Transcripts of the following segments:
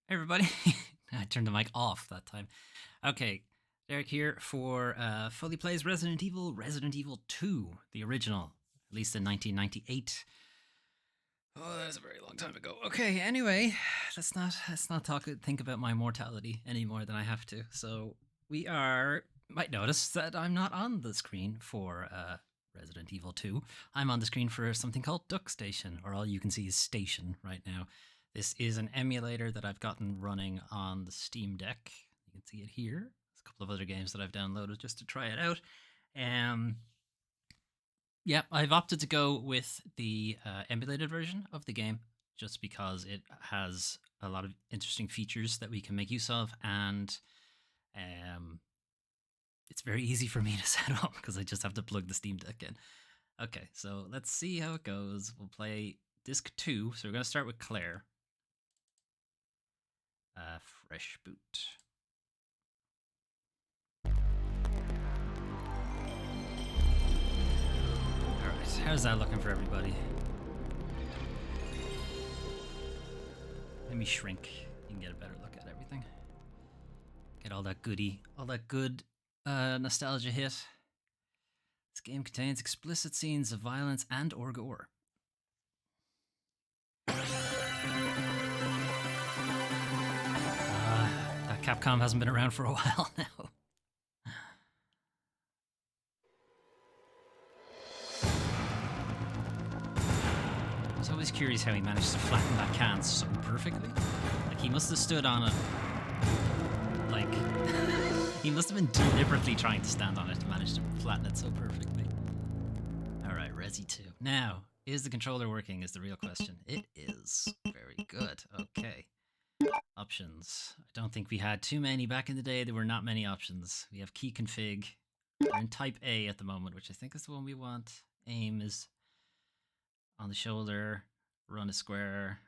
Hey everybody. I turned the mic off that time. Okay, Derek here for Foley Plays Resident Evil 2, the original, released in 1998. Oh, that's a very long time ago. Okay, anyway, let's not think about my mortality any more than I have to. So might notice that I'm not on the screen for Resident Evil 2. I'm on the screen for something called Duck Station, or all you can see is Station right now. This is an emulator that I've gotten running on the Steam Deck. You can see it here. There's a couple of other games that I've downloaded just to try it out. Yeah, I've opted to go with the emulated version of the game just because it has a lot of interesting features that we can make use of, and it's very easy for me to set up because I just have to plug the Steam Deck in. Okay, so let's see how it goes. We'll play disc 2. So we're going to start with Claire. Fresh boot. Alright, how's that looking for everybody? Let me shrink. You can get a better look at everything. Get all that good nostalgia hit. This game contains explicit scenes of violence and or gore. That Capcom hasn't been around for a while now. I was always curious how he managed to flatten that can so perfectly. Like, he must have stood on it. Like, he must have been deliberately trying to stand on it to manage to flatten it so perfectly. Alright, Resi 2. Now, is the controller working is the real question. It is. Very good. Okay. Options. I don't think we had too many back in the day. There were not many options. We have key config. We're in type A at the moment, which I think is the one we want. Aim is on the shoulder. Run a square.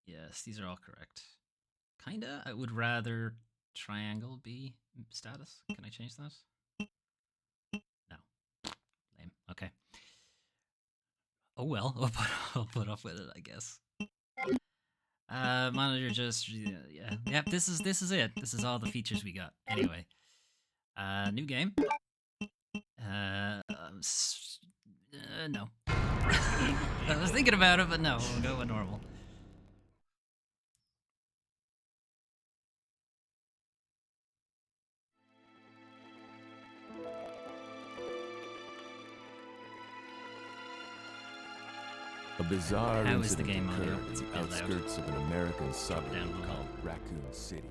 Yes, these are all correct. Kinda. I would rather triangle be status. Can I change that? No. Lame. Okay. Oh well. I'll put up with it, I guess. Monitor just yeah. This is it. This is all the features we got. Anyway, new game. No. I was thinking about it, but no. We'll go with normal. A bizarre How is the incident game audio? occurred It's in a the bit loud. outskirts of an American suburb Down below. called Raccoon City.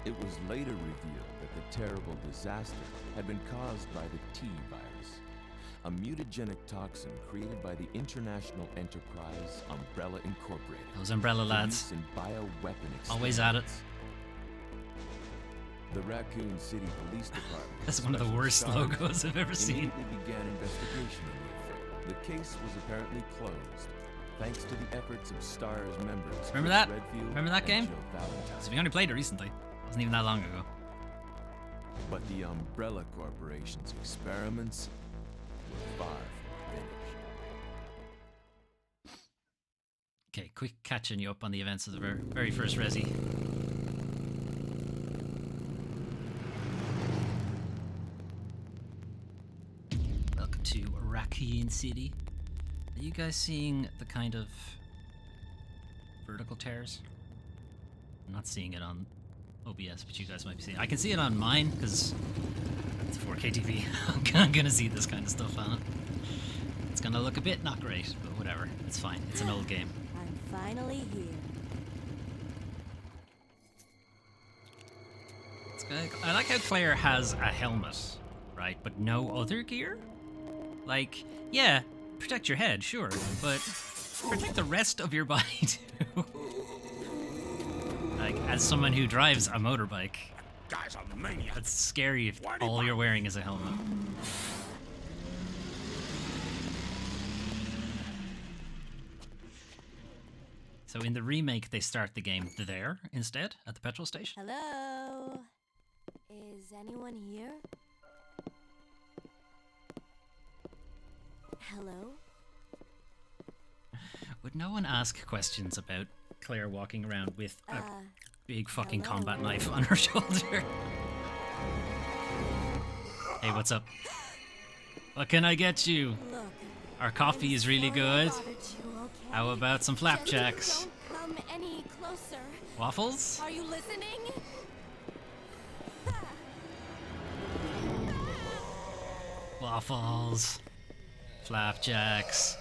It was later revealed that the terrible disaster had been caused by the T virus, a mutagenic toxin created by the international enterprise Umbrella Incorporated. Those Umbrella for lads. use in bioweapon Always at it. experiments. The Raccoon City Police Department. That's one of the Special worst Sergeant logos I've ever seen. immediately began investigation of the affair. The case was apparently closed, thanks to the efforts of STAR's members. Remember Chris that? Redfield Remember that and game? Jill Valentine. So we only played it recently. It wasn't even that long ago. But the Umbrella Corporation's experiments were far from finished. Okay, quick catching you up on the events of the very first Resi. Welcome to Raccoon City. Are you guys seeing the kind of vertical tears? I'm not seeing it on OBS, but you guys might be seeing it. I can see it on mine because it's 4K TV. I'm gonna see this kind of stuff on it. It's gonna look a bit not great, but whatever. It's fine. It's an old game. I'm finally here. I like how Claire has a helmet, right, but no other gear? Like, yeah, protect your head, sure, but protect the rest of your body too. Like, as someone who drives a motorbike, Guy's a maniac. it's scary if all you're wearing is a helmet. So in the remake, they start the game there instead, at the petrol station. Hello? Is anyone here? Hello? Would no one ask questions about Claire walking around with a big fucking hello. combat knife on her shoulder. Hey, what's up? What can I get you? Look. Our coffee is really sorry I good. bothered you, okay? How about some flapjacks? Just don't come any closer. Waffles? Are you listening? Waffles. Flapjacks.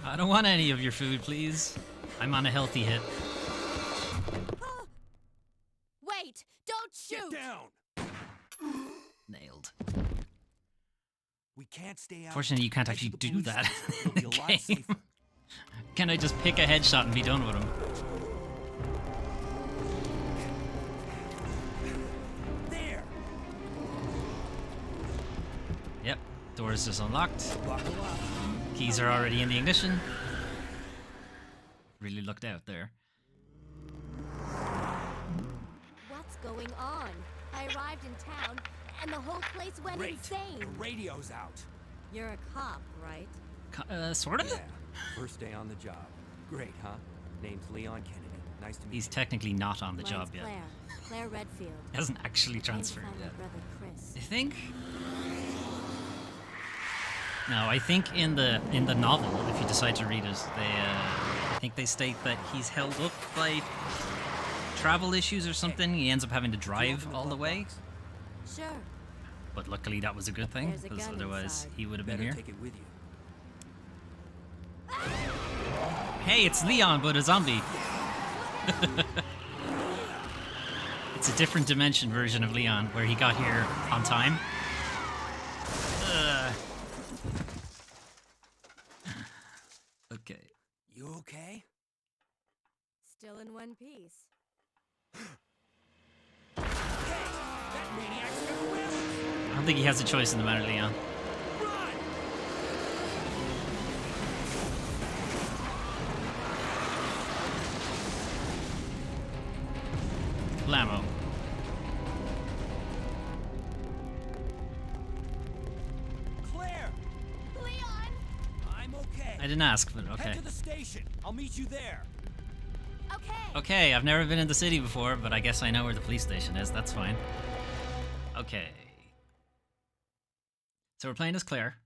I don't want any of your food, please. I'm on a healthy hit. Wait! Don't shoot! Get down! Nailed. We can't stay out. Fortunately, you can't actually Head to the do police that station. in It'll the be a lot game. safer. Can I just pick a headshot and be done with him? There! Yep. Doors is unlocked. Buckle up. Keys are already in the ignition. Really looked out there. What's going on? I arrived in town, and the whole place went Great. insane. The radio's out. You're a cop, right? Sort of? Yeah. First day on the job. Great, huh? Name's Leon Kennedy. Nice to meet He's you. technically not on the Mine's job yet. Claire. Claire Redfield. He hasn't actually Trying to transferred find my yet. brother Chris. You think? No, I think in the novel, if you decide to read it, I think they state that he's held up by travel issues or something. He ends up having to drive all the way. Sure. But luckily, that was a good thing There's a because gun otherwise inside. he would have been Better here. take it with you. Hey, it's Leon, but a zombie. It's a different dimension version of Leon, where he got here on time. Ugh. Okay. You okay? Still in one piece. Hey! That maniac's gonna win! I don't think he has a choice in the matter, Leon. Run! Blammo. Claire! Leon! I'm okay. I didn't ask, but okay. Head to the station. I'll meet you there. Okay. Okay, I've never been in the city before, but I guess I know where the police station is. That's fine. Okay. So we're playing as Claire.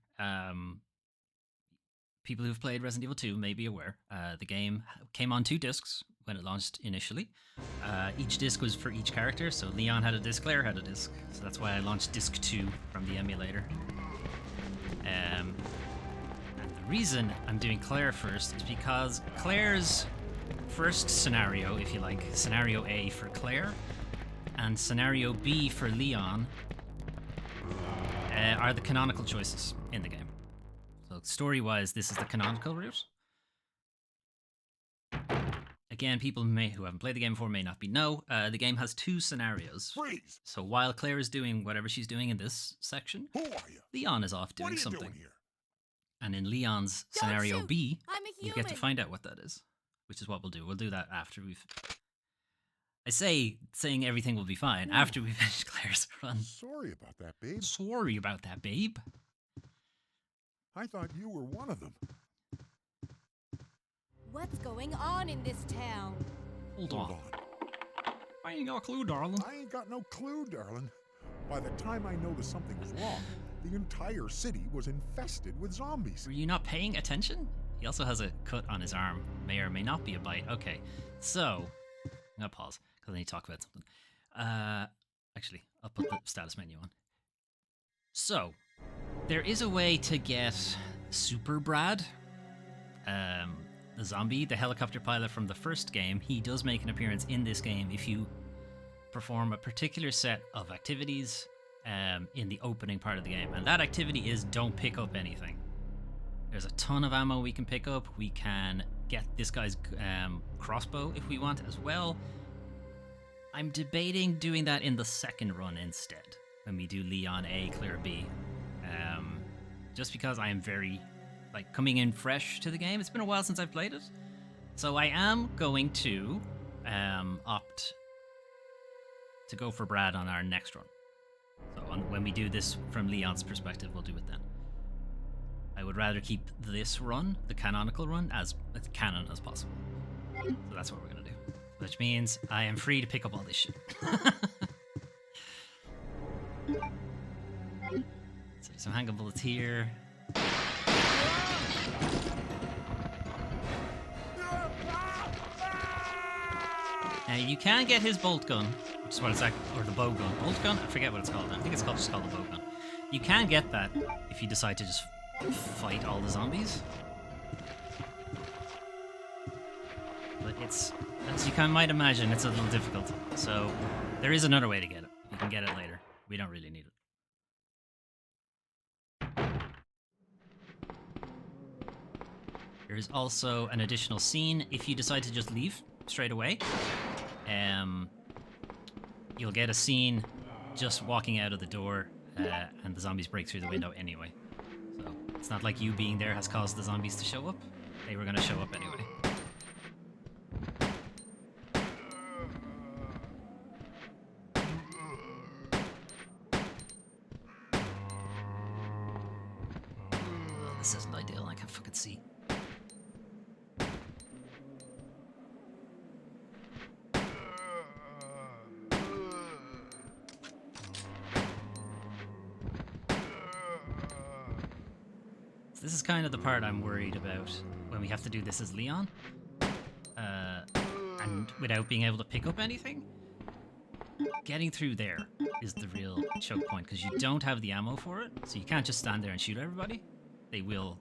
People who've played Resident Evil 2 may be aware. The game came on 2 discs when it launched initially. Each disc was for each character, so Leon had a disc, Claire had a disc. So that's why I launched disc 2 from the emulator. And the reason I'm doing Claire first is because Claire's first scenario, if you like, scenario A for Claire, and scenario B for Leon, are the canonical choices in the game. So story-wise, this is the canonical route. Again, people who haven't played the game before may not know. The game has 2 scenarios. Freeze! So while Claire is doing whatever she's doing in this section, Who are you? Leon is off What are doing you something. doing here? And in Leon's Don't scenario shoot! B, I'm a you human. get to find out what that is, which is what we'll do. We'll do that after we've... I say saying everything will be fine after we finish Claire's run. Sorry about that, babe. Sorry about that, babe. I thought you were one of them. What's going on in this town? Hold Hold on. on. I ain't got a clue, darling. I ain't got no clue, darling. By the time I noticed something was wrong, the entire city was infested with zombies. Were you not paying attention? He also has a cut on his arm. May or may not be a bite. Okay, so... I'm gonna pause, because I need to talk about something. Actually, I'll put the status menu on. So, there is a way to get Super Brad, the zombie, the helicopter pilot from the first game. He does make an appearance in this game if you perform a particular set of activities in the opening part of the game. And that activity is don't pick up anything. There's a ton of ammo we can pick up. We can get this guy's crossbow if we want as well. I'm debating doing that in the second run instead, when we do Leon A, Claire B. Just because I am very, coming in fresh to the game. It's been a while since I've played it. So I am going to opt to go for Brad on our next run. So when we do this from Leon's perspective, we'll do it then. I would rather keep this run, the canonical run, as canon as possible. So that's what we're gonna do. Which means I am free to pick up all this shit. So there's some handgun bullets here. Now you can get his bolt gun, which is what it's or the bow gun. Bolt gun? I forget what it's called. I think it's just called the bow gun. You can get that if you decide to just fight all the zombies. But it's, as you might imagine, it's a little difficult. So there is another way to get it. You can get it later. We don't really need it. There is also an additional scene if you decide to just leave straight away. You'll get a scene just walking out of the door, and the zombies break through the window anyway. So it's not like you being there has caused the zombies to show up. They were going to show up anyway. This isn't ideal, I can't fucking see. This is kind of the part I'm worried about when we have to do this as Leon. And without being able to pick up anything. Getting through there is the real choke point, because you don't have the ammo for it, so you can't just stand there and shoot everybody. They will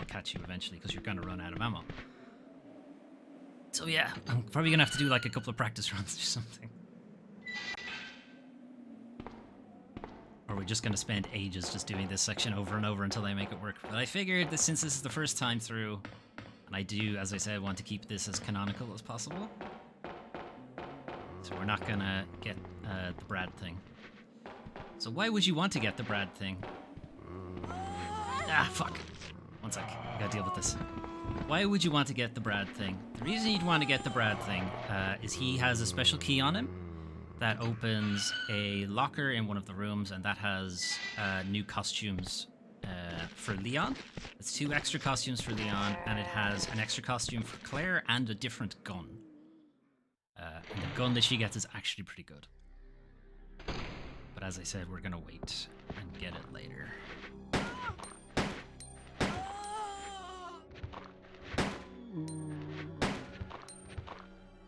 catch you eventually, because you're going to run out of ammo. So yeah, I'm probably going to have to do like a couple of practice runs or something. Or we're just going to spend ages just doing this section over and over until I make it work. But I figured that since this is the first time through, and I do, as I said, want to keep this as canonical as possible, so we're not going to get the Brad thing. So why would you want to get the Brad thing? Ah, fuck. One sec. I gotta deal with this. Why would you want to get the Brad thing? The reason you'd want to get the Brad thing is he has a special key on him that opens a locker in one of the rooms, and that has new costumes for Leon. It's 2 extra costumes for Leon, and it has an extra costume for Claire and a different gun. And the gun that she gets is actually pretty good. But as I said, we're gonna wait and get it later.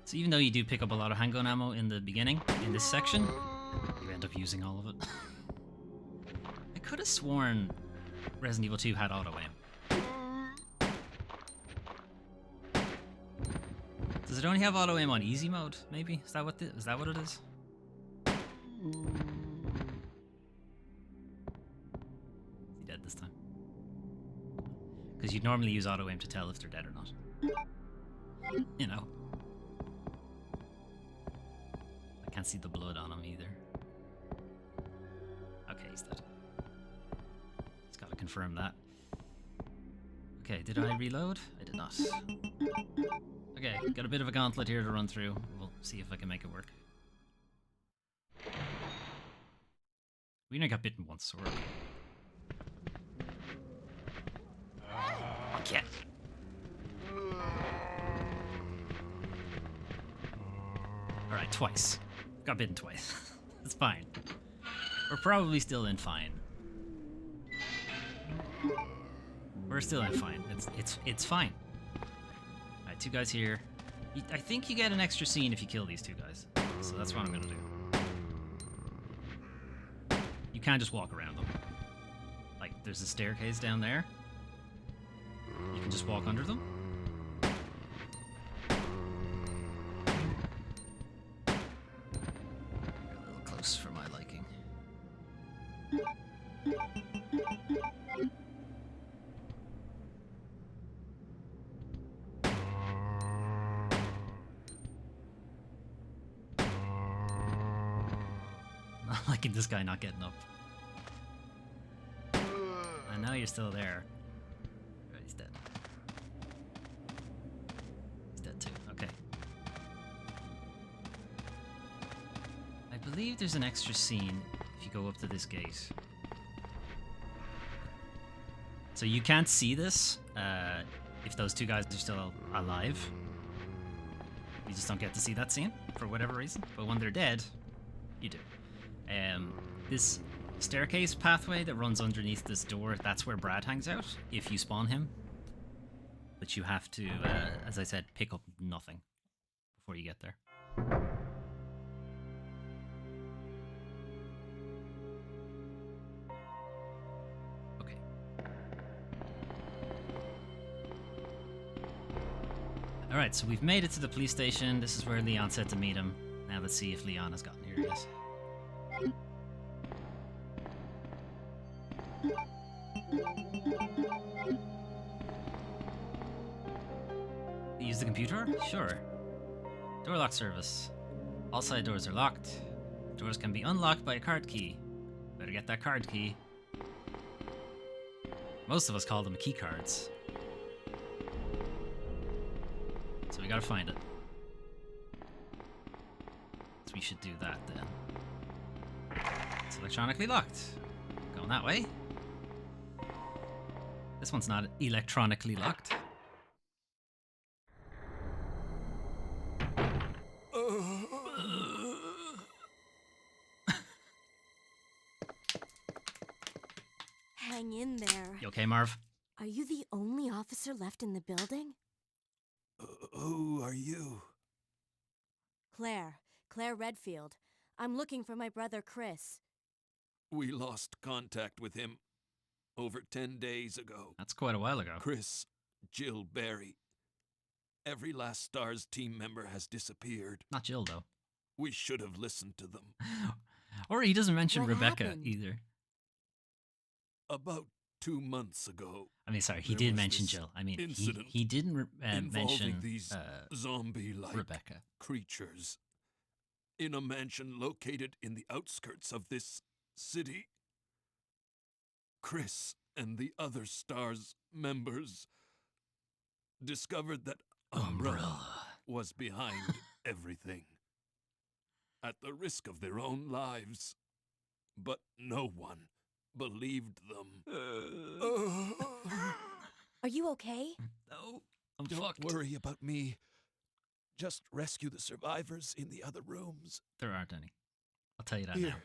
So even though you do pick up a lot of handgun ammo in the beginning, in this section, you end up using all of it. I could have sworn Resident Evil 2 had auto aim. Does it only have auto aim on easy mode? Maybe is that what it is? Is he dead this time? Because you'd normally use auto aim to tell if they're dead or not. You know. I can't see the blood on him either. Okay, he's dead. Just gotta confirm that. Okay, did I reload? I did not. Okay, got a bit of a gauntlet here to run through. We'll see if I can make it work. We only got bitten once, so we're okay. Okay. Alright, twice. Got bitten twice. It's fine. We're probably still in fine. We're still in fine. It's fine. Alright, 2 guys here. I think you get an extra scene if you kill these 2 guys. So that's what I'm gonna do. You can't just walk around them. Like, there's a staircase down there. You can just walk under them. A little close for my liking. Not liking this guy not getting up. I know you're still there. Right, he's dead. He's dead too. Okay. I believe there's an extra scene if you go up to this gate. So you can't see this if those two guys are still alive. You just don't get to see that scene for whatever reason. But when they're dead, you do. This staircase pathway that runs underneath this door, that's where Brad hangs out if you spawn him. But you have to, as I said, pick up nothing before you get there. Okay. Alright, so we've made it to the police station. This is where Leon said to meet him. Now let's see if Leon has gotten here. He is. Use the computer? Sure. Door lock service. All side doors are locked. Doors can be unlocked by a card key. Better get that card key. Most of us call them key cards. So we gotta find it. So we should do that then. It's electronically locked. Going that way. This one's not electronically locked. Hang in there. You okay, Marv? Are you the only officer left in the building? Who are you? Claire Redfield. I'm looking for my brother Chris. We lost contact with him over 10 days ago. That's quite a while ago. Chris, Jill Barry. Every last STARS team member has disappeared. Not Jill, though. We should have listened to them. Or he doesn't mention What Rebecca happened? either. About 2 months ago, I mean, sorry, he There did was mention this Jill. I mean, incident he didn't involving mention these zombie-like Rebecca. creatures in a mansion located in the outskirts of this city. Chris and the other STARS members discovered that Umbrella was behind everything, at the risk of their own lives. But no one believed them. Are you okay? No, I'm Don't fucked. worry about me. Just rescue the survivors in the other rooms. There aren't any. I'll tell you that Here, now.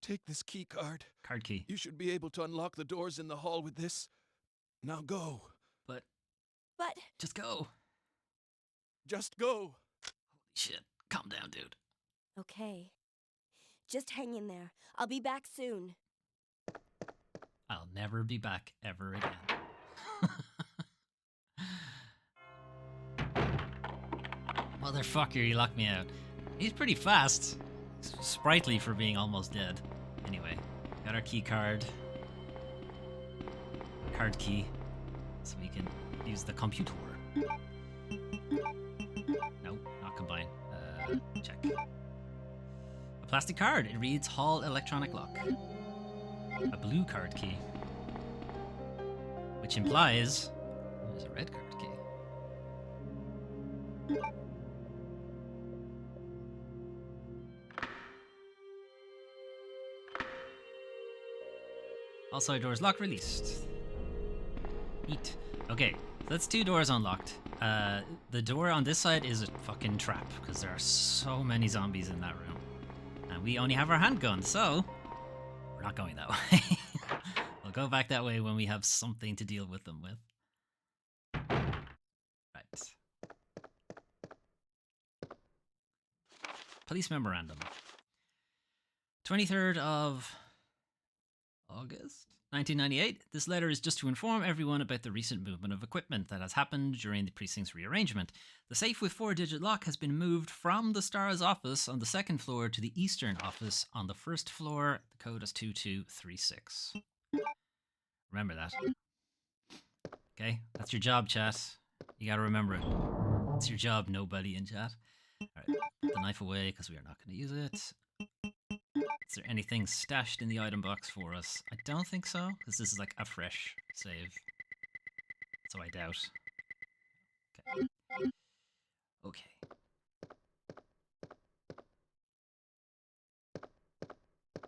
take this key card. Card key. You should be able to unlock the doors in the hall with this. Now go. But But just go. Just go. Shit. Calm down, dude. okay. Just hang in there. I'll be back soon. I'll never be back ever again. Motherfucker, he locked me out. He's pretty fast. Sprightly for being almost dead. Anyway, got our key card. Card key. So we can use the computer. Nope, not combine. Check. A plastic card. It reads Hall Electronic Lock. A blue card key. Which implies there's a red card key. All side doors locked, released. Neat. Okay, so that's 2 doors unlocked. The door on this side is a fucking trap, because there are so many zombies in that room. And we only have our handgun, so we're not going that way. We'll go back that way when we have something to deal with them with. Right. Police memorandum. 23rd of August 1998. This letter is just to inform everyone about the recent movement of equipment that has happened during the precinct's rearrangement. The safe with 4-digit lock has been moved from the STARS office on the 2nd floor to the Eastern office on the 1st floor. The code is 2236. Remember that. Okay, that's your job, chat. You gotta remember it. It's your job, nobody in chat. Alright, put the knife away because we are not going to use it. Is there anything stashed in the item box for us? I don't think so, because this is like a fresh save. So I doubt. Okay. Okay.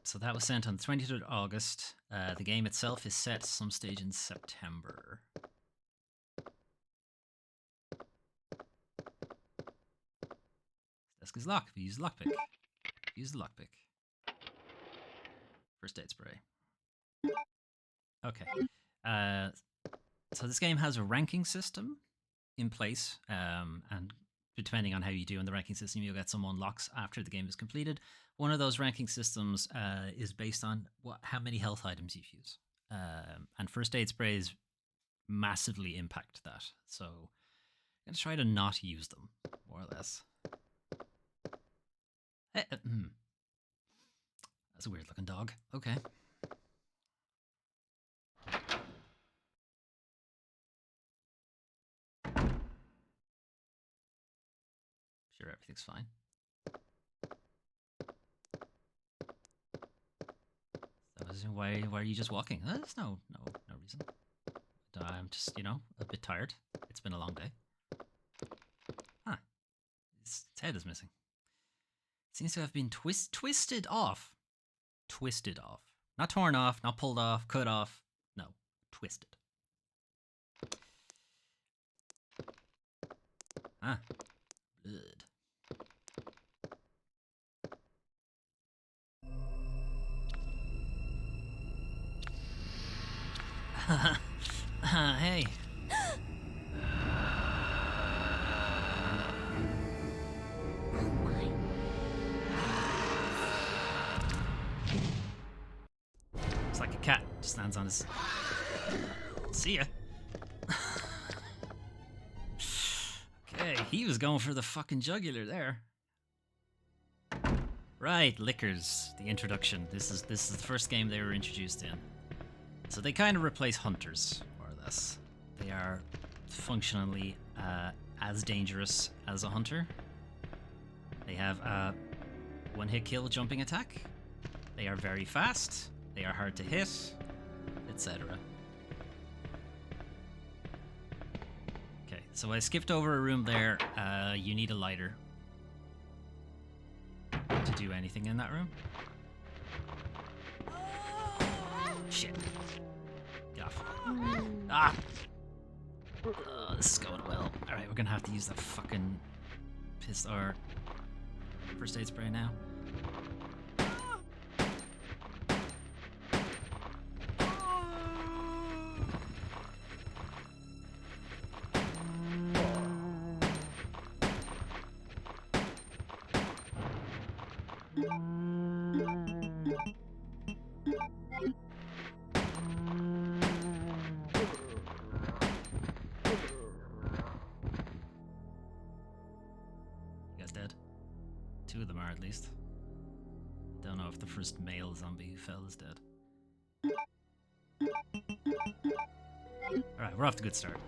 So so that was sent on the 23rd of August. The game itself is set some stage in September. Desk is locked. We use the lockpick. Use the lockpick. First aid spray. Okay. So this game has a ranking system in place, and depending on how you do in the ranking system, you'll get some unlocks after the game is completed. One of those ranking systems is based on how many health items you use, and first aid sprays massively impact that. So I'm gonna try to not use them, more or less. That's a weird looking dog. Okay. Sure, everything's fine. That was why are you just walking? There's no reason. I'm just, a bit tired. It's been a long day. Huh. Its head is missing. Seems to have been twisted off. Twisted off. Not torn off, not pulled off, cut off. No, twisted. Ah. Blood. Hey. It's like a cat just stands on his. See ya. Okay, he was going for the fucking jugular there. Right, lickers. The introduction. This is the first game they were introduced in. So they kind of replace hunters, more or less. They are functionally as dangerous as a hunter. They have a one-hit kill jumping attack. They are very fast. They are hard to hit, etc. Okay, so I skipped over a room there. You need a lighter to do anything in that room. Shit. Get off. Ah! Oh, this is going well. Alright, we're gonna have to use that fucking pistol or first aid spray now. Two of them are, at least. Don't know if the first male zombie who fell is dead. Alright, we're off to a good start.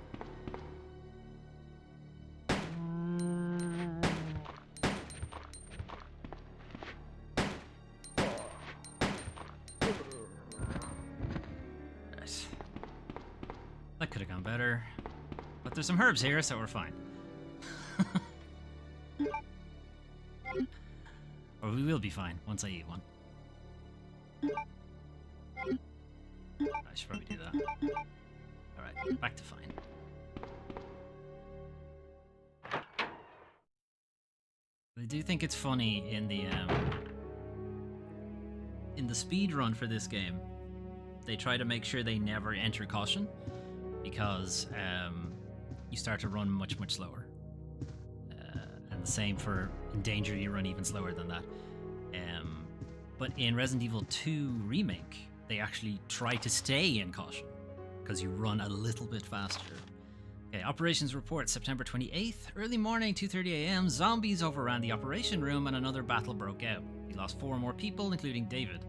Right. That could have gone better. But there's some herbs here, so we're fine. Or we will be fine once I eat one. I should probably do that. Alright, back to fine. I do think it's funny in the speed run for this game, they try to make sure they never enter caution, because you start to run much slower. And the same for in danger, you run even slower than that. But in Resident Evil 2 Remake, they actually try to stay in caution because you run a little bit faster. Okay, operations report September 28th. Early morning, 2:30 a.m. Zombies overran the operation room and another battle broke out. We lost 4 more people, including David.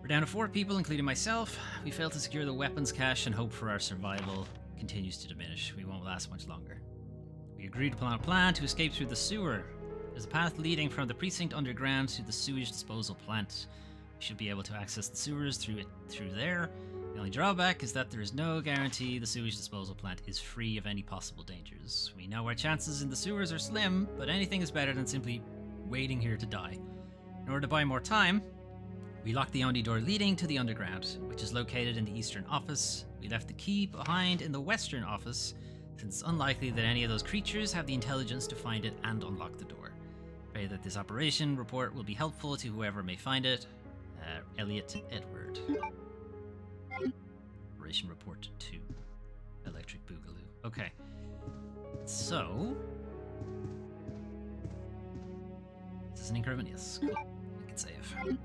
We're down to 4 people, including myself. We failed to secure the weapons cache, and hope for our survival continues to diminish. We won't last much longer. We agreed upon a plan to escape through the sewer. There's a path leading from the precinct underground to the sewage disposal plant. We should be able to access the sewers through there. The only drawback is that there is no guarantee the sewage disposal plant is free of any possible dangers. We know our chances in the sewers are slim, but anything is better than simply waiting here to die. In order to buy more time, We locked the only door leading to the underground, which is located in the eastern office. We left the key behind in the western office, since it's unlikely that any of those creatures have the intelligence to find it and unlock the door. Pray that this operation report will be helpful to whoever may find it. Elliot Edward. Operation Report 2. Electric Boogaloo. Okay. So... Is this an increment? Yes. Cool. We can save. Okay.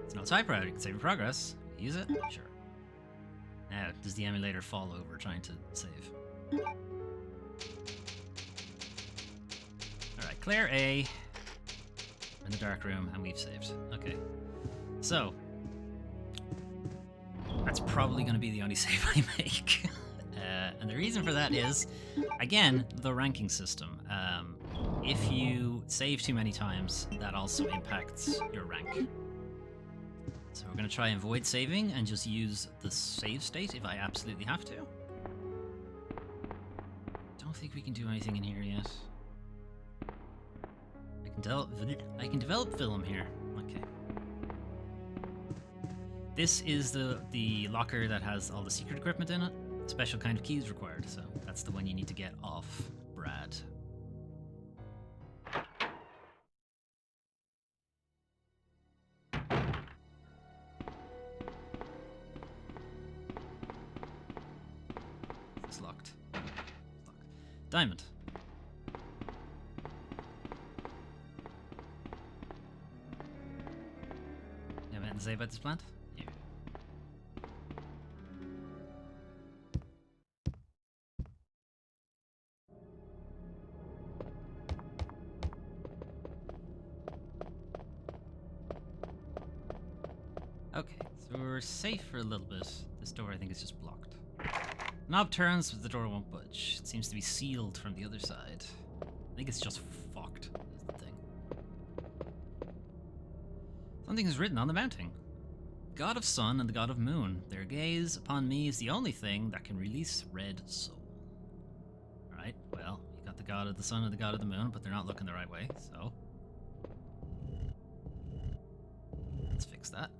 It's not typewriter. You can save in progress. Use it? Sure. Now, does the emulator fall over trying to save? Alright, Claire A. We're in the dark room, and we've saved. Okay. So, that's probably going to be the only save I make. And the reason for that is, again, the ranking system. If you save too many times, that also impacts your rank. So we're going to try and avoid saving and just use the save state if I absolutely have to. Don't think we can do anything in here yet. I can develop film here. Okay. This is the locker that has all the secret equipment in it. Special kind of key is required, so that's the one you need to get off Brad. It's locked. It's locked. Diamond. You have anything to say about this plant? Yeah. Okay, so we're safe for a little bit. This door, I think, is just blocked. Knob turns, but the door won't budge. It seems to be sealed from the other side. I think it's just fucked, is the thing. Something is written on the mounting. God of sun and the god of moon. Their gaze upon me is the only thing that can release red soul. Alright, well, you got the god of the sun and the god of the moon, but they're not looking the right way, so... let's fix that.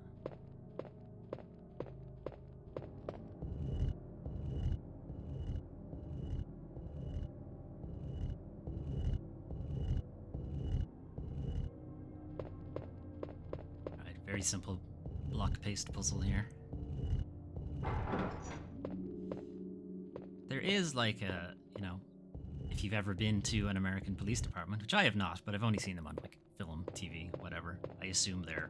Very simple block paste puzzle here. There is like a, you know, if you've ever been to an American police department, which I have not, but I've only seen them on like film, TV, whatever. I assume they're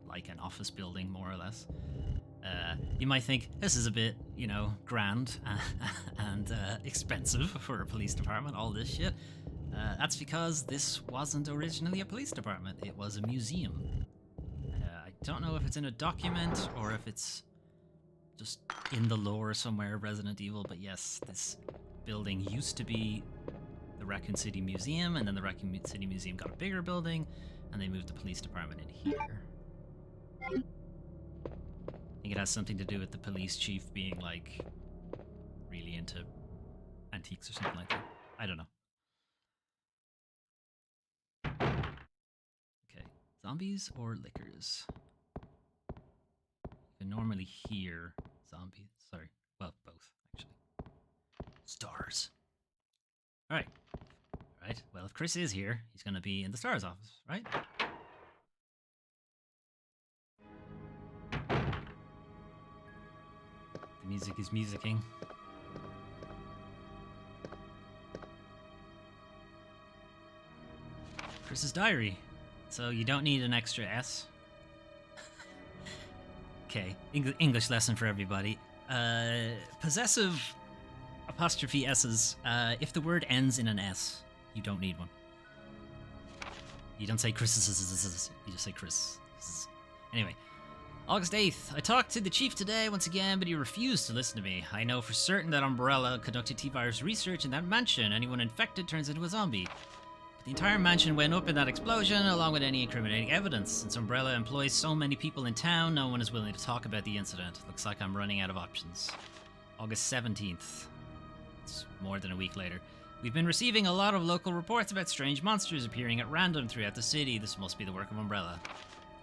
like an office building more or less. You might think this is a bit, you know, grand and expensive for a police department, all this shit. That's because this wasn't originally a police department. It was a museum. Don't know if it's in a document or if it's just in the lore somewhere of Resident Evil, but yes, this building used to be the Raccoon City Museum, and then the Raccoon City Museum got a bigger building, and they moved the police department in here. I think it has something to do with the police chief being, like, really into antiques or something like that. I don't know. Okay, zombies or lickers? You can normally hear zombies. Sorry. Well, both, actually. Stars. Alright. Alright. Well, if Chris is here, he's going to be in the STARS office, right? The music is musicking. Chris's diary. So you don't need an extra S. Okay, English lesson for everybody. Possessive apostrophe S's. If the word ends in an S, you don't need one. You don't say Chris. You just say Chris. Anyway, August 8th. I talked to the chief today once again, but he refused to listen to me. I know for certain that Umbrella conducted T-virus research in that mansion. Anyone infected turns into a zombie. The entire mansion went up in that explosion, along with any incriminating evidence. Since Umbrella employs so many people in town, no one is willing to talk about the incident. Looks like I'm running out of options. August 17th. It's more than a week later. We've been receiving a lot of local reports about strange monsters appearing at random throughout the city. This must be the work of Umbrella.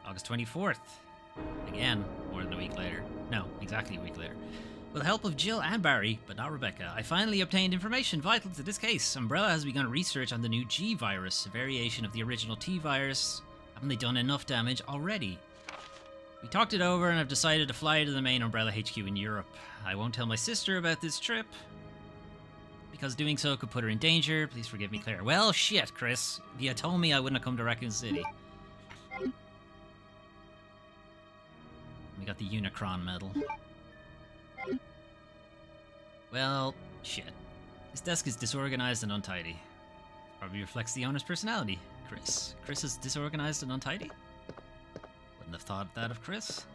August 24th. Again, more than a week later. No, exactly a week later. With the help of Jill and Barry, but not Rebecca, I finally obtained information vital to this case. Umbrella has begun research on the new G virus, a variation of the original T virus. Haven't they done enough damage already? We talked it over and I've decided to fly to the main Umbrella HQ in Europe. I won't tell my sister about this trip, because doing so could put her in danger. Please forgive me, Claire. Well, shit, Chris. If you had told me, I wouldn't have come to Raccoon City. We got the Unicron medal. Well, shit. This desk is disorganized and untidy. Probably reflects the owner's personality, Chris. Chris is disorganized and untidy? Wouldn't have thought that of Chris.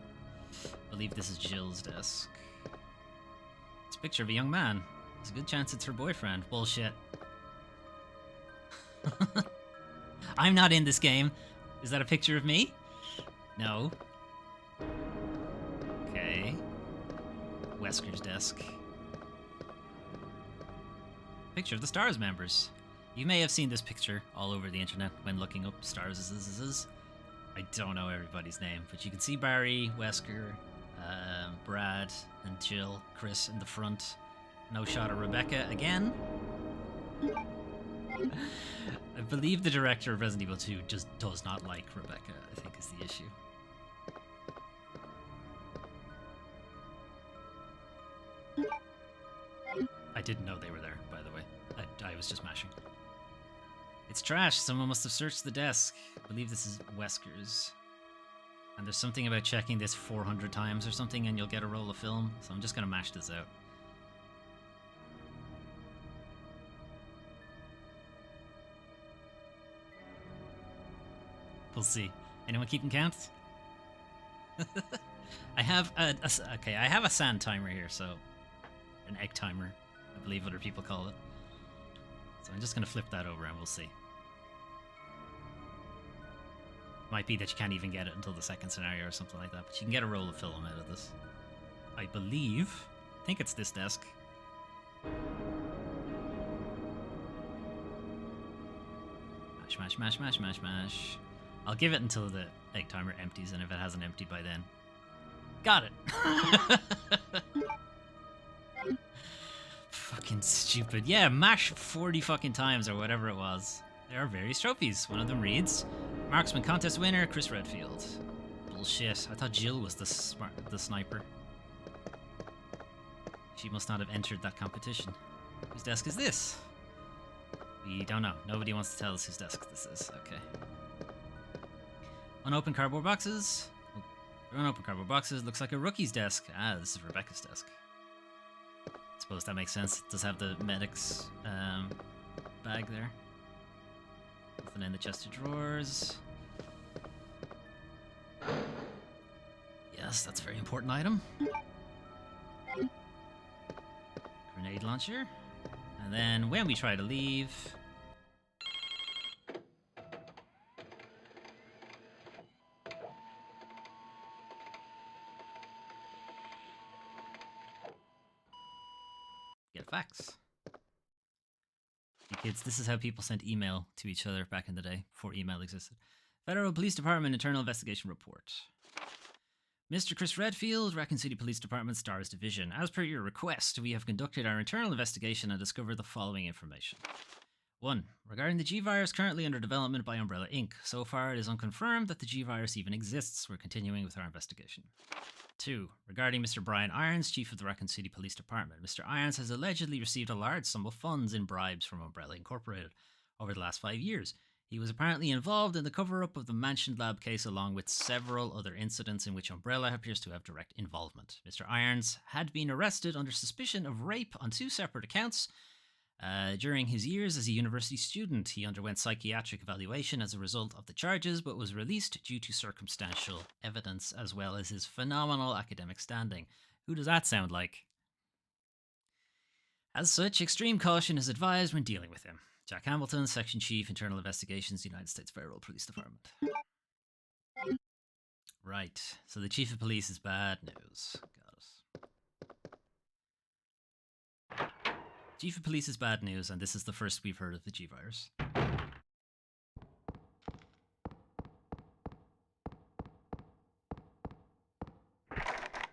I believe this is Jill's desk. It's a picture of a young man. There's a good chance it's her boyfriend. Bullshit. I'm not in this game. Is that a picture of me? No. Okay. Wesker's desk. Picture of the STARS members. You may have seen this picture all over the internet when looking up STARS. I don't know everybody's name, but you can see Barry, Wesker, Brad, and Jill, Chris in the front. No shot of Rebecca again. I believe the director of Resident Evil 2 just does not like Rebecca, I think is the issue. I didn't know they were there, by the way. I was just mashing. It's trash. Someone must have searched the desk. I believe this is Wesker's. And there's something about checking this 400 times or something and you'll get a roll of film. So I'm just going to mash this out. We'll see. Anyone keeping count? I have okay, I have a sand timer here, so an egg timer, I believe other people call it. So I'm just going to flip that over and we'll see. Might be that you can't even get it until the second scenario or something like that, but you can get a roll of film out of this. I think it's this desk. Mash, mash, mash, mash, mash, mash. I'll give it until the egg timer empties, and if it hasn't emptied by then. Got it! Fucking stupid. Yeah, mash 40 fucking times or whatever it was. There are various trophies. One of them reads, Marksman Contest winner, Chris Redfield. Bullshit. I thought Jill was the sniper. She must not have entered that competition. Whose desk is this? We don't know. Nobody wants to tell us whose desk this is. Okay. Unopened cardboard boxes. Oh, unopened cardboard boxes. Looks like a rookie's desk. Ah, this is Rebecca's desk. I suppose that makes sense. It does have the medic's bag there. Nothing in the chest of drawers. Yes, that's a very important item. Grenade launcher. And then when we try to leave... get a fax. Hey kids, this is how people sent email to each other back in the day, before email existed. Federal Police Department Internal Investigation Report. Mr. Chris Redfield, Raccoon City Police Department, STARS Division. As per your request, we have conducted our internal investigation and discovered the following information. 1. Regarding the G-Virus currently under development by Umbrella Inc. So far, it is unconfirmed that the G-Virus even exists. We're continuing with our investigation. 2. Regarding Mr. Brian Irons, Chief of the Raccoon City Police Department. Mr. Irons has allegedly received a large sum of funds in bribes from Umbrella Incorporated over the last 5 years. He was apparently involved in the cover-up of the Mansion Lab case along with several other incidents in which Umbrella appears to have direct involvement. Mr. Irons had been arrested under suspicion of rape on 2 separate accounts. During his years as a university student, he underwent psychiatric evaluation as a result of the charges, but was released due to circumstantial evidence as well as his phenomenal academic standing. Who does that sound like? As such, extreme caution is advised when dealing with him. Jack Hamilton, Section Chief, Internal Investigations, United States Federal Police Department. Right, so the Chief of Police is bad news. Got it. Chief of Police is bad news, and this is the first we've heard of the G-Virus.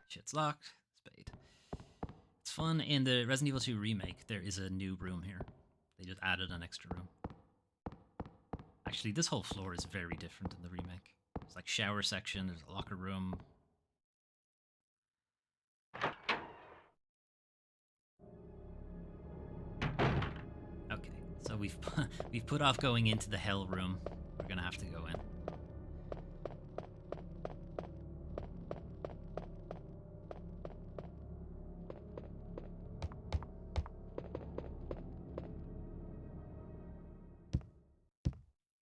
Shit's locked. Spade. It's fun. In the Resident Evil 2 remake, there is a new room here. They just added an extra room. Actually, this whole floor is very different in the remake. It's like shower section, there's a locker room. Okay, so we've put off going into the hell room. We're gonna have to go in.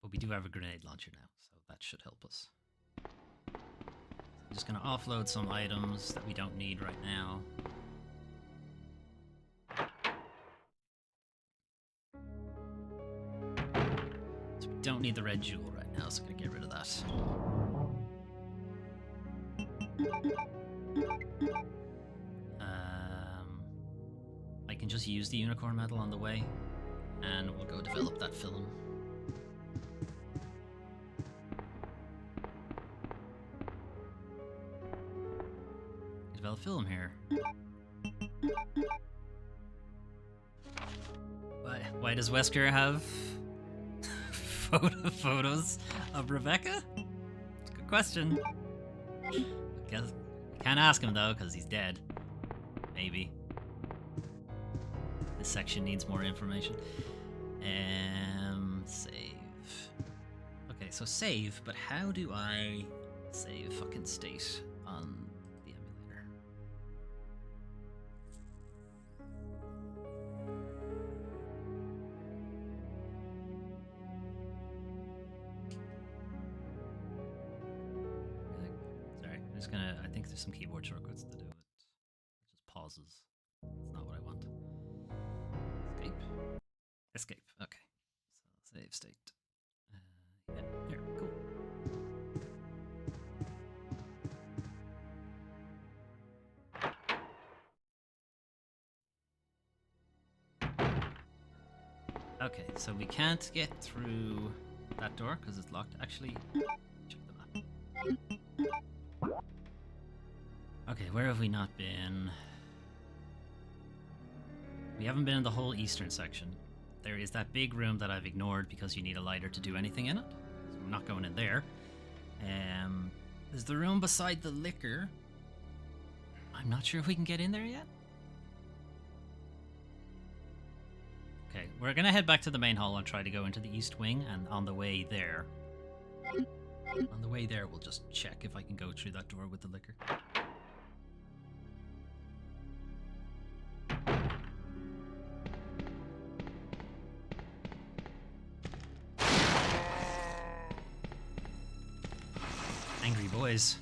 But we do have a grenade launcher now, so that should help us. I'm just gonna offload some items that we don't need right now. So we don't need the red jewel right now, so I'm gonna get rid of that. I can just use the unicorn medal on the way, and we'll go develop that film. Develop film here. Why does Wesker have photos of Rebecca? It's a good question. Guess we can't ask him though, because he's dead. Maybe. This section needs more information. Save. Okay, so save, but how do I save fucking state on the emulator? Sorry, I'm just gonna, I think there's some keyboard shortcuts to do it. It just pauses. That's not what I want. Escape. Escape, okay. So save state. Yeah, here, cool. Okay, so we can't get through that door because it's locked. Actually, check the map. Okay, where have we not been? We haven't been in the whole eastern section. There is that big room that I've ignored because you need a lighter to do anything in it. So I'm not going in there. There's the room beside the liquor. I'm not sure if we can get in there yet. Okay, we're gonna head back to the main hall and try to go into the east wing, and on the way there, we'll just check if I can go through that door with the liquor. Angry boys.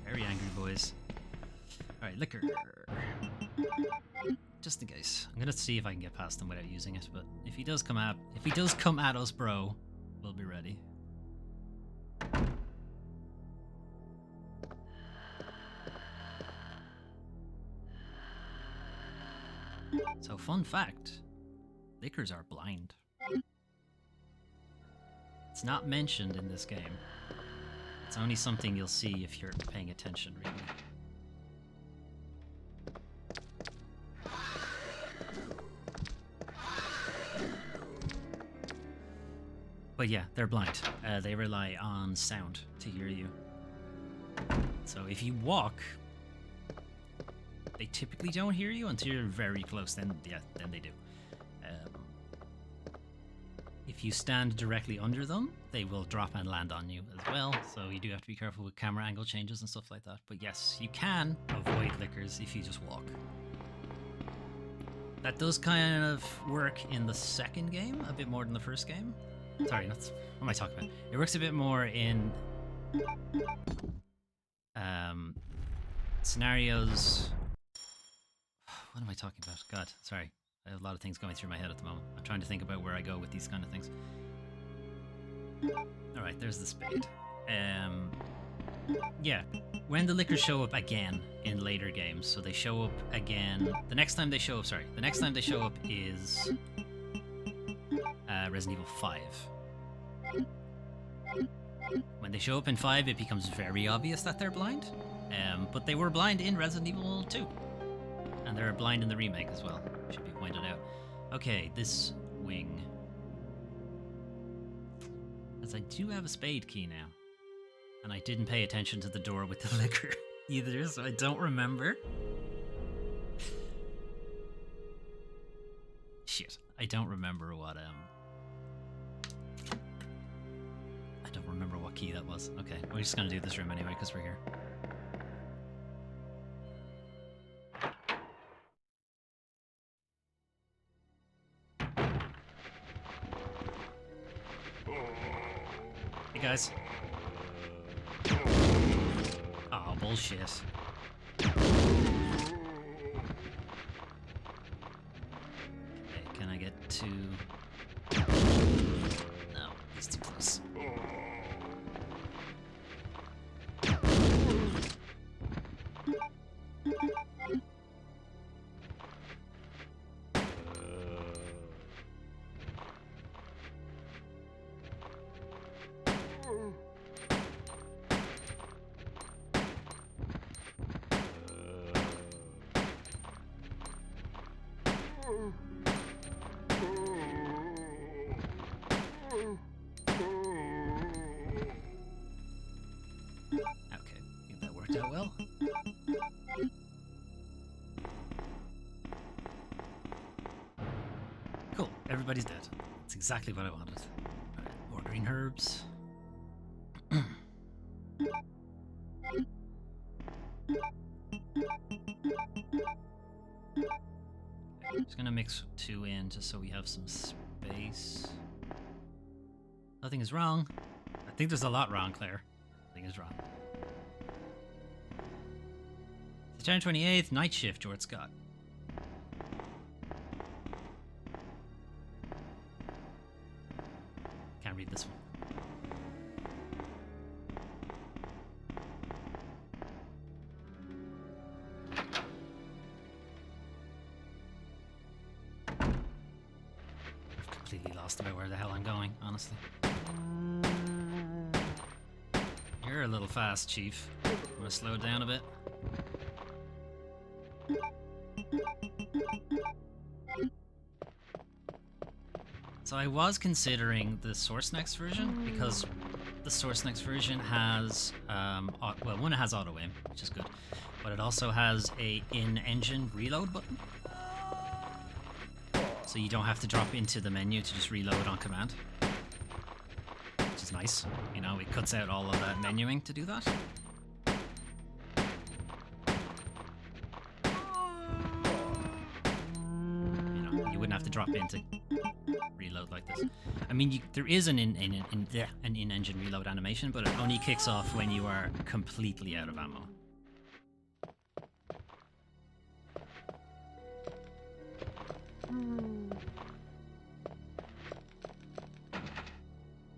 Very angry boys. Alright, liquor. Just in case. I'm gonna see if I can get past him without using it, but if he does come at us, bro, we'll be ready. So, fun fact, liquors are blind. It's not mentioned in this game. It's only something you'll see if you're paying attention, really. But yeah, they're blind. They rely on sound to hear you. So if you walk, they typically don't hear you until you're very close. Then they do. If you stand directly under them, they will drop and land on you as well. So you do have to be careful with camera angle changes and stuff like that. But yes, you can avoid lickers if you just walk. That does kind of work in the second game a bit more than the first game. Sorry, what am I talking about? It works a bit more in scenarios. What am I talking about? God, sorry. I have a lot of things going through my head at the moment. I'm trying to think about where I go with these kind of things. Alright, there's the spade. Yeah, when the Lickers show up again in later games, so they show up again. The next time they show up is Resident Evil 5. When they show up in 5, it becomes very obvious that they're blind. But they were blind in Resident Evil 2. And they're blind in the remake as well, should be pointed out. Okay, this wing. As I do have a spade key now. And I didn't pay attention to the door with the liquor either, so I don't remember. Shit, I don't remember what, I don't remember what key that was. Okay, we're just gonna do this room anyway, because we're here. Hey guys. Oh, bullshit. Okay, can I get to... No, he's too close. Okay, I think that worked out well. Cool, everybody's dead. That's exactly what I wanted. Alright, more green herbs. I'm just gonna mix 2 in just so we have some space. Nothing is wrong. I think there's a lot wrong, Claire. Nothing is wrong. September 28th, night shift, George Scott. Can't read this one. I've completely lost about where the hell I'm going, honestly. You're a little fast, Chief. Want to slow it down a bit? So I was considering the Source Next version because the Source Next version has, well, one, it has auto aim, which is good, but it also has a in-engine reload button. So you don't have to drop into the menu to just reload on command. Which is nice. You know, it cuts out all of that menuing to do that. You know, you wouldn't have to drop into reload like this. I mean, there is an in-engine reload animation, but it only kicks off when you are completely out of ammo.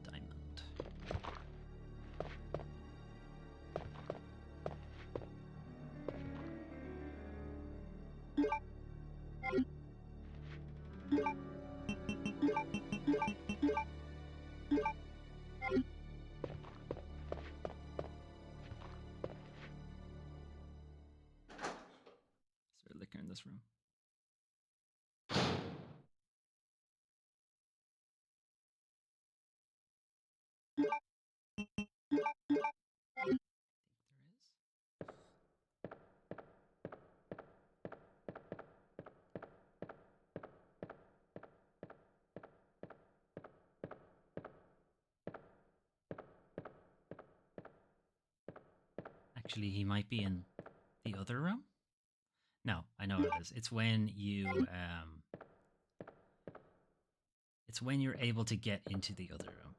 Diamond. Is there liquor in this room? Actually, he might be in the other room? No, I know what it is. It's when you, it's when you're able to get into the other room.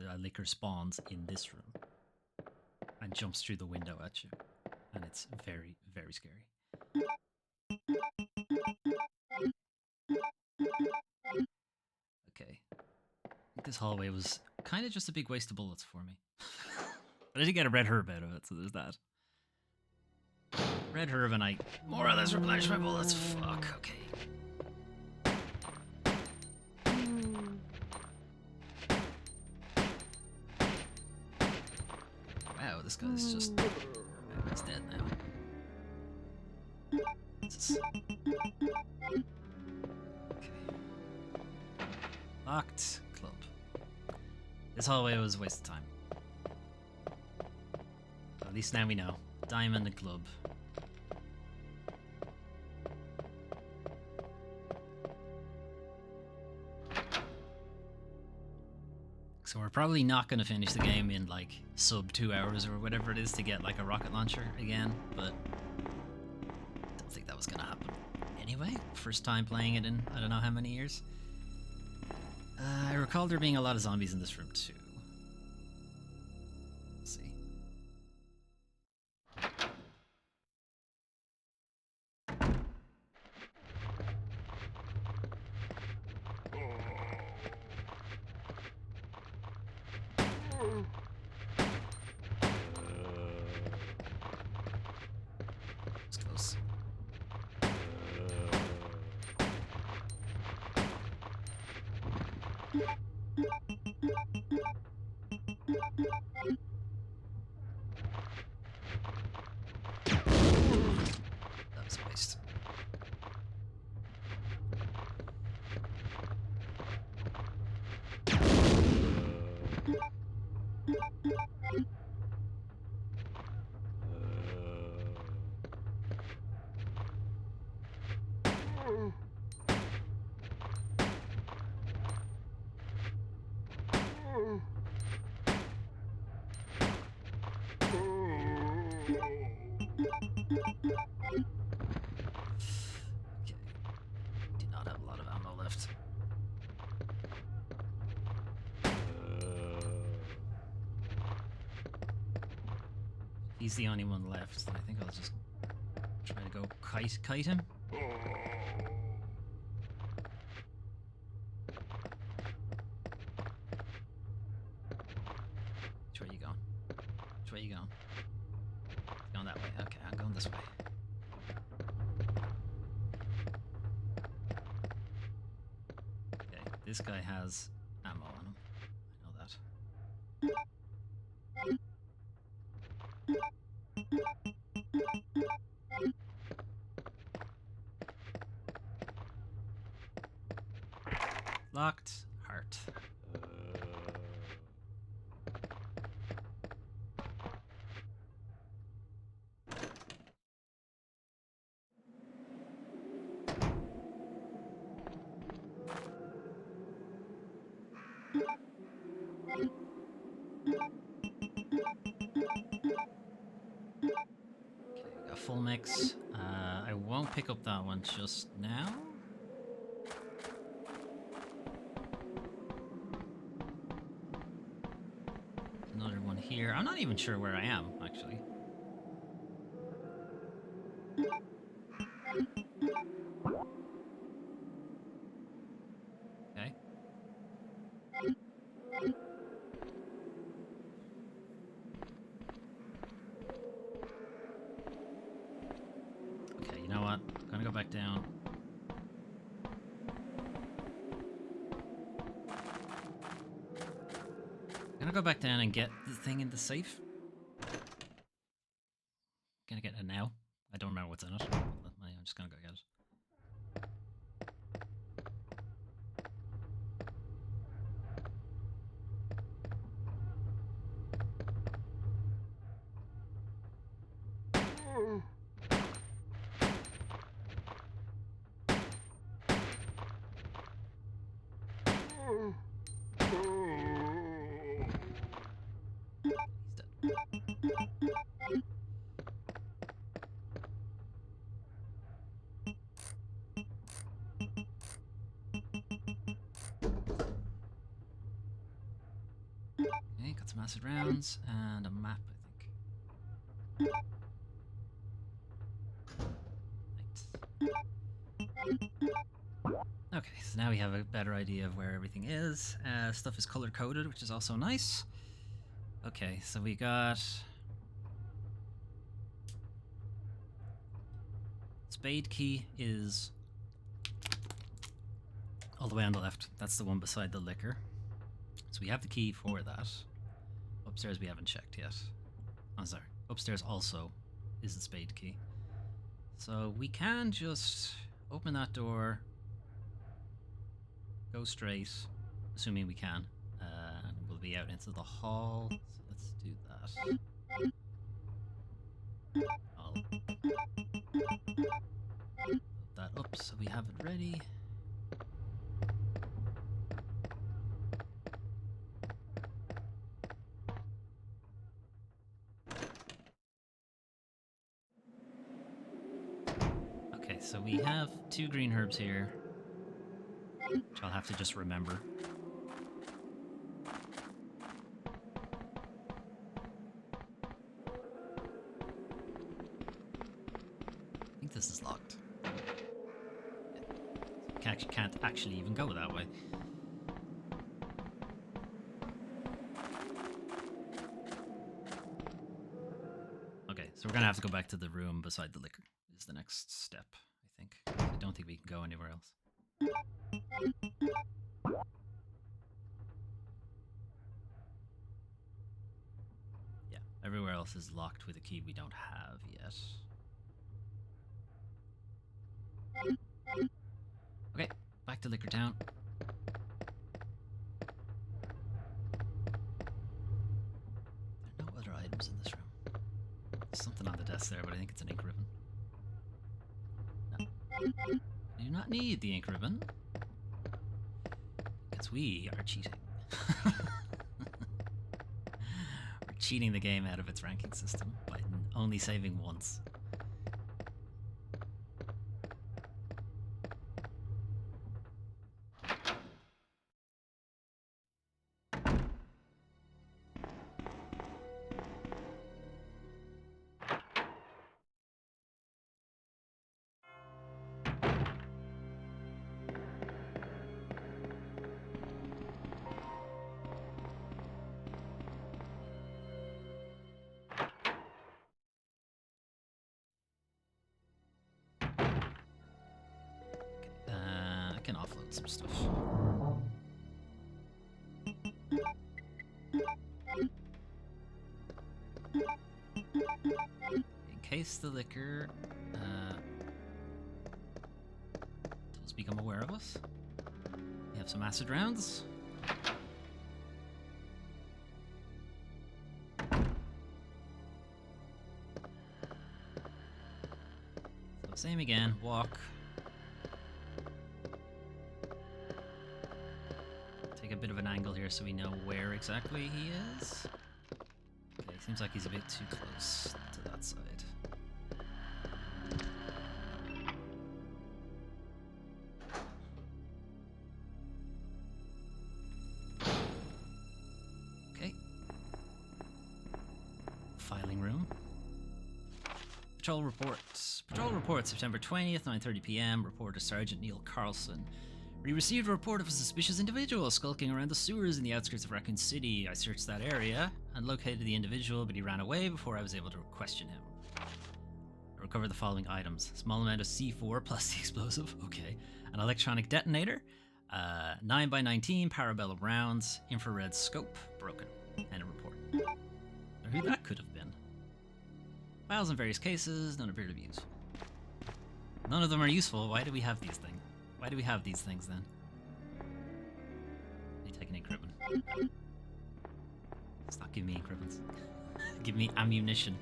The liquor spawns in this room and jumps through the window at you. And it's very, very scary. Okay. I think this hallway was kind of just a big waste of bullets for me. But I did get a red herb out of it, so there's that. Red herb and I more or less replenish my bullets. Fuck, okay. Wow, this guy's just... he's dead now. Jesus. Okay. Locked club. This hallway was a waste of time. But at least now we know. Diamond and club. So we're probably not going to finish the game in like sub 2 hours or whatever it is to get like a rocket launcher again, but I don't think that was going to happen. Anyway, first time playing it in I don't know how many years. I recall there being a lot of zombies in this room too. Let's see. It's close. That was a waste. Okay. Do not have a lot of ammo left. He's the only one left. I think I'll just try to go kite him. Which way you going? Which way you going? Going that way. Okay, I'm going this way. Okay, this guy has ammo on him. I know that. Locked. Heart. Okay, we got full mix. I won't pick up that one just now. Another one here. I'm not even sure where I am, actually. Okay. Okay, you know what? I'm gonna go back down. I'm gonna go back down and get the thing in the safe. Gonna get it now. I don't remember what's in it. I'm just gonna go get it. He's dead. Okay, got some acid rounds and a map, I think. Right. Okay, so now we have a better idea of where everything is. Stuff is color coded, which is also nice. Okay, so we got spade key is all the way on the left. That's the one beside the liquor. So we have the key for that. Upstairs we haven't checked yet. Oh, sorry. Upstairs also is the spade key. So we can just open that door, go straight, assuming we can, and we'll be out into the hall. So let's do that. I'll load that up so we have it ready. Okay, so we have 2 green herbs here, which I'll have to just remember. I think this is locked. Yeah. Can't actually even go that way. Okay, so we're gonna have to go back to the room beside the liquor. Is the next step, I think. I don't think we can go anywhere else. Yeah, everywhere else is locked with a key we don't have yet. Okay, back to Liquor Town. There are no other items in this room. There's something on the desk there, but I think it's an ink ribbon. No. I do not need the ink ribbon. Because we are cheating. We're cheating the game out of its ranking system by only saving once. I can offload some stuff. Encase the liquor. Does become aware of us. We have some acid rounds. So same again. Walk. Take a bit of an angle here so we know where exactly he is. Okay, seems like he's a bit too close to that side. Okay. Filing room. Patrol reports. Patrol report, September 20th, 9:30 p.m. Reporter Sergeant Neil Carlson. We received a report of a suspicious individual skulking around the sewers in the outskirts of Raccoon City. I searched that area and located the individual, but he ran away before I was able to question him. I recovered the following items. Small amount of C4 plus the explosive, okay. An electronic detonator, 9x19 parabellum rounds, infrared scope, broken, and a report. Now, who that could have been? Files in various cases, none appear to be useful. None of them are useful, why do we have these things? Why do we have these things then? You take an ink ribbon. Stop giving me ink ribbons. Give me ammunition.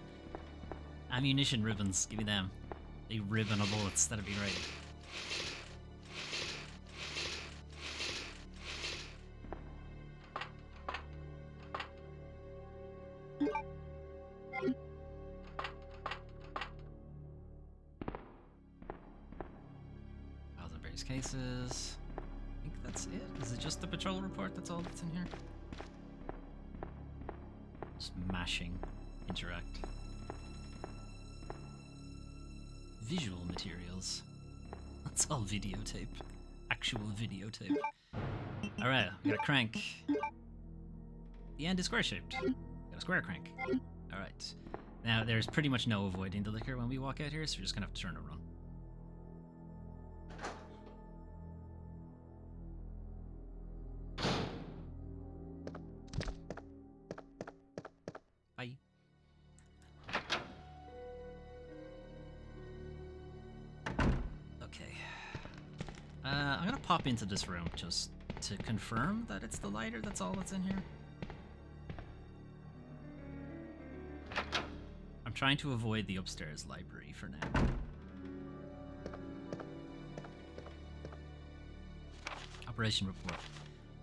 Ammunition ribbons, give me them. A ribbon of bullets, that'd be great. Cases. I think that's it. Is it just the patrol report? That's all that's in here? Just mashing. Interact. Visual materials. That's all videotape. Actual videotape. Alright, we got a crank. The end is square shaped. Got a square crank. Alright. Now, there's pretty much no avoiding the liquor when we walk out here, so we're just gonna have to turn and run. Bye. Okay. I'm gonna pop into this room just to confirm that it's the lighter that's all that's in here. I'm trying to avoid the upstairs library for now. Operation Report.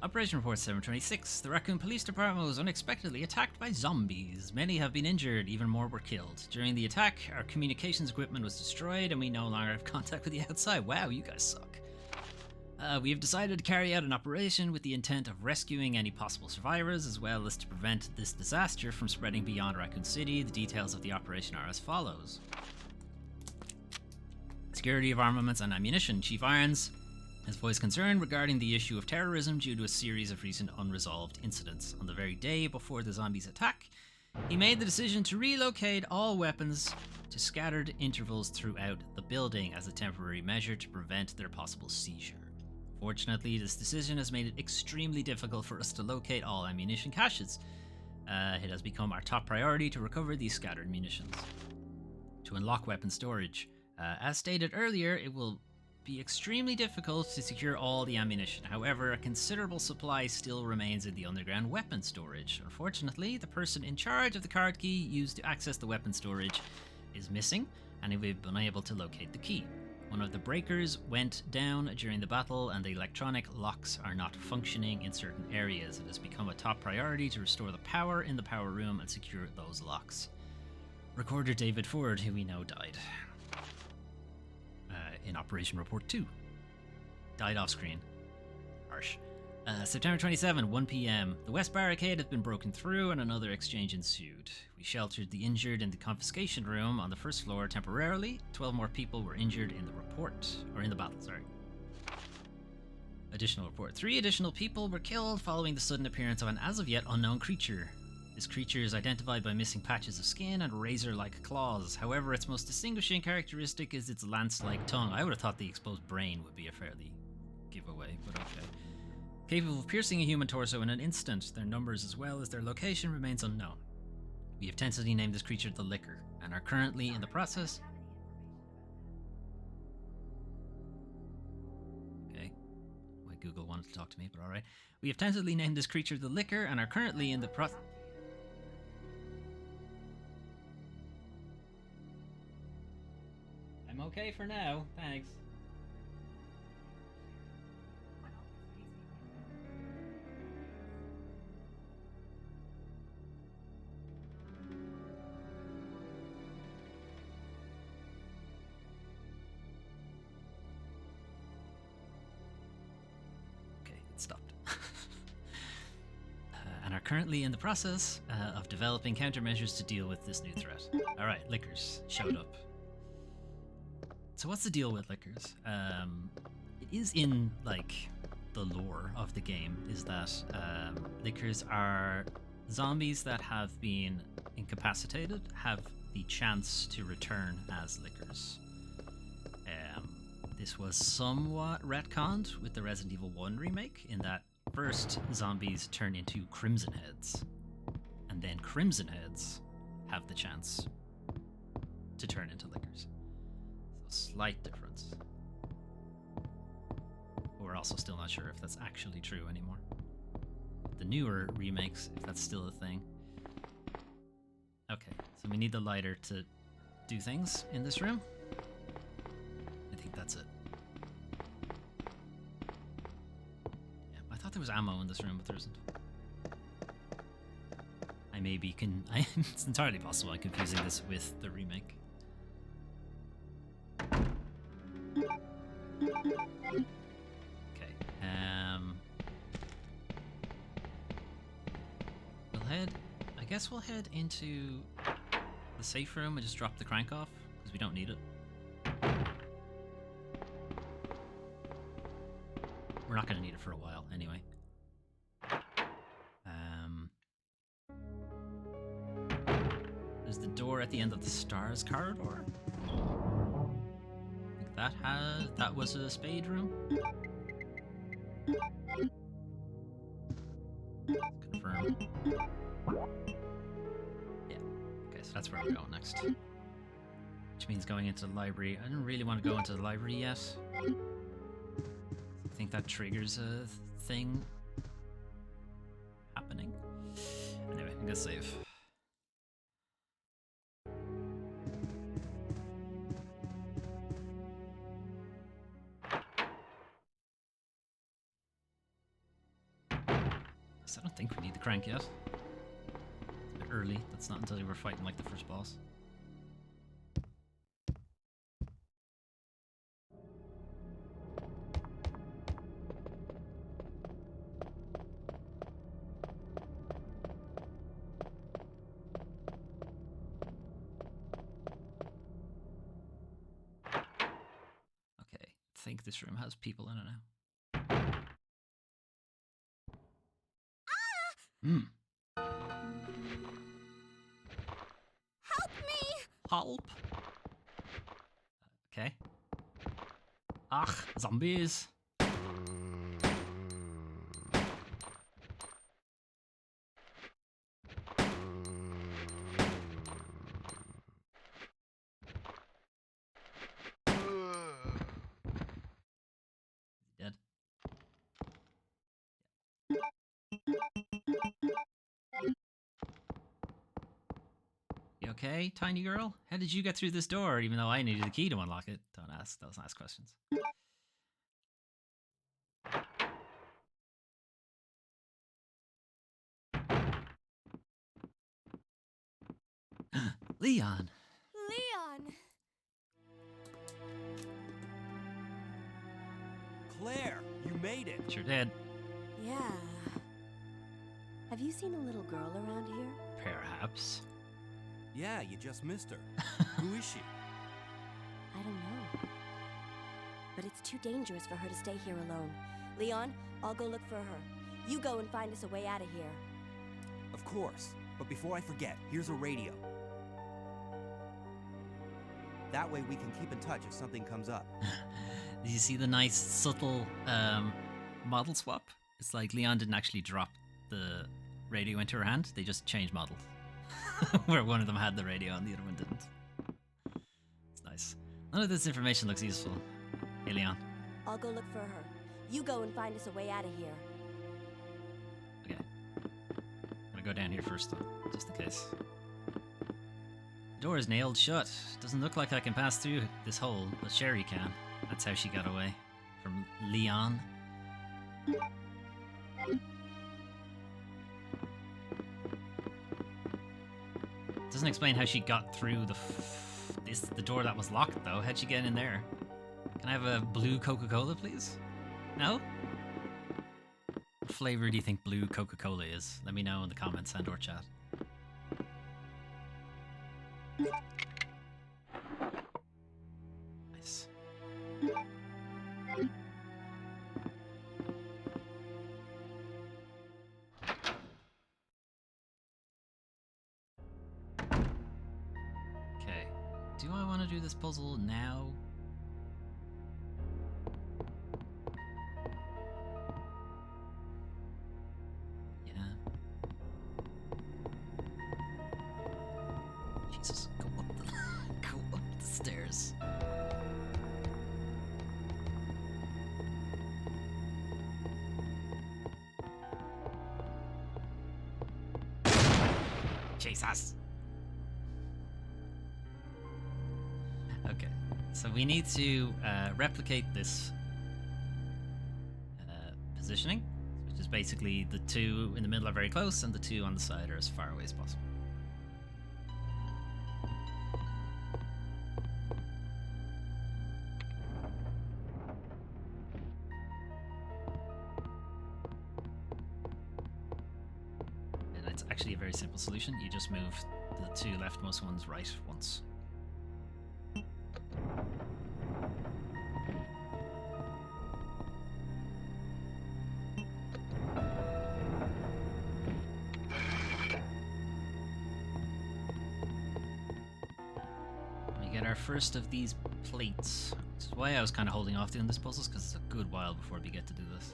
Operation Report 726. The Raccoon Police Department was unexpectedly attacked by zombies. Many have been injured, even more were killed. During the attack, our communications equipment was destroyed and we no longer have contact with the outside. Wow, you guys suck. We have decided to carry out an operation with the intent of rescuing any possible survivors, as well as to prevent this disaster from spreading beyond Raccoon City. The details of the operation are as follows. Security of armaments and ammunition. Chief Irons has voiced concern regarding the issue of terrorism due to a series of recent unresolved incidents. On the very day before the zombies' attack, he made the decision to relocate all weapons to scattered intervals throughout the building as a temporary measure to prevent their possible seizure. Fortunately, this decision has made it extremely difficult for us to locate all ammunition caches. It has become our top priority to recover these scattered munitions. To unlock weapon storage. As stated earlier, it will be extremely difficult to secure all the ammunition. However, a considerable supply still remains in the underground weapon storage. Unfortunately, the person in charge of the card key used to access the weapon storage is missing, and we've been unable to locate the key. One of the breakers went down during the battle, and the electronic locks are not functioning in certain areas. It has become a top priority to restore the power in the power room and secure those locks. Recorder David Ford, who we know died in Operation Report 2. Died off screen. Harsh. September 27, 1 p.m. The West Barricade has been broken through and another exchange ensued. We sheltered the injured in the confiscation room on the first floor temporarily. 12 more people were injured in the battle, sorry. Additional report. 3 additional people were killed following the sudden appearance of an as-of-yet unknown creature. This creature is identified by missing patches of skin and razor-like claws. However, its most distinguishing characteristic is its lance-like tongue. I would have thought the exposed brain would be a fairly giveaway, but okay. Capable of piercing a human torso in an instant. Their numbers as well as their location remains unknown. We have tentatively named this creature the Licker, and are currently in the process... Okay. Why Google wanted to talk to me, but alright. We have tentatively named this creature the Licker, and are currently in the process... I'm okay for now, thanks. Stopped. And are currently in the process of developing countermeasures to deal with this new threat. Alright, Lickers showed up. So what's the deal with Lickers? It is in, like, the lore of the game, is that Lickers are zombies that have been incapacitated, have the chance to return as Lickers. This was somewhat retconned with the Resident Evil 1 remake, in that first zombies turn into Crimson Heads, and then Crimson Heads have the chance to turn into Lickers. So slight difference. But we're also still not sure if that's actually true anymore. The newer remakes, if that's still a thing. Okay, so we need the lighter to do things in this room. That's it. Yeah, I thought there was ammo in this room, but there isn't. I may be it's entirely possible I'm confusing this with the remake. Okay. I guess we'll head into the safe room and just drop the crank off because we don't need it. We're not going to need it for a while, anyway. There's the door at the end of the stars corridor. I think that was a spade room. Confirm. Yeah. Okay, so that's where we're going next. Which means going into the library. I don't really want to go into the library yet. I think that triggers a thing happening. Anyway, I'm gonna save. I don't think we need the crank yet. It's a bit early. That's not until we're fighting like the first boss. Okay, I think this room has people in it now. Hmm. Help me! Help! Okay. Ach, zombies! Dead. You okay, tiny girl? How did you get through this door, even though I needed a key to unlock it? Don't ask questions. Leon! Leon! Claire, you made it. Sure did. Yeah. Have you seen a little girl around here? Perhaps. Yeah, you just missed her. Who is she? I don't know. But it's too dangerous for her to stay here alone. Leon, I'll go look for her. You go and find us a way out of here. Of course. But before I forget, here's a radio. That way we can keep in touch if something comes up. Did you see the nice, subtle model swap? It's like Leon didn't actually drop the radio into her hand, they just changed models. Where one of them had the radio and the other one didn't. It's nice. None of this information looks useful. Hey, Leon. I'll go look for her. You go and find us a way out of here. Okay. I'm gonna go down here first, though, just in case. The door is nailed shut. Doesn't look like I can pass through this hole, but Sherry can. That's how she got away from Leon. Doesn't explain how she got through the door that was locked, though. How'd she get in there? Can I have a blue Coca-Cola, please? No? What flavor do you think blue Coca-Cola is? Let me know in the comments and or chat. Nice. Okay. Do I want to do this puzzle now? Yeah. Jesus, go up the stairs. Jesus. Okay, so we need to replicate this positioning, which is basically the two in the middle are very close and the two on the side are as far away as possible. And it's actually a very simple solution. You just move the two leftmost ones right once. get our first of these plates. Which is why I was kind of holding off doing this puzzles, because it's a good while before we get to do this.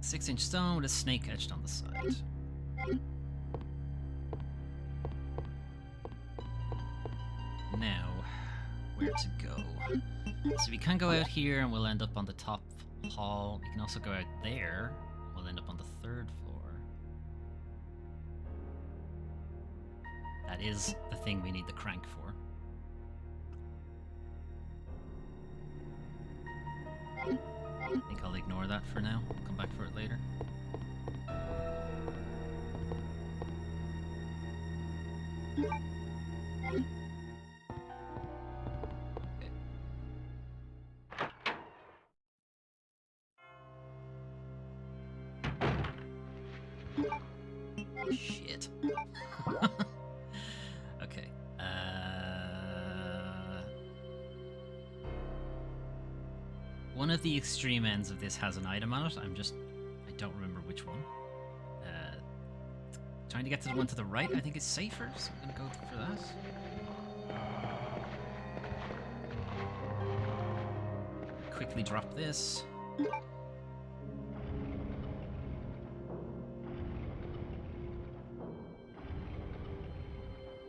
6-inch stone with a snake etched on the side. Now, where to go? So we can go out here and we'll end up on the top hall. We can also go out there. We'll end up on the 3rd floor. That is the thing we need the crank for. I think I'll ignore that for now. We'll come back for it later. Shit. Okay. One of the extreme ends of this has an item on it. I don't remember which one. Trying to get to the one to the right, I think is safer, so I'm gonna go for that. Quickly drop this.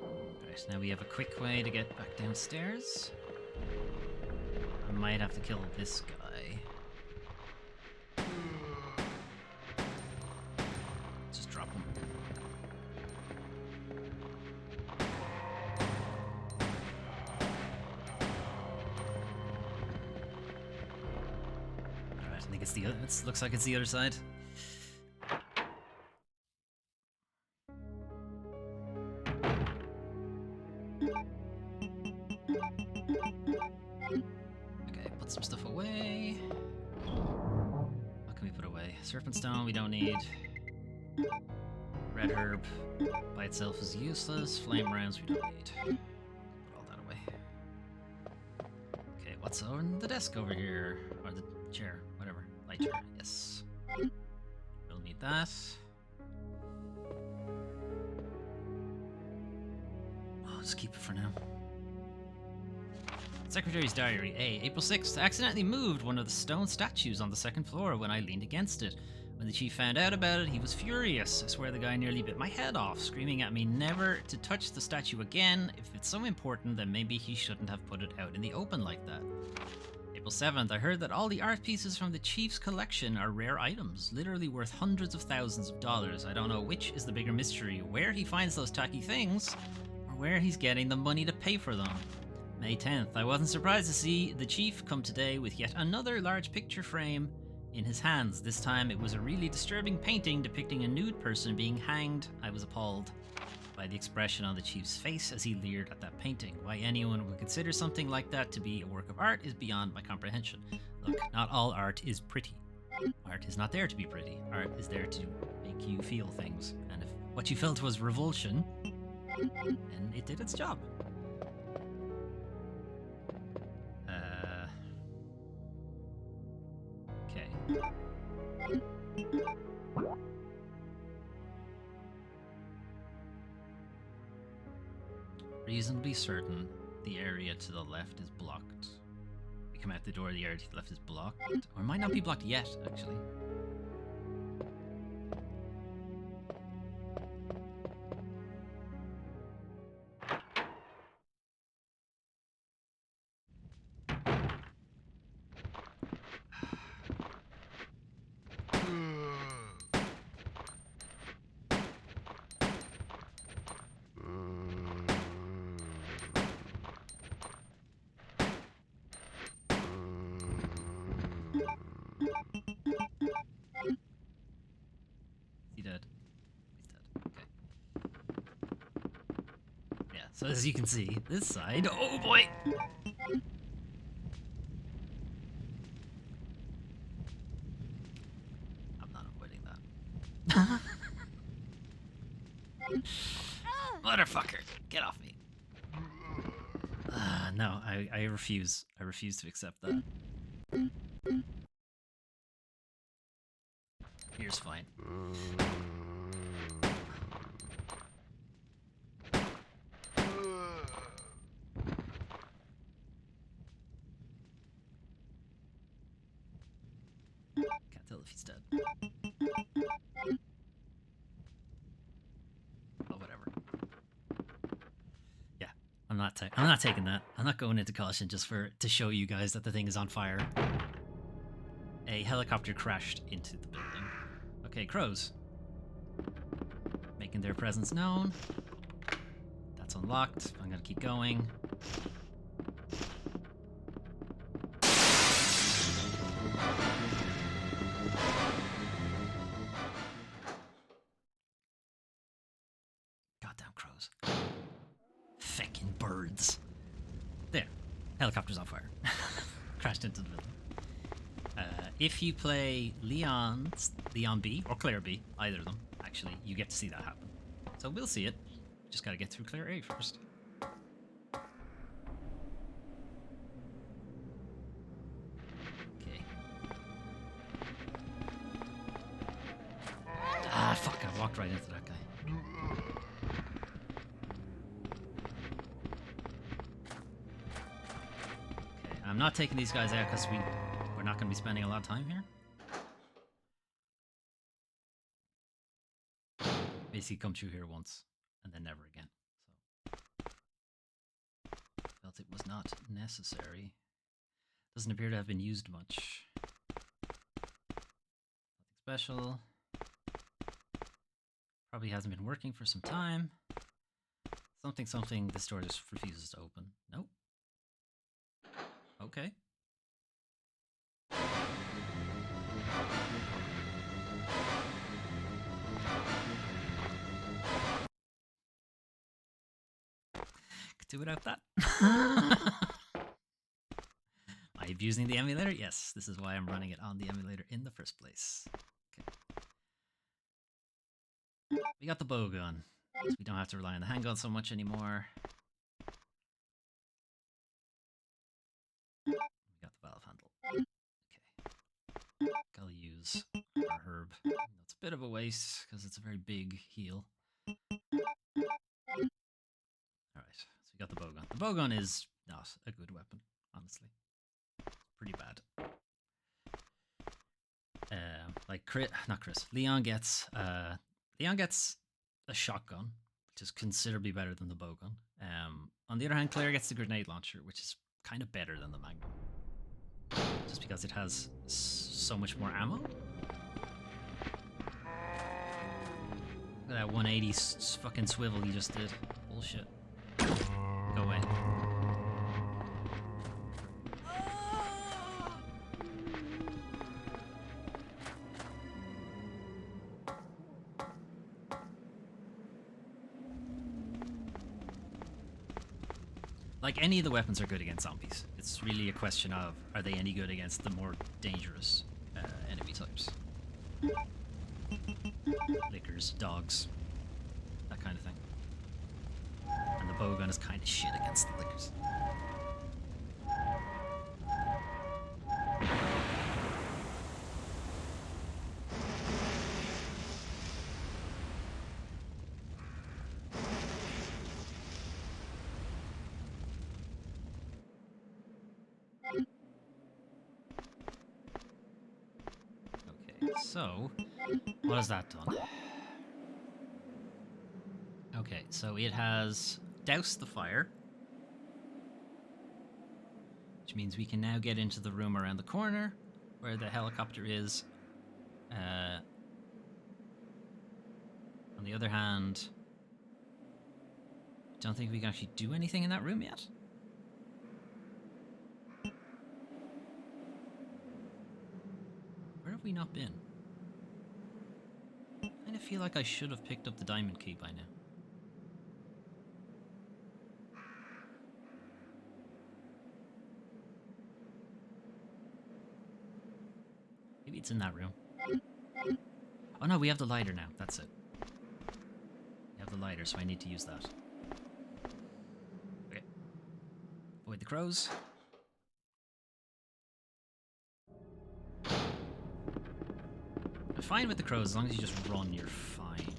Alright, now we have a quick way to get back downstairs. I might have to kill this guy. Just drop him. Alright, I think it's the other. It looks like it's the other side. Some stuff away. What can we put away? Serpent stone we don't need. Red herb by itself is useless. Flame rounds we don't need. Put all that away. Okay, what's on the desk over here? Or the chair, whatever. Light chair, yes. We'll need that. I'll just keep it for now. Secretary's diary. A. April 6th. I accidentally moved one of the stone statues on the 2nd floor when I leaned against it. When the chief found out about it, he was furious. I swear the guy nearly bit my head off, screaming at me never to touch the statue again. If it's so important, then maybe he shouldn't have put it out in the open like that. April 7th. I heard that all the art pieces from the chief's collection are rare items, literally worth hundreds of thousands of dollars. I don't know which is the bigger mystery, where he finds those tacky things, or where he's getting the money to pay for them. May 10th. I wasn't surprised to see the chief come today with yet another large picture frame in his hands. This time it was a really disturbing painting depicting a nude person being hanged. I was appalled by the expression on the chief's face as he leered at that painting. Why anyone would consider something like that to be a work of art is beyond my comprehension. Look, not all art is pretty. Art is not there to be pretty. Art is there to make you feel things. And if what you felt was revulsion, then it did its job. Okay. Reasonably certain the area to the left is blocked. We come out the door, the area to the left is blocked. Or it might not be blocked yet, actually. So as you can see, this side, oh boy! I'm not avoiding that. Motherfucker, get off me. No, I refuse. I refuse to accept that. Here's fine. Can't tell if he's dead. Oh, whatever. Yeah, I'm not taking that. I'm not going into caution just to show you guys that the thing is on fire. A helicopter crashed into the building. Okay, crows. Making their presence known. That's unlocked. I'm gonna keep going. Goddamn crows. Feckin' birds. There. Helicopter's on fire. Crashed into the building. If you play Leon B, or Claire B, either of them, actually, you get to see that happen. So we'll see it. Just gotta get through Claire A first. Okay. Ah, fuck, I walked right into that guy. Okay, I'm not taking these guys out because we're not going to be spending a lot of time here. Basically come through here once and then never again. So felt it was not necessary. Doesn't appear to have been used much. Nothing special. Probably hasn't been working for some time. Something, this door just refuses to open. Nope. Okay. Could do without that. Am I abusing the emulator? Yes, this is why I'm running it on the emulator in the first place. Okay. We got the bow gun. So we don't have to rely on the handgun so much anymore. We got the valve handle. Okay. Gotta use our herb. That's a bit of a waste because it's a very big heal. Alright, so we got the bowgun. The bowgun is not a good weapon, honestly. It's pretty bad. Leon gets a shotgun, which is considerably better than the bowgun. On the other hand, Claire gets the grenade launcher, which is kind of better than the magnum. Just because it has so much more ammo. Look at that 180 fucking swivel he just did. Bullshit. Go away. Like, any of the weapons are good against zombies. It's really a question of, are they any good against the more dangerous enemy types? Lickers, dogs, that kind of thing. And the bowgun is kind of shit against the lickers. So, what has that done? Okay, so it has doused the fire, which means we can now get into the room around the corner where the helicopter is. On the other hand, don't think we can actually do anything in that room yet. Where have we not been? I kind of feel like I should have picked up the diamond key by now. Maybe it's in that room. Oh no, we have the lighter now. That's it. We have the lighter, so I need to use that. Okay. Avoid the crows. I'm fine with the crows, as long as you just run, you're fine.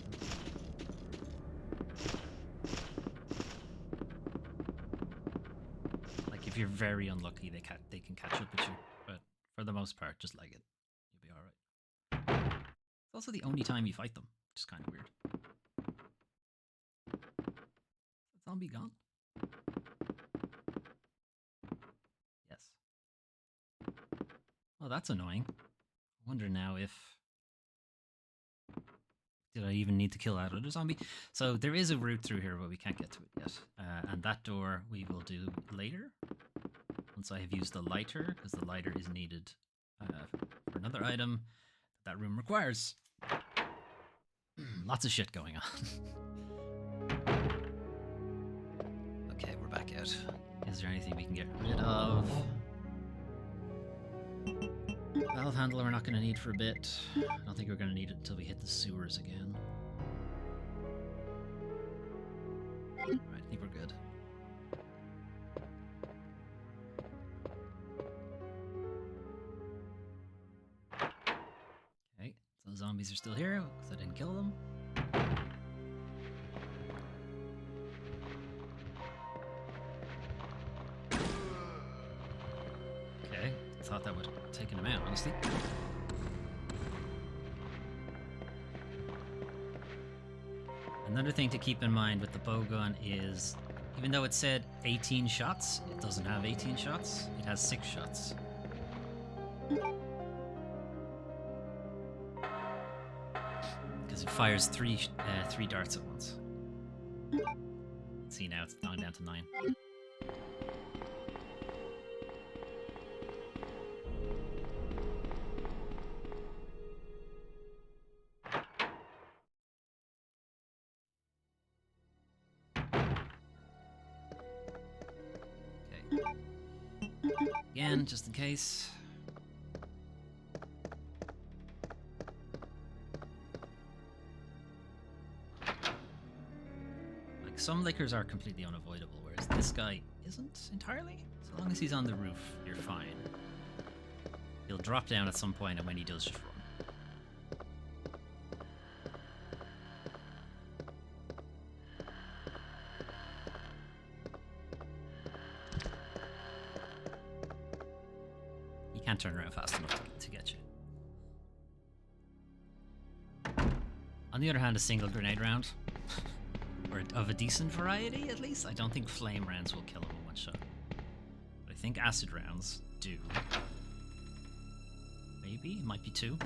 very unlucky, they can catch up with you. But for the most part, just like it, you'll be all right. It's also the only time you fight them, which is kind of weird. Is that zombie gone? Yes. Well, that's annoying. I wonder now if... Did I even need to kill that other zombie? So there is a route through here, but we can't get to it yet. And that door we will do later. Once I have used the lighter, because the lighter is needed for another item that room requires. Lots of shit going on. Okay, we're back out. Is there anything we can get rid of? Valve handle we're not going to need for a bit. I don't think we're going to need it until we hit the sewers again. Alright, I think we're good. Okay, so the zombies are still here because I didn't kill them. Okay, I thought that would have taken him out, honestly. Another thing to keep in mind with the bow gun is, even though it said 18 shots, it doesn't have 18 shots, it has 6 shots. Because it fires three darts at once. See, now it's down to 9. Again, just in case. Like, some lickers are completely unavoidable, whereas this guy isn't entirely. So long as he's on the roof, you're fine. He'll drop down at some point, and when he does, just run. Can't turn around fast enough to get you. On the other hand, a single grenade round, or of a decent variety at least, I don't think flame rounds will kill him in one shot. But I think acid rounds do. Maybe? It might be 2.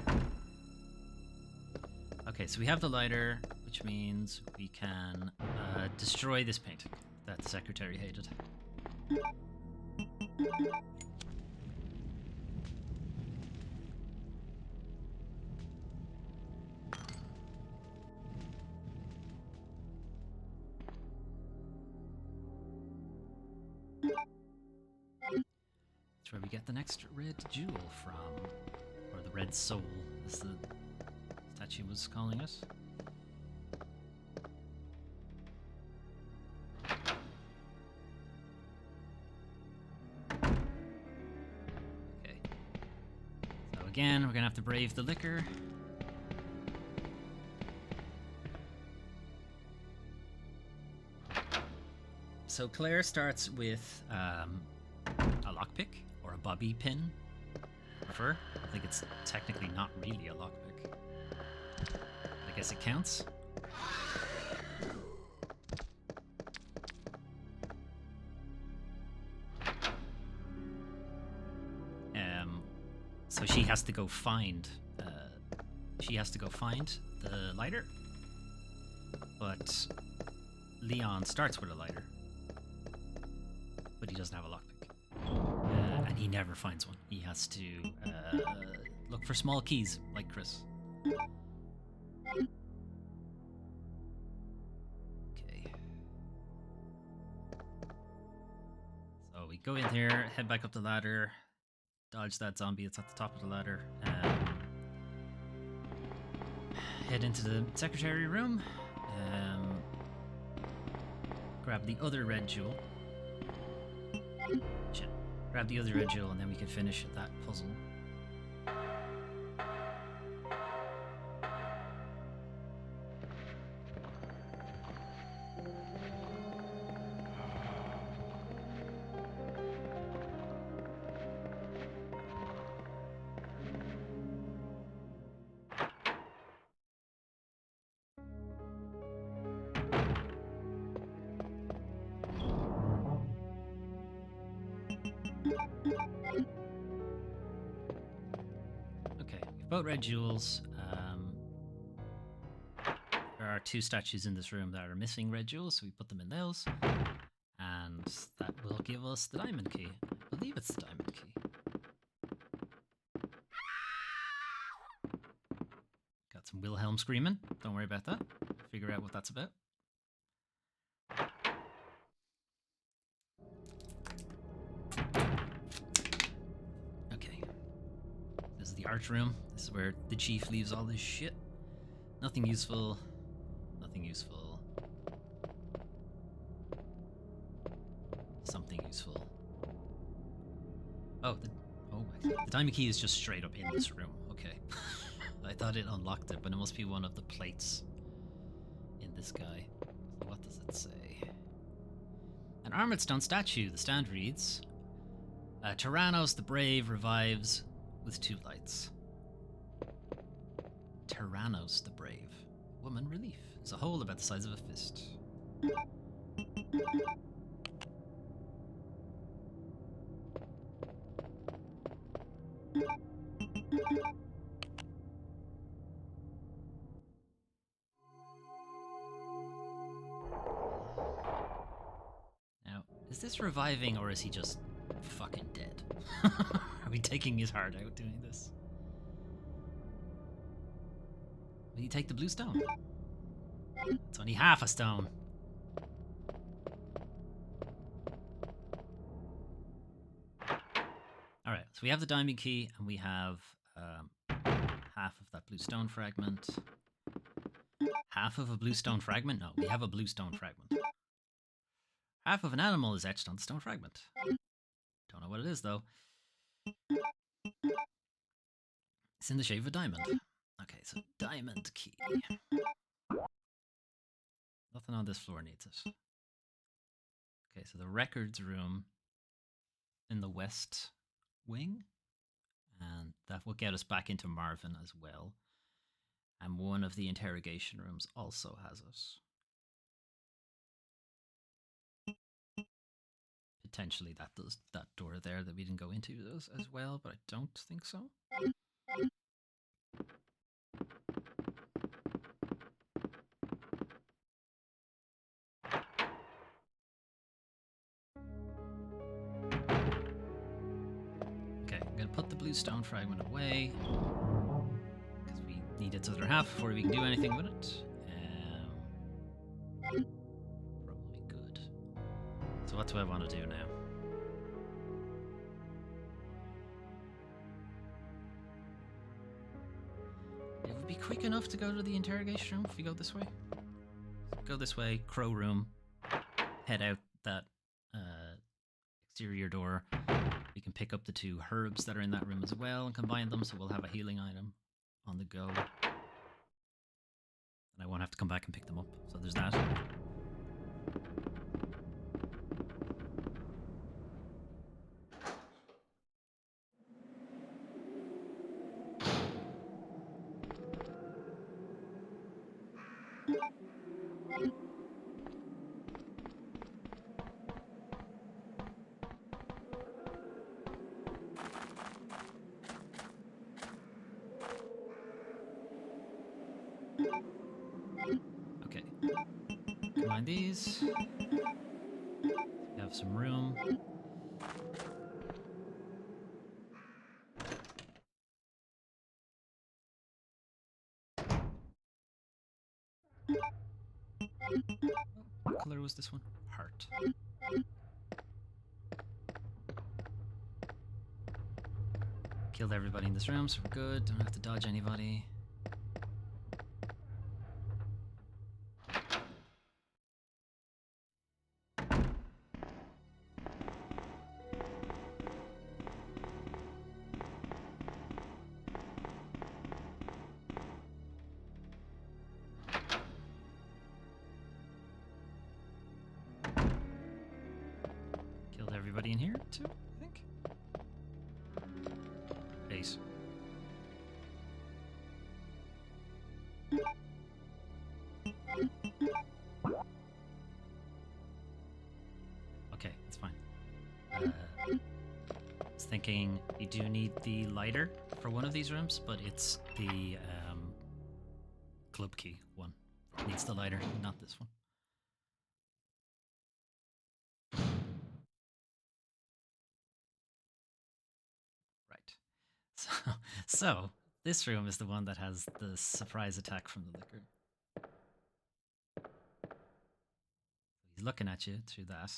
Okay, so we have the lighter, which means we can destroy this painting that the secretary hated. That's where we get the next red jewel from, or the red soul, as the statue was calling it. Okay. So again, we're gonna have to brave the liquor. So Claire starts with a lockpick, or a bobby pin. I think it's technically not really a lockpick. I guess it counts. So she has to go find. The lighter, but Leon starts with a lighter, but he doesn't have a lockpick, and he never finds one. He has to look for small keys, like Chris. Okay. So we go in here, head back up the ladder, dodge that zombie that's at the top of the ladder, head into the secretary room, grab the other red jewel. Shit. Grab the other red jewel, and then we can finish that puzzle. Both red jewels. There are 2 statues in this room that are missing red jewels, so we put them in those. And that will give us the diamond key. I believe it's the diamond key. Got some Wilhelm screaming. Don't worry about that. Figure out what that's about. Okay. This is the art room. This is where the chief leaves all this shit. Nothing useful. Nothing useful. Something useful. Oh, the diamond key is just straight up in this room. Okay. I thought it unlocked it, but it must be one of the plates in this guy. So what does it say? An armored stone statue. The stand reads, Tyrannos the Brave revives with 2 lights. Tyrannos the Brave. Woman relief. It's a hole about the size of a fist. Now, is this reviving or is he just fucking dead? Are we taking his heart out doing this? Will you take the blue stone? It's only half a stone. Alright, so we have the diamond key and we have half of that blue stone fragment. Half of a blue stone fragment? No, we have a blue stone fragment. Half of an animal is etched on the stone fragment. Don't know what it is though. It's in the shape of a diamond. Okay, so diamond key. Nothing on this floor needs it. Okay, so the records room in the west wing. And that will get us back into Marvin as well. And one of the interrogation rooms also has it. Potentially that door there that we didn't go into does as well, but I don't think so. Okay, I'm gonna put the blue stone fragment away because we need its other half before we can do anything with it. Probably good. So what do I want to do now? It would be quick enough to go to the interrogation room if we go this way. Go this way, crow room, head out that exterior door. We can pick up the 2 herbs that are in that room as well and combine them, so we'll have a healing item on the go. And I won't have to come back and pick them up, so there's that. Okay. Combine these. We have some room. What color was this one? Heart. Killed everybody in this room, so we're good. Don't have to dodge anybody. Killed everybody in here, too, I think. Ace. Okay, it's fine. I was thinking thinking you do need the lighter for one of these rooms, but it's the club key one. Needs the lighter, not this one. Right. So this room is the one that has the surprise attack from the liquor. He's looking at you through that.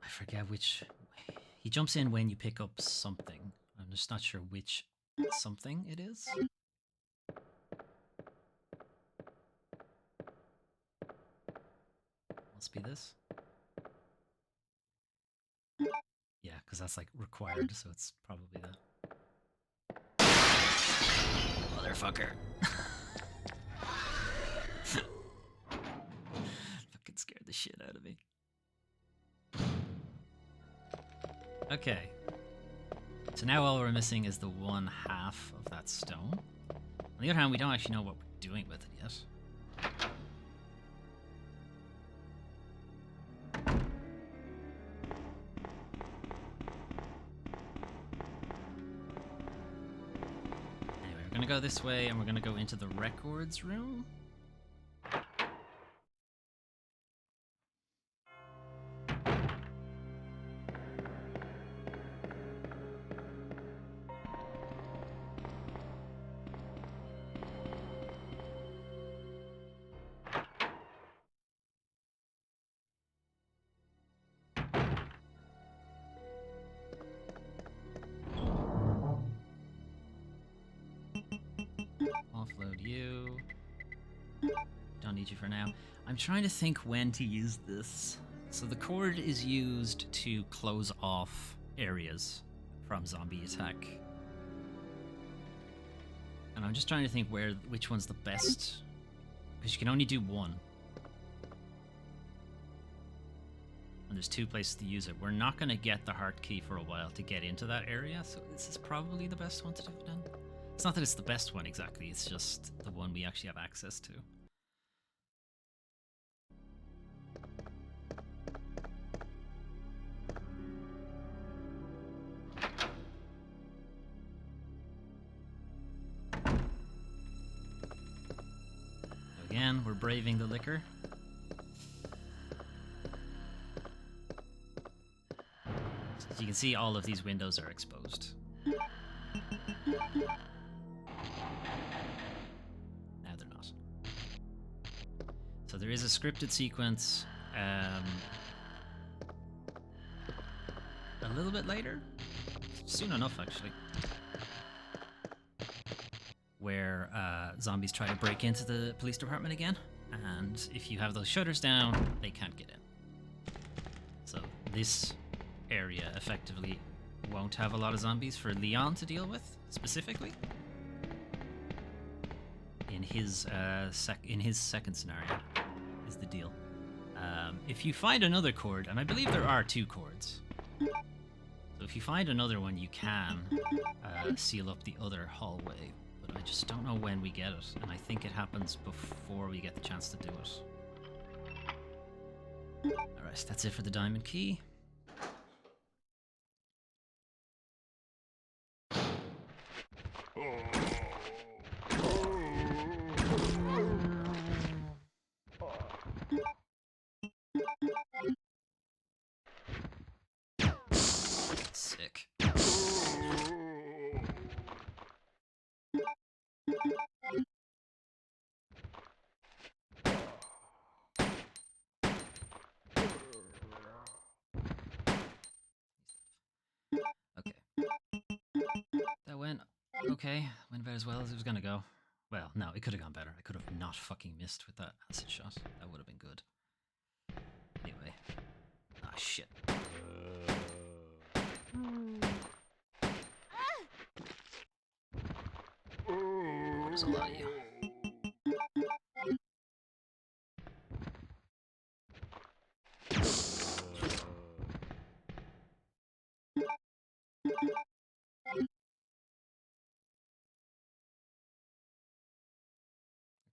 I forget which. He jumps in when you pick up something. I'm just not sure which something it is. Must be this. Yeah, because that's like required, so it's probably that. Motherfucker. Fucking scared the shit out of me. Okay. So now all we're missing is the one half of that stone. On the other hand, we don't actually know what we're doing with it yet. Anyway, we're gonna go this way and we're gonna go into the records room. Offload you. Don't need you for now. I'm trying to think when to use this. So the cord is used to close off areas from zombie attack. And I'm just trying to think which one's the best. Because you can only do one. And there's two places to use it. We're not going to get the heart key for a while to get into that area, so this is probably the best one to do it in. It's not that it's the best one exactly, it's just the one we actually have access to. Again, we're braving the liquor. As you can see, all of these windows are exposed. Now they're not. So there is a scripted sequence a little bit later, soon enough actually, where zombies try to break into the police department again, and if you have those shutters down, they can't get in. So this area effectively won't have a lot of zombies for Leon to deal with, specifically. In his second scenario is the deal. If you find another cord, and I believe there are 2 cords, so if you find another one, you can seal up the other hallway, but I just don't know when we get it, and I think it happens before we get the chance to do it. Alright, that's it for the diamond key. Sick. Okay. That went okay. Went about as well as it was gonna go. Well, no, it could have gone better. I could have not fucking missed with that acid shot. That would have been good. Anyway. Ah, shit. There's a lot of you.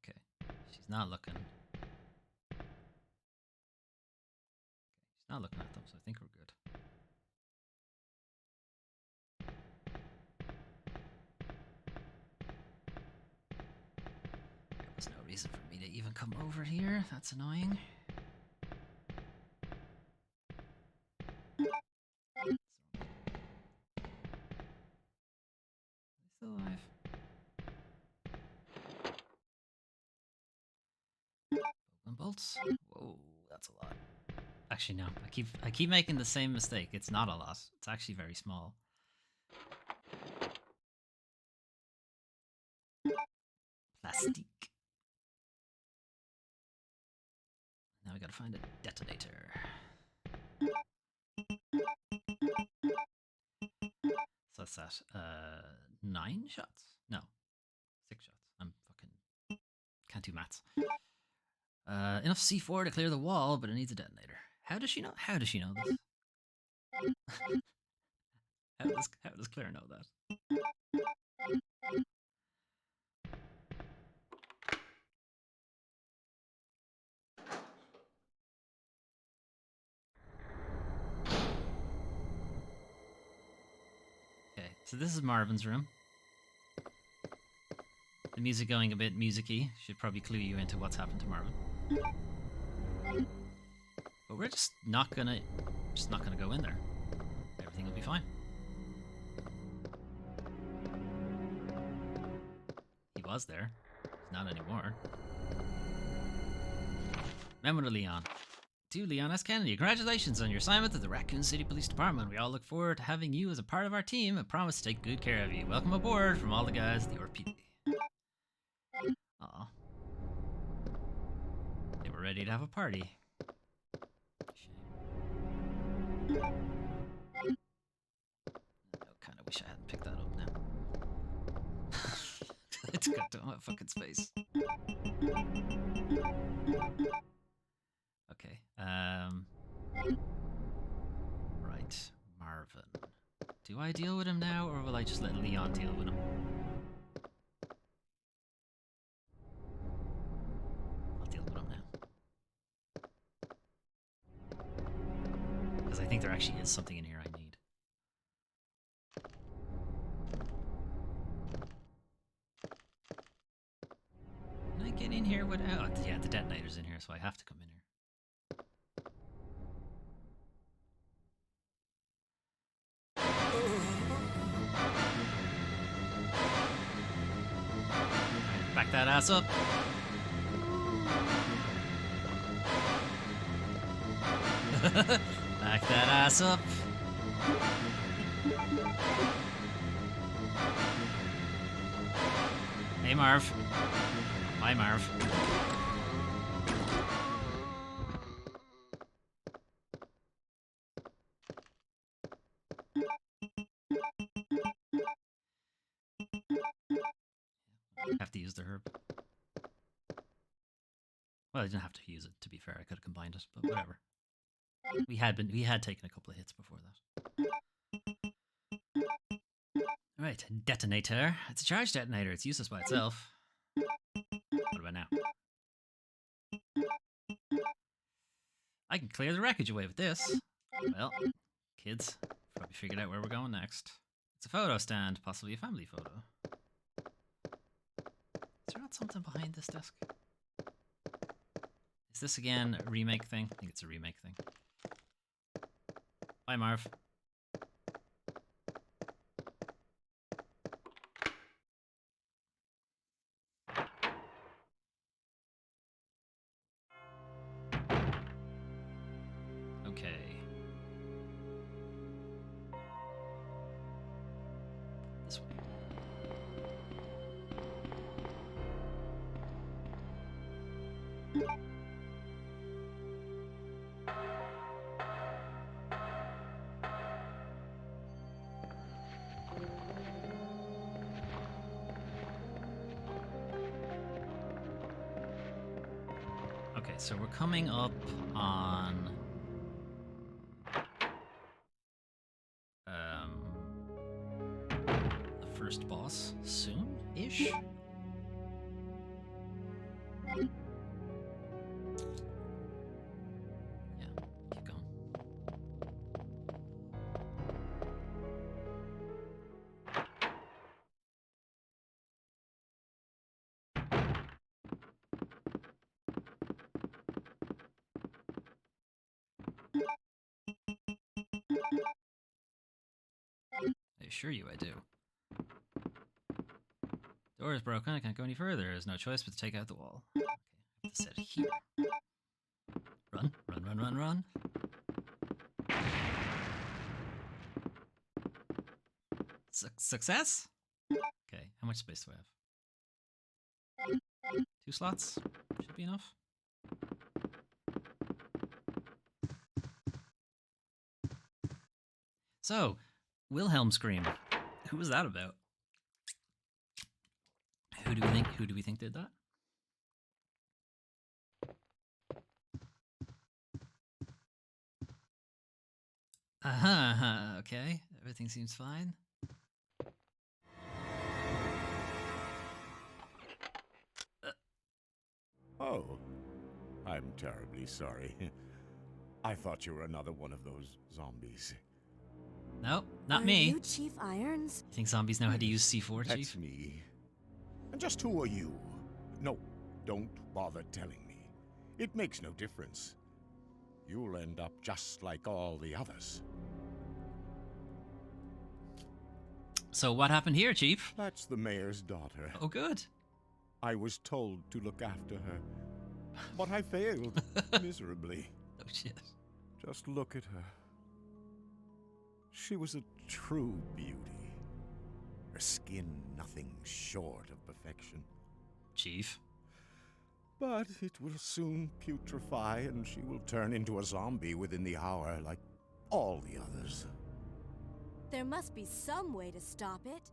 Okay. She's not looking. Not looking at them, so I think we're good. There was no reason for me to even come over here. That's annoying. Still alive. Open bolts. Whoa, that's a lot. Actually, no. I keep making the same mistake. It's not a lot. It's actually very small. Plastique. Now we gotta find a detonator. So that's that. 9 shots? No. 6 shots. I'm fucking can't do maths. Enough C4 to clear the wall, but it needs a detonator. How does she know? How does she know this? how does Claire know that? Okay, so this is Marvin's room. The music going a bit music-y should probably clue you into what's happened to Marvin. But we're just not gonna go in there. Everything will be fine. He was there. He's not anymore. Memo to Leon. To Leon S. Kennedy, congratulations on your assignment to the Raccoon City Police Department. We all look forward to having you as a part of our team and promise to take good care of you. Welcome aboard from all the guys at the RPD. Aw. They were ready to have a party. Shame. I kinda wish I hadn't picked that up now. It's got to my fucking space. Okay. Right. Marvin. Do I deal with him now, or will I just let Leon deal with him? I'll deal with him now. Because I think there actually is something in here I need. Can I get in here without... Oh, yeah, the detonator's in here, so I have to come in here. Back that ass up. Back that ass up. Hey, Marv. Bye, Marv. Have to use the herb. Well, I didn't have to use it, to be fair. I could have combined it, but whatever. We had taken a couple of hits before that. Alright, detonator. It's a charge detonator. It's useless by itself. What about now? I can clear the wreckage away with this. Well, kids, probably figured out where we're going next. It's a photo stand, possibly a family photo. Is there not something behind this desk? Is this again a remake thing? I think it's a remake thing. Bye, Marv. Okay. This way. Okay, so we're coming up on the first boss soon-ish. Yeah, keep going. I assure you I do. Door is broken. I can't go any further. There's no choice but to take out the wall. Okay, I have to set it here. Run, run, run, run, run. Success? Okay, how much space do I have? 2 slots? Should be enough. So, Wilhelm scream. Who was that about? Who do we think did that? Okay. Everything seems fine. Oh, I'm terribly sorry. I thought you were another one of those zombies. Nope, not Are me. you Chief Irons? You think zombies know how to use C4, That's Chief? me. And just who are you? No, don't bother telling me. It makes no difference. You'll end up just like all the others. So what happened here, Chief? That's the mayor's daughter. Oh, good. I was told to look after her, but I failed miserably. Oh, shit. Just look at her. She was a true beauty. Her skin nothing short of perfection. Chief. But it will soon putrefy, and she will turn into a zombie within the hour, like all the others. There must be some way to stop it.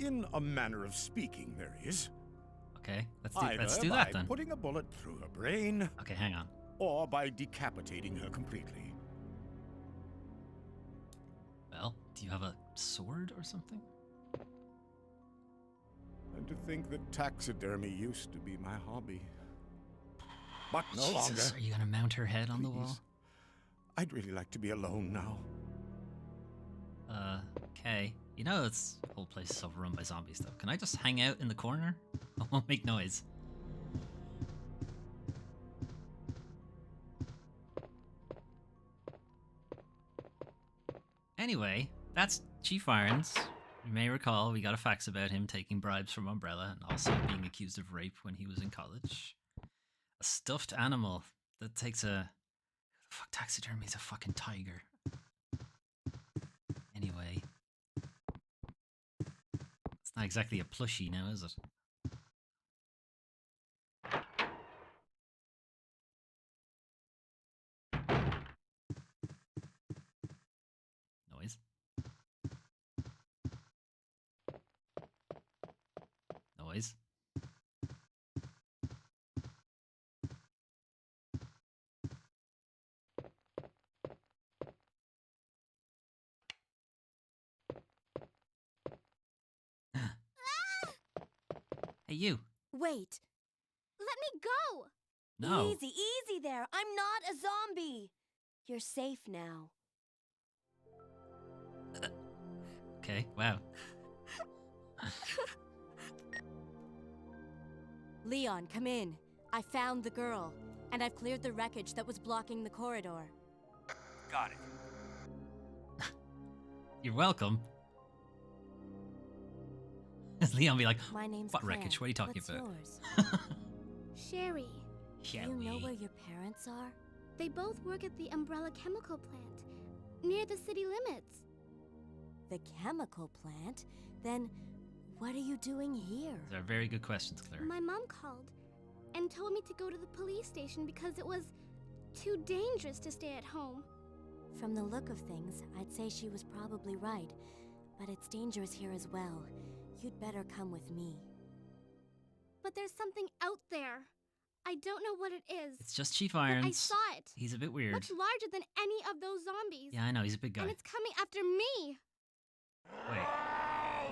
In a manner of speaking, there is. Okay, let's Either do by that then. putting a bullet through her brain, Okay, hang on. or by decapitating her completely. Well, do you have a sword or something? And to think that taxidermy used to be my hobby. But no Jesus, longer. are you gonna mount her head on the wall? Please. I'd really like to be alone now. Okay. You know, this whole place is overrun by zombies, though. Can I just hang out in the corner? I won't make noise. Anyway, that's Chief Irons. You may recall we got a fax about him taking bribes from Umbrella and also being accused of rape when he was in college. A stuffed animal that takes a... Fuck, taxidermy's a fucking tiger. Anyway. It's not exactly a plushie now, is it? Noise. Noise. Hey, you. Wait. Let me go! No. Easy, easy there. I'm not a zombie. You're safe now. Okay, wow. Leon, come in. I found the girl, and I've cleared the wreckage that was blocking the corridor. Got it. You're welcome. Leon be like, My name's what Claire. wreckage? What are you talking What's about? yours? Sherry. Do you know where your parents are? They both work at the Umbrella Chemical Plant, near the city limits. The chemical plant? Then what are you doing here? These are very good questions, Claire. My mom called and told me to go to the police station because it was too dangerous to stay at home. From the look of things, I'd say she was probably right, but it's dangerous here as well. You'd better come with me. But there's something out there. I don't know what it is. It's just Chief but Irons. I saw it. He's a bit weird. Much larger than any of those zombies. Yeah, I know, he's a big guy. And it's coming after me. Wait.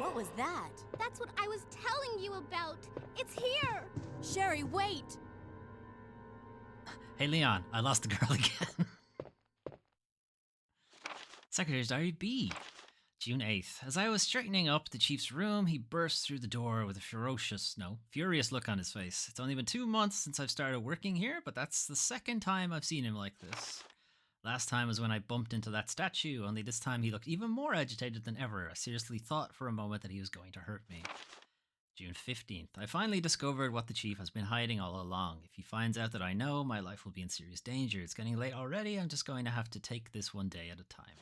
What was that? That's what I was telling you about. It's here. Sherry, wait! Hey, Leon, I lost the girl again. Secretary's Diary B. June 8th. As I was straightening up the chief's room, he burst through the door with a furious look on his face. It's only been 2 months since I've started working here, but that's the second time I've seen him like this. Last time was when I bumped into that statue, only this time he looked even more agitated than ever. I seriously thought for a moment that he was going to hurt me. June 15th. I finally discovered what the chief has been hiding all along. If he finds out that I know, my life will be in serious danger. It's getting late already. I'm just going to have to take this one day at a time.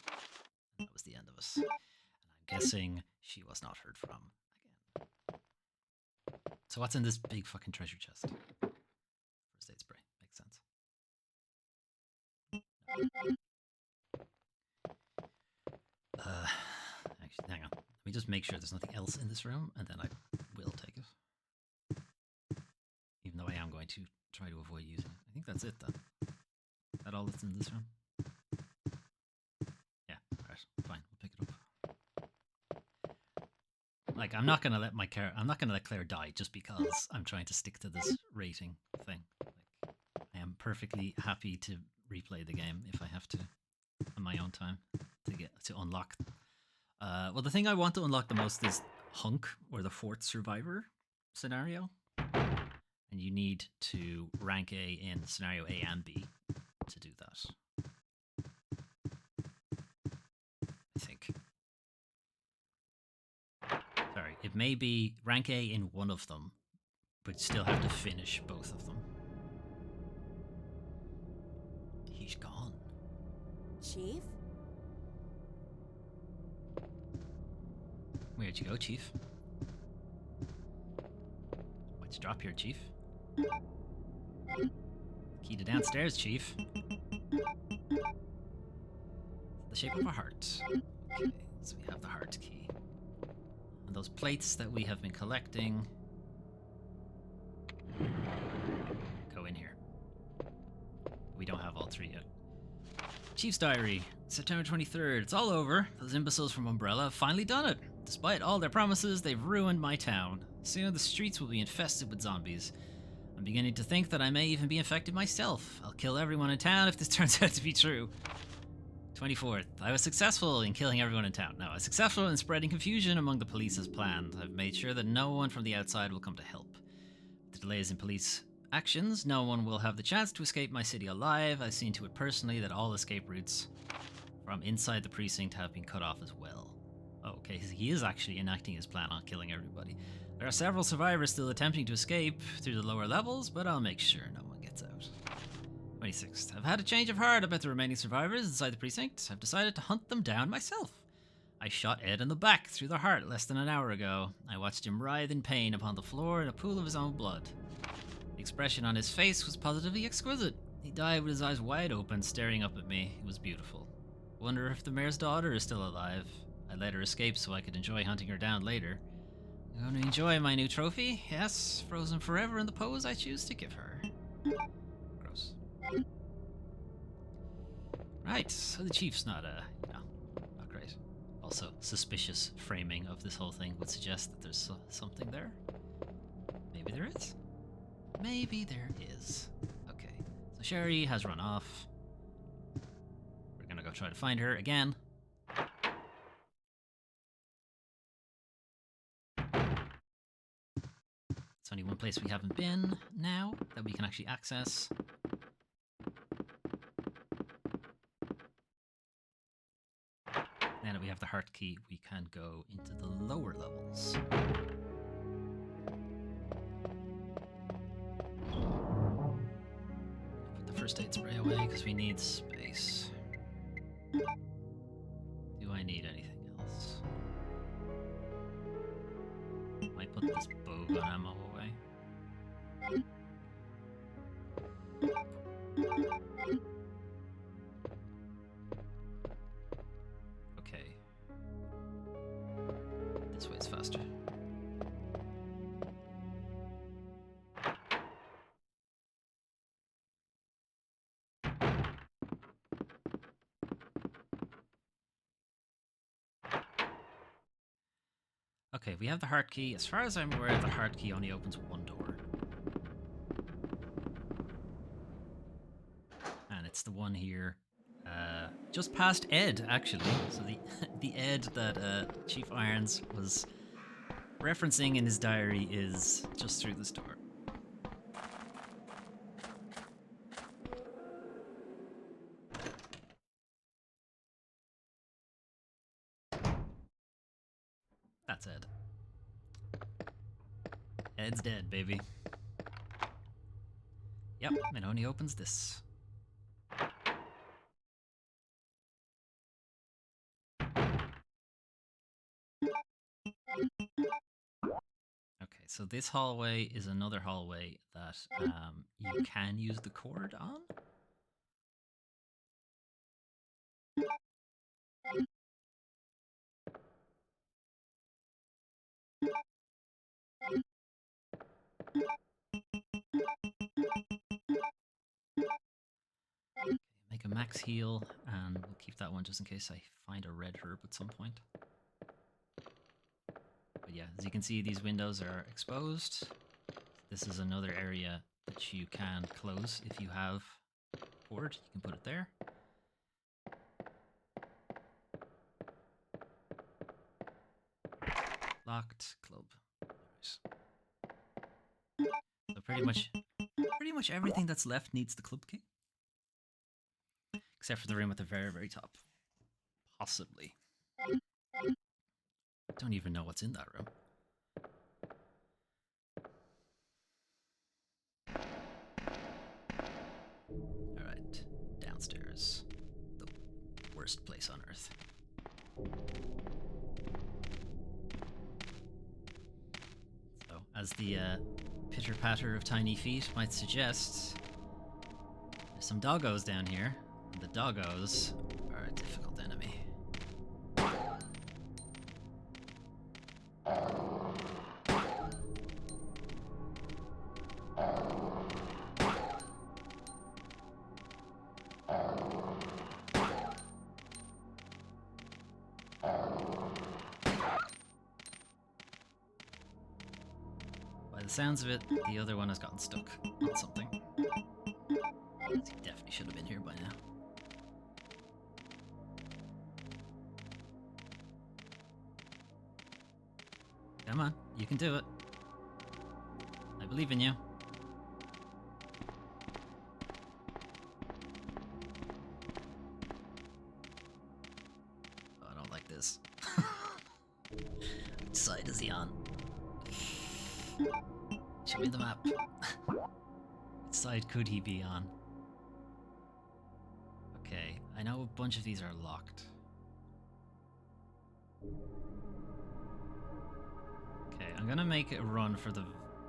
And that was the end of us. And I'm guessing she was not heard from again. So what's in this big fucking treasure chest? First aid spray. Makes sense. Actually, hang on. Let me just make sure there's nothing else in this room, and then I will take it. Even though I am going to try to avoid using it. I think that's it then. Is that all that's in this room? Yeah, alright, fine, we'll pick it up. Like, I'm not gonna let Claire die just because I'm trying to stick to this rating thing. Like, I am perfectly happy to replay the game if I have to on my own time to unlock. Well, the thing I want to unlock the most is Hunk, or the fourth survivor scenario. And you need to rank A in scenario A and B to do that. I think. Sorry, it may be rank A in one of them, but still have to finish both of them. He's gone. Chief? Where'd you go, Chief? What'd you drop here, Chief? Key to downstairs, Chief. The shape of a heart. Okay, so we have the heart key. And those plates that we have been collecting go in here. We don't have all three yet. Chief's diary, September 23rd. It's all over. Those imbeciles from Umbrella have finally done it. Despite all their promises, they've ruined my town. Soon the streets will be infested with zombies. I'm beginning to think that I may even be infected myself. I'll kill everyone in town if this turns out to be true. 24th. I was successful in killing everyone in town. No, I was successful in spreading confusion among the police as planned. I've made sure that no one from the outside will come to help. With the delays in police actions, no one will have the chance to escape my city alive. I've seen to it personally that all escape routes from inside the precinct have been cut off as well. Okay, he is actually enacting his plan on killing everybody. There are several survivors still attempting to escape through the lower levels, but I'll make sure no one gets out. 26th. I've had a change of heart about the remaining survivors inside the precinct. I've decided to hunt them down myself. I shot Ed in the back through the heart less than an hour ago. I watched him writhe in pain upon the floor in a pool of his own blood. The expression on his face was positively exquisite. He died with his eyes wide open, staring up at me. It was beautiful. Wonder if the mayor's daughter is still alive. I let her escape so I could enjoy hunting her down later. I'm going to enjoy my new trophy. Yes, frozen forever in the pose I choose to give her. Gross. Right, so the chief's not, not great. Also, suspicious framing of this whole thing would suggest that there's something there. Maybe there is. Maybe there is. Okay, so Sherry has run off. We're gonna go try to find her again. It's only one place we haven't been now that we can actually access. Now that we have the heart key, we can go into the lower levels. Put the first aid spray away because we need space. Do I need anything else? Might put this bowgun ammo away. Okay. This way is faster. Okay, we have the heart key. As far as I'm aware, the heart key only opens one door. And it's the one here, just past Ed, actually. So the Ed that Chief Irons was referencing in his diary is just through this door. That's Ed. Ed's dead, baby. Yep, it only opens this. Okay, so this hallway is another hallway that you can use the cord on. Okay, make a max heal, and we'll keep that one just in case I find a red herb at some point. But yeah, as you can see, these windows are exposed. This is another area that you can close if you have cord. You can put it there. Locked club. Nice. So pretty much everything that's left needs the club key, except for the room at the very, very top. Possibly. Don't even know what's in that room. Alright, downstairs. The worst place on earth. So, as the pitter-patter of tiny feet might suggest, there's some doggos down here. And the doggos are a difficult enemy. By the sounds of it, the other one has gotten stuck on something. He definitely should have been here by now. Come on, you can do it. I believe in you. Oh, I don't like this. Which side is he on? Show me the map. Which side could he be on? Okay, I know a bunch of these are locked. Okay, I'm gonna make a run for the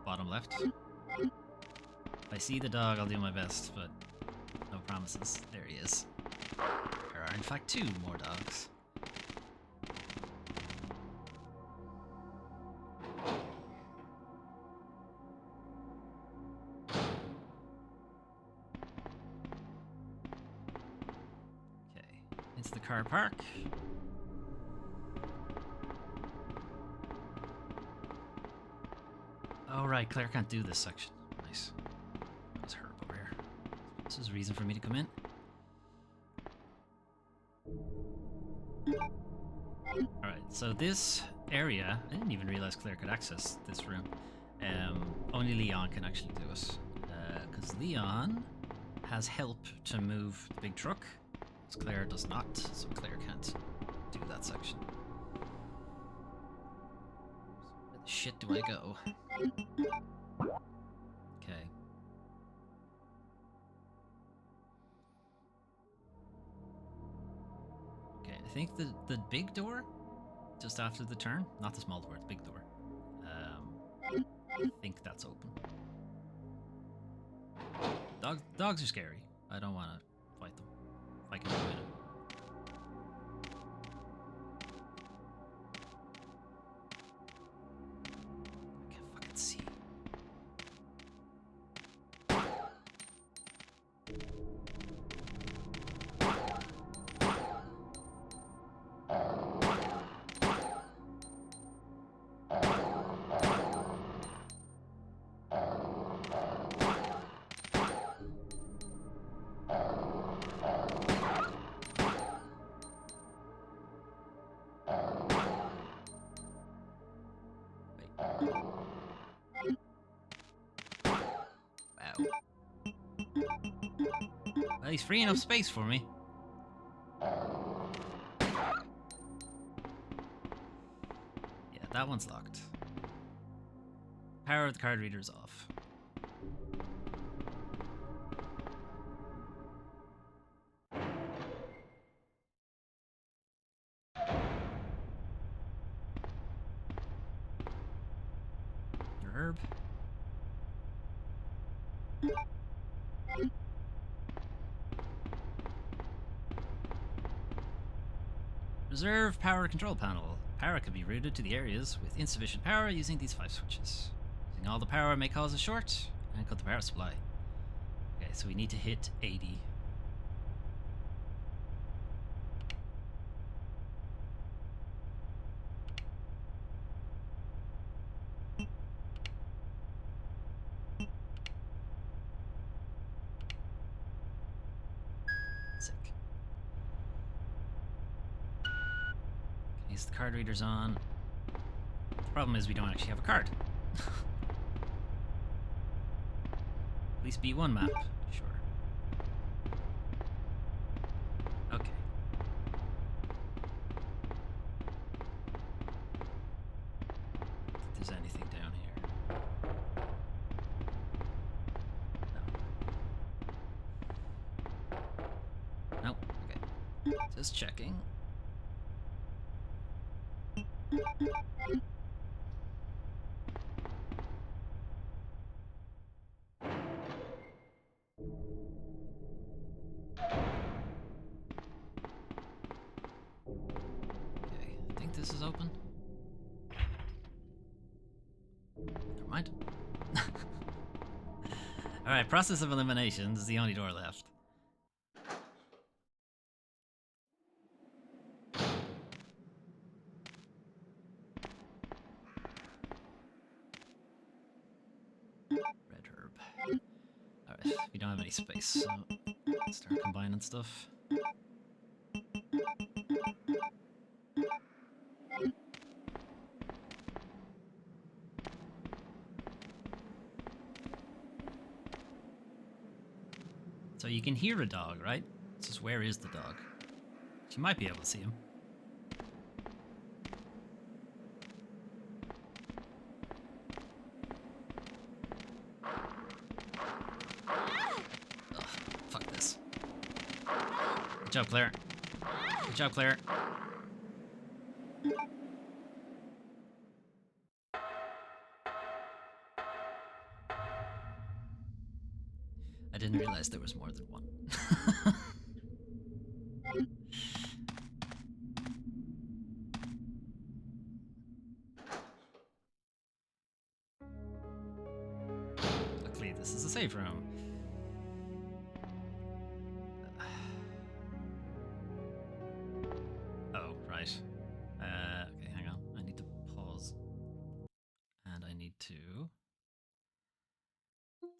bottom left. If I see the dog, I'll do my best, but no promises. There he is. There are, in fact, 2 more dogs. Okay, it's the car park. Oh right, Claire can't do this section. Nice. That was Herb over here. This is a reason for me to come in. Alright, so this area, I didn't even realize Claire could access this room. Only Leon can actually do it. Because Leon has help to move the big truck. Claire does not, so Claire can't do that section. Where the shit do I go? Okay. Okay, I think the big door, just after the turn, not the small door, the big door. I think that's open. Dogs are scary. I don't want to fight them. If I can avoid it. I can't fucking see. Well, he's freeing up space for me. Yeah, that one's locked. Power of the card reader is off. Herb. Reserve power control panel. Power can be routed to the areas with insufficient power using these 5 switches. Using all the power may cause a short and cut the power supply. Okay, so we need to hit 80. Sick. Okay, so the card reader's on. The problem is we don't actually have a card. Police B1 map. Sure. Okay. If there's anything down here. No. Nope. Okay. Just checking. Okay, I think this is open. Never mind. Alright, process of elimination is the only door left. Red herb. Alright, we don't have any space, so let's start combining stuff. So you can hear a dog, right? It's just where is the dog? You might be able to see him. Ugh, fuck this. Good job, Claire. Good job, Claire. I didn't realize there was more than one. Luckily, this is a safe room. Oh, right. Okay, hang on. I need to pause. And I need to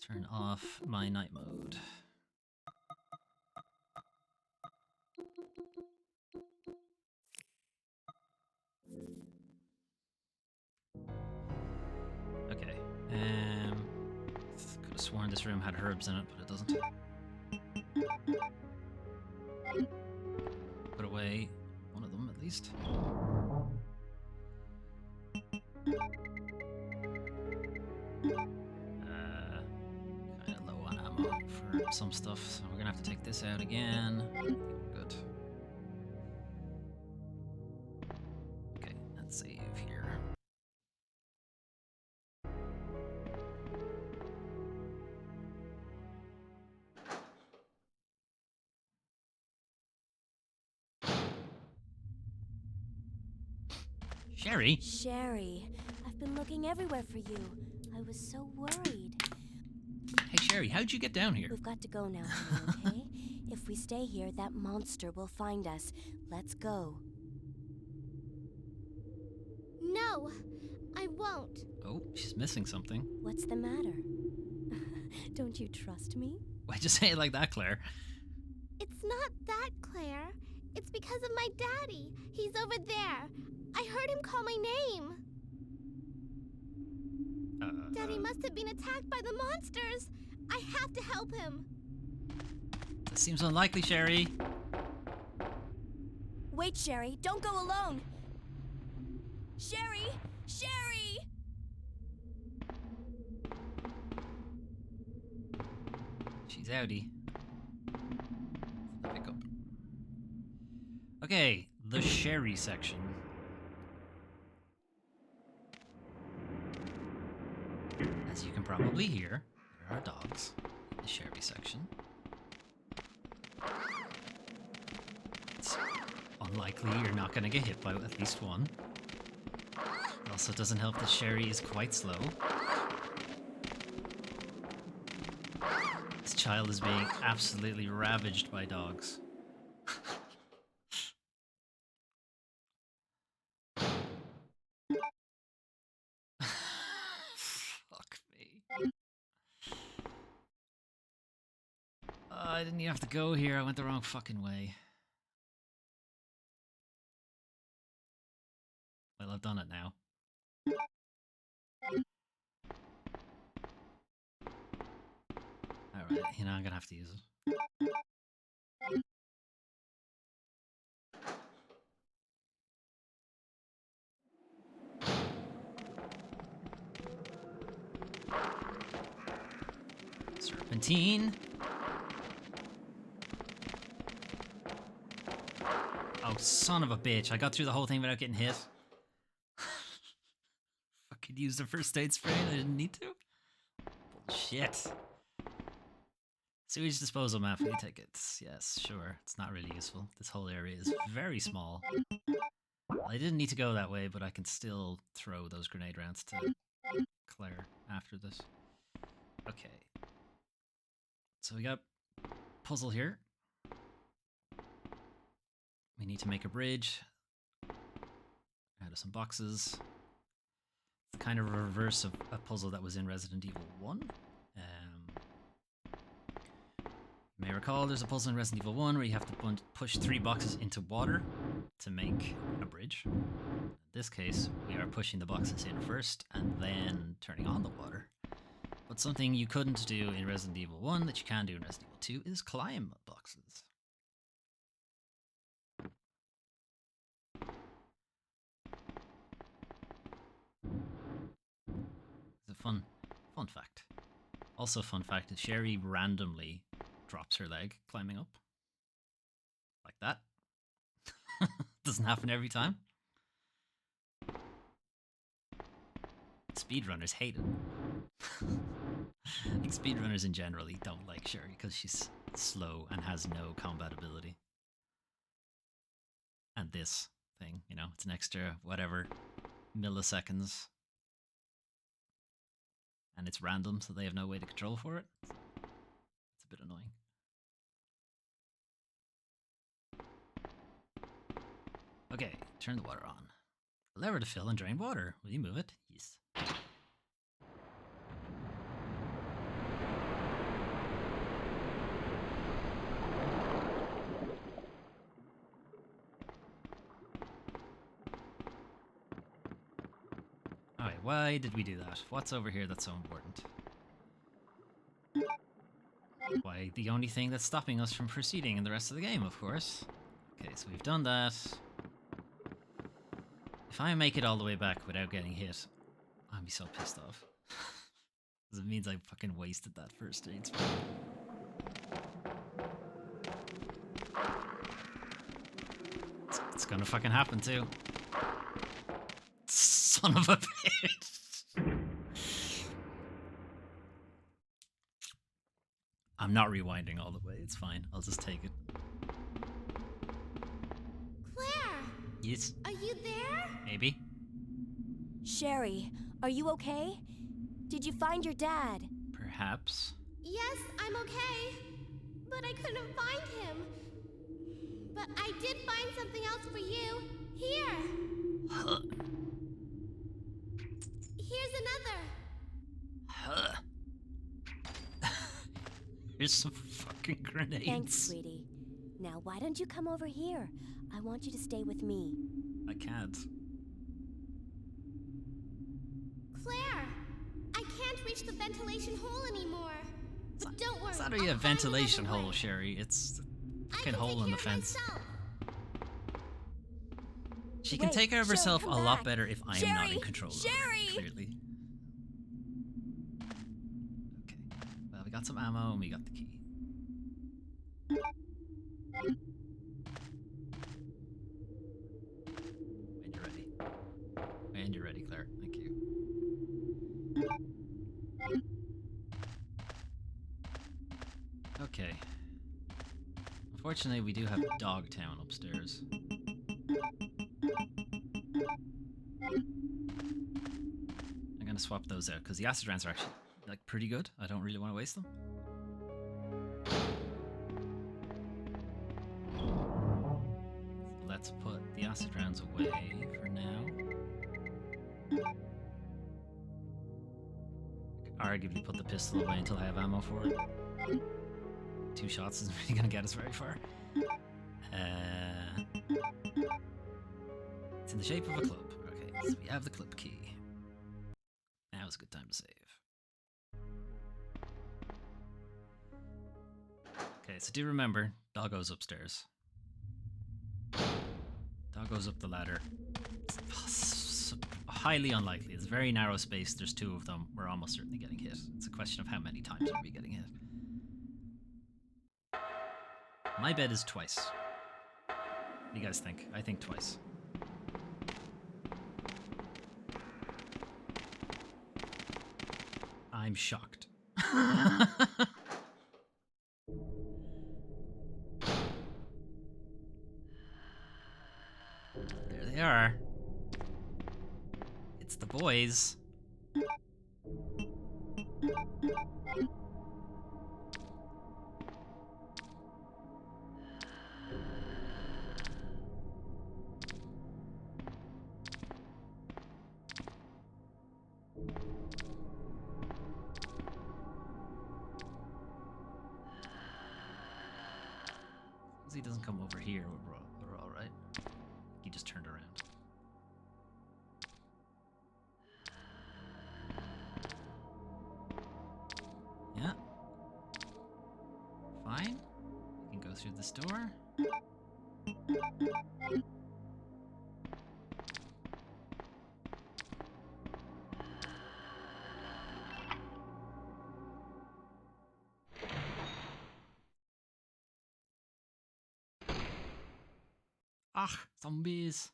turn off my night mode. Okay. Could have sworn this room had herbs in it, but it doesn't. Put away one of them at least. Kind of low on ammo for some stuff, so we're gonna have to take this out again. Good. Okay, let's save here. Sherry? Sherry, I've been looking everywhere for you. I was so worried. Hey Sherry, how'd you get down here? We've got to go now, honey, okay? If we stay here, that monster will find us. Let's go. No, I won't. Oh, she's missing something. What's the matter? Don't you trust me? Why'd you say it like that, Claire? It's not that, Claire. It's because of my daddy. He's over there. I heard him call my name. Daddy must have been attacked by the monsters. I have to help him. That seems unlikely, Sherry. Wait, Sherry, don't go alone. Sherry! She's outie. Pick up. Okay, the sherry section. As you can probably hear, there are dogs in the sherry section. It's unlikely you're not going to get hit by at least one. It also doesn't help that Sherry is quite slow. This child is being absolutely ravaged by dogs. Fuck me. I didn't even have to go here. I went the wrong fucking way. Well, I've done it now. Alright, you know, I'm gonna have to use it. Serpentine. Oh, son of a bitch. I got through the whole thing without getting hit. Fucking use the first aid spray and I didn't need to? Bullshit. Sewage disposal map, flea tickets. Yes, sure. It's not really useful. This whole area is very small. I didn't need to go that way, but I can still throw those grenade rounds to Claire after this. Okay. So we got puzzle here. We need to make a bridge out of some boxes. It's kind of a reverse of a puzzle that was in Resident Evil 1. You may recall there's a puzzle in Resident Evil 1 where you have to push 3 boxes into water to make a bridge. In this case, we are pushing the boxes in first and then turning on the water. But something you couldn't do in Resident Evil 1 that you can do in Resident Evil 2 is climb boxes. It's a fun fact. Also fun fact is Sherry randomly drops her leg climbing up. Like that. Doesn't happen every time. Speedrunners hate it. I think speedrunners in general don't like Sherry because she's slow and has no combat ability. And this thing, you know, it's an extra whatever milliseconds. And it's random, so they have no way to control for it. So it's a bit annoying. Okay, turn the water on. Lever to fill and drain water. Will you move it? Yes. Alright, why did we do that? What's over here that's so important? Why, the only thing that's stopping us from proceeding in the rest of the game, of course. Okay, so we've done that. If I make it all the way back without getting hit, I'll be so pissed off. Because it means I fucking wasted that first aid spray. It's gonna fucking happen too. Son of a bitch. I'm not rewinding all the way, it's fine. I'll just take it. Claire! Yes? Are you there? Maybe? Sherry, are you okay? Did you find your dad? Perhaps. Yes, I'm okay. But I couldn't find him. But I did find something else for you. Here. Huh. Here's another. Huh. Here's some fucking grenades. Thanks, sweetie. Now, why don't you come over here? I want you to stay with me. I can't. Claire, I can't reach the ventilation hole anymore. But don't worry. It's not really a I'll find ventilation another hole, way. Sherry. It's a I fucking can hole take in the care of fence. myself. She can Wait, take care of Sherry, herself come a lot back. better if I am not in Sherry, control of Sherry! her, clearly. Okay. Well, we got some ammo and we got the key. When you're ready. When you're ready, Claire. Thank you. Okay. Unfortunately, we do have Dogtown upstairs. I'm gonna swap those out because the acid rounds are actually like pretty good. I don't really want to waste them. So let's put the acid rounds away for now. Arguably put the pistol away until I have ammo for it. 2 shots isn't really gonna get us very far. It's in the shape of a club. Okay, so we have the club key. Now is a good time to save. Okay, so do remember, Doggo's upstairs. Doggo's up the ladder. It's highly unlikely. It's a very narrow space. There's 2 of them. We're almost certainly getting hit. It's a question of how many times are we getting hit. My bet is twice. What do you guys think? I think twice. I'm shocked. There they are. It's the boys. He doesn't come over here, we're all right. He just turned around. Yeah. Fine. We can go through this door. Ach, zombies.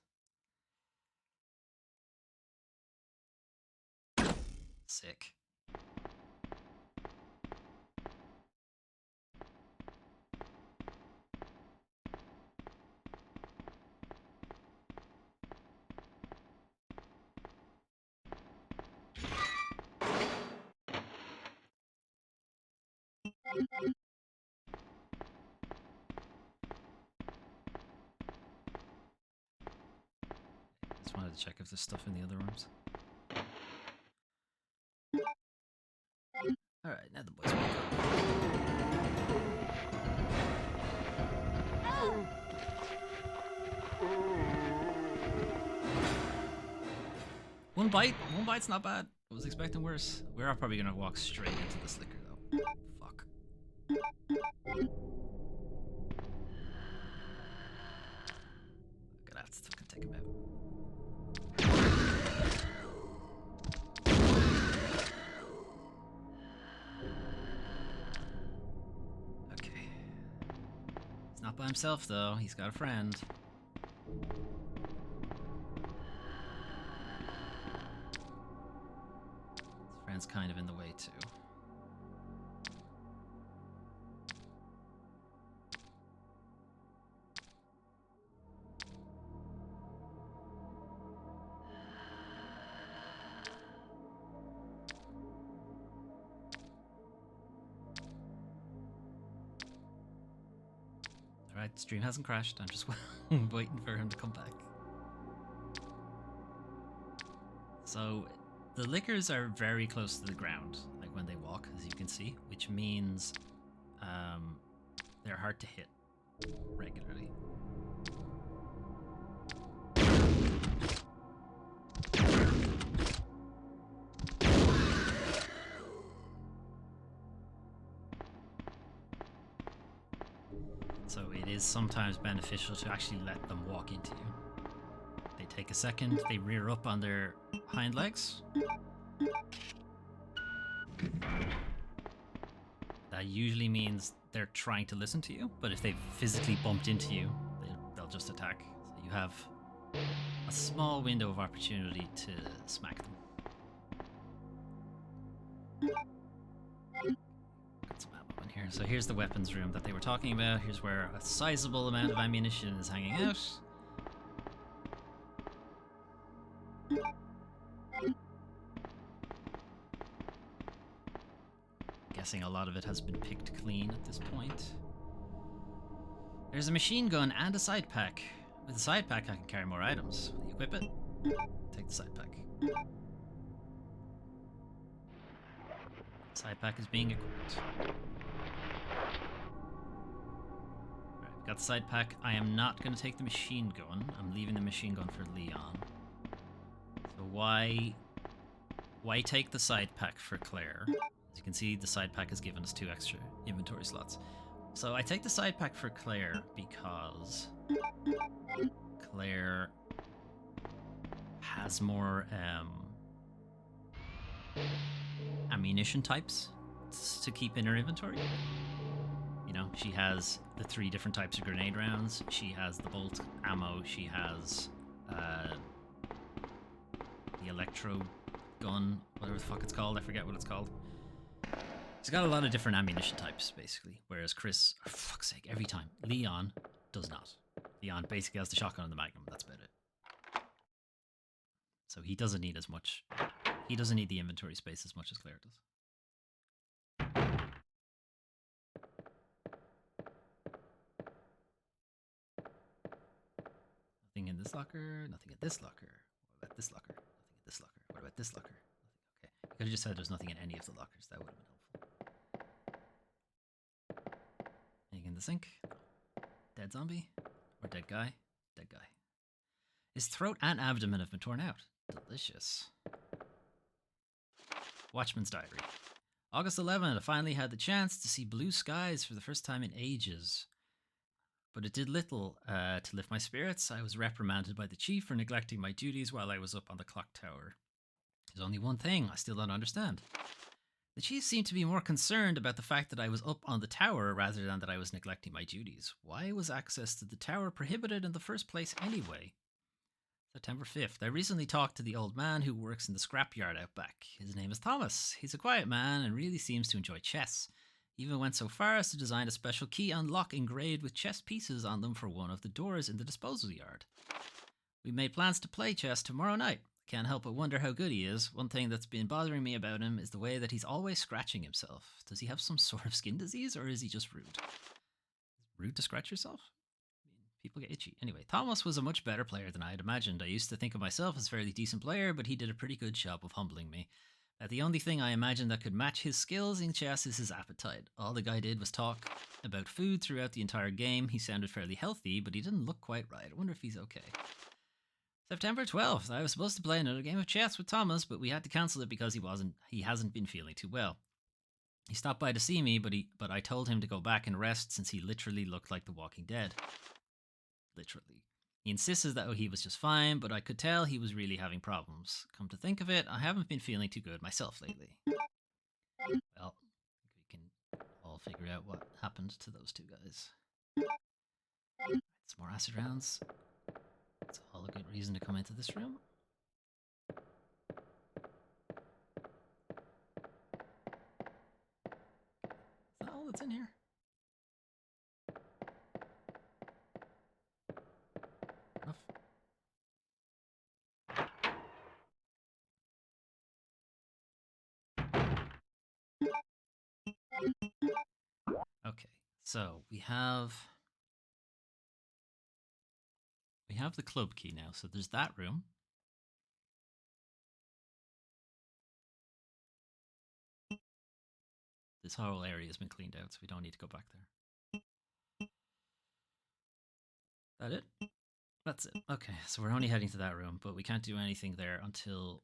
Sick. Just wanted to check if there's stuff in the other rooms. Alright, now the boys wake up. One bite's not bad. I was expecting worse. We're probably gonna walk straight into the slicker though. Fuck. Gonna have to fucking take him out. Okay. He's not by himself though, he's got a friend. His friend's kind of in the way too. Alright, stream hasn't crashed. I'm just waiting for him to come back. So, the lickers are very close to the ground, like when they walk, as you can see, which means they're hard to hit regularly. So it is sometimes beneficial to actually let them walk into you. They take a second, they rear up on their hind legs. that usually means they're trying to listen to you, but if they've physically bumped into you, they'll just attack. So you have a small window of opportunity to smack them. Got some ammo in here. So here's the weapons room that they were talking about. Here's where a sizable amount of ammunition is hanging out. Guessing a lot of it has been picked clean at this point. There's a machine gun and a side pack. With the side pack I can carry more items. Will you equip it? Take the side pack. Side pack is being equipped. Alright, got the side pack. I am not going to take the machine gun. I'm leaving the machine gun for Leon. So why take the side pack for Claire? As you can see, the side pack has given us 2 extra inventory slots. So I take the side pack for Claire because Claire has more ammunition types to keep in her inventory. You know, she has the 3 different types of grenade rounds. She has the bolt ammo. She has the electro gun, whatever the fuck it's called. I forget what it's called. She's got a lot of different ammunition types, basically. Whereas Chris, for fuck's sake, every time. Leon does not. Leon basically has the shotgun and the magnum. That's about it. So he doesn't need as much. He doesn't need the inventory space as much as Claire does. Nothing in this locker. Nothing in this locker. What about this locker? Nothing in this locker. What about this locker? Nothing. Okay. You could have just said there's nothing in any of the lockers. That would have been helpful. Anything in the sink? Dead zombie? Or dead guy? Dead guy. His throat and abdomen have been torn out. Delicious. Watchman's Diary. August 11th, I finally had the chance to see blue skies for the first time in ages. But it did little to lift my spirits. I was reprimanded by the chief for neglecting my duties while I was up on the clock tower. There's only one thing I still don't understand. The chief seemed to be more concerned about the fact that I was up on the tower rather than that I was neglecting my duties. Why was access to the tower prohibited in the first place anyway? September 5th. I recently talked to the old man who works in the scrapyard out back. His name is Thomas. He's a quiet man and really seems to enjoy chess. He even went so far as to design a special key and lock engraved with chess pieces on them for one of the doors in the disposal yard. We made plans to play chess tomorrow night. Can't help but wonder how good he is. One thing that's been bothering me about him is the way that he's always scratching himself. Does he have some sort of skin disease, or is he just rude? Rude to scratch yourself? People get itchy. Anyway, Thomas was a much better player than I had imagined. I used to think of myself as a fairly decent player, but he did a pretty good job of humbling me. The only thing I imagined that could match his skills in chess is his appetite. All the guy did was talk about food throughout the entire game. He sounded fairly healthy, but he didn't look quite right. I wonder if he's okay. September 12th. I was supposed to play another game of chess with Thomas, but we had to cancel it because he hasn't been feeling too well. He stopped by to see me, but I told him to go back and rest since he literally looked like The Walking Dead. Literally. He insisted that he was just fine, but I could tell he was really having problems. Come to think of it, I haven't been feeling too good myself lately. Well, we can all figure out what happened to those 2 guys. Some more acid rounds. It's all a good reason to come into this room. Is that all that's in here? Enough. Okay, so we have the club key now. So there's that room. This whole area has been cleaned out, so we don't need to go back there. That it? That's it. Okay, so we're only heading to that room, but we can't do anything there until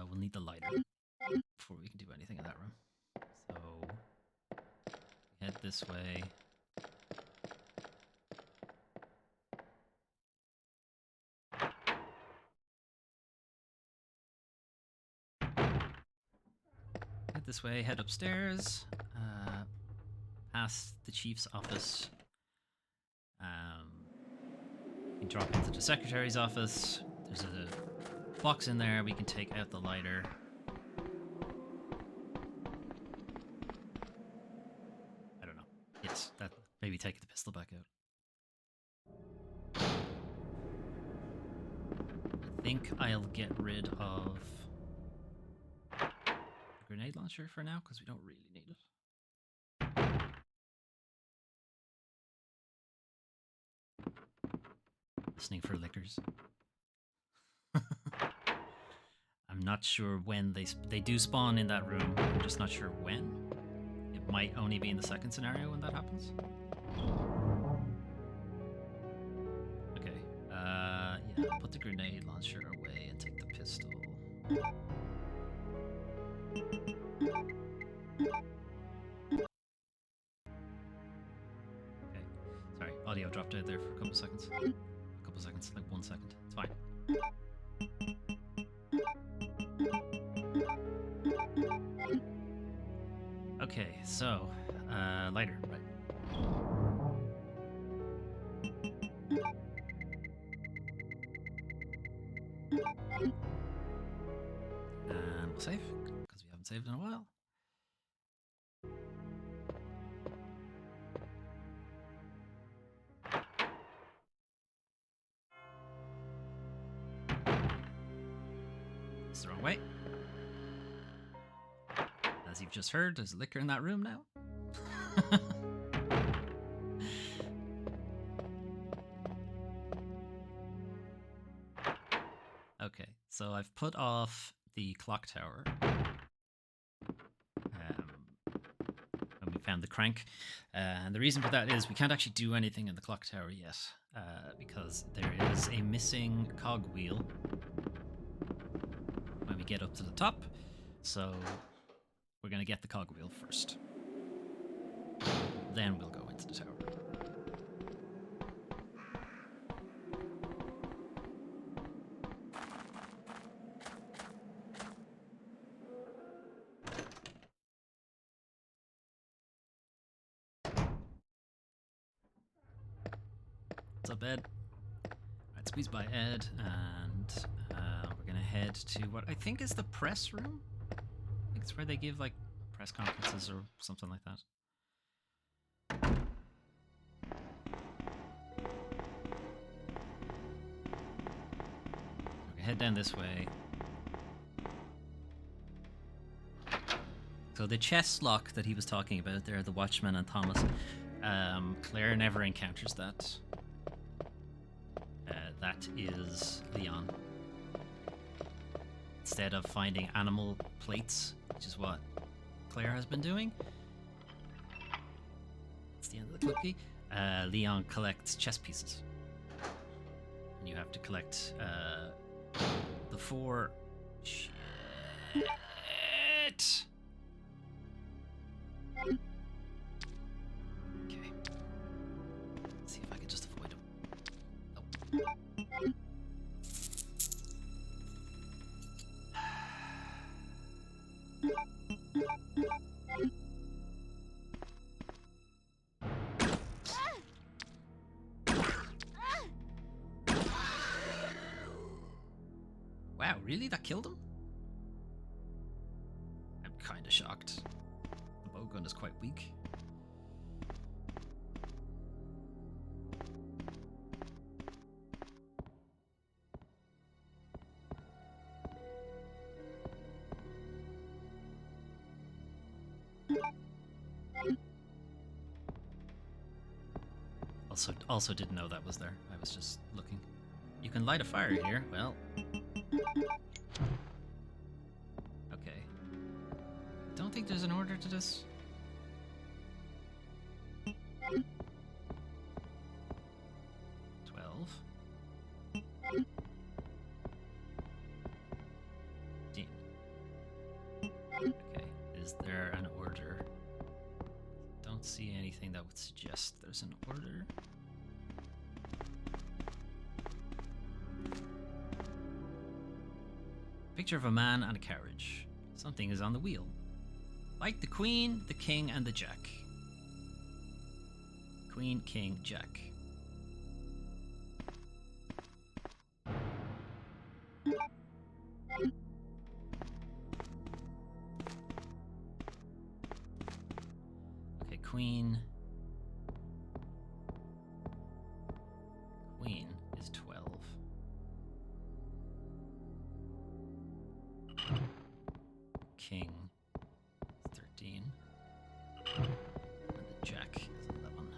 we'll need the lighter before we can do anything in that room. So we head this way. this way, head upstairs, past the chief's office. We drop into the secretary's office. There's a box in there. We can take out the lighter. I don't know. Yes, that maybe take the pistol back out. I think I'll get rid of the grenade launcher for now because we don't really need it. Listening for lickers. I'm not sure when they do spawn in that room. I'm just not sure when. It might only be in the second scenario when that happens. Okay. Yeah. Put the grenade launcher away and take the pistol. Okay. Sorry, audio dropped out there for a couple seconds. Seconds, like 1 second. It's fine. Okay, so lighter, right? And we'll save because we haven't saved in a while. It's the wrong way. As you've just heard, there's liquor in that room now. Okay, so I've put off the clock tower. And we found the crank. And the reason for that is we can't actually do anything in the clock tower yet. Because there is a missing cog wheel when we get up to the top. So we're going to get the cogwheel first. Then we'll go into the tower. What's up, Ed? Alright, squeeze by Ed, and we're going to head to what I think is the press room. I think it's where they give, like, press conferences or something like that. Okay, head down this way. So the chest lock that he was talking about there, the Watchman and Thomas, Claire never encounters that. That is Leon. Instead of finding animal plates, which is what Claire has been doing. It's the end of the cookie. Leon collects chess pieces. And you have to collect the 4... Shit. Okay. Let's see if I can just avoid him. Nope. Wow, really? That killed him? I'm kinda shocked. The bowgun is quite weak. Also didn't know that was there. I was just looking. You can light a fire here. Well. Okay. Don't think there's an order to this. Dean. Okay. Is there an order? Don't see anything that would suggest there's an order. Picture of a man and a carriage. Something is on the wheel. Like the Queen, the King, and the Jack. Queen, King, Jack. Okay, Queen. Queen is 12. King is 13. And the Jack is 11.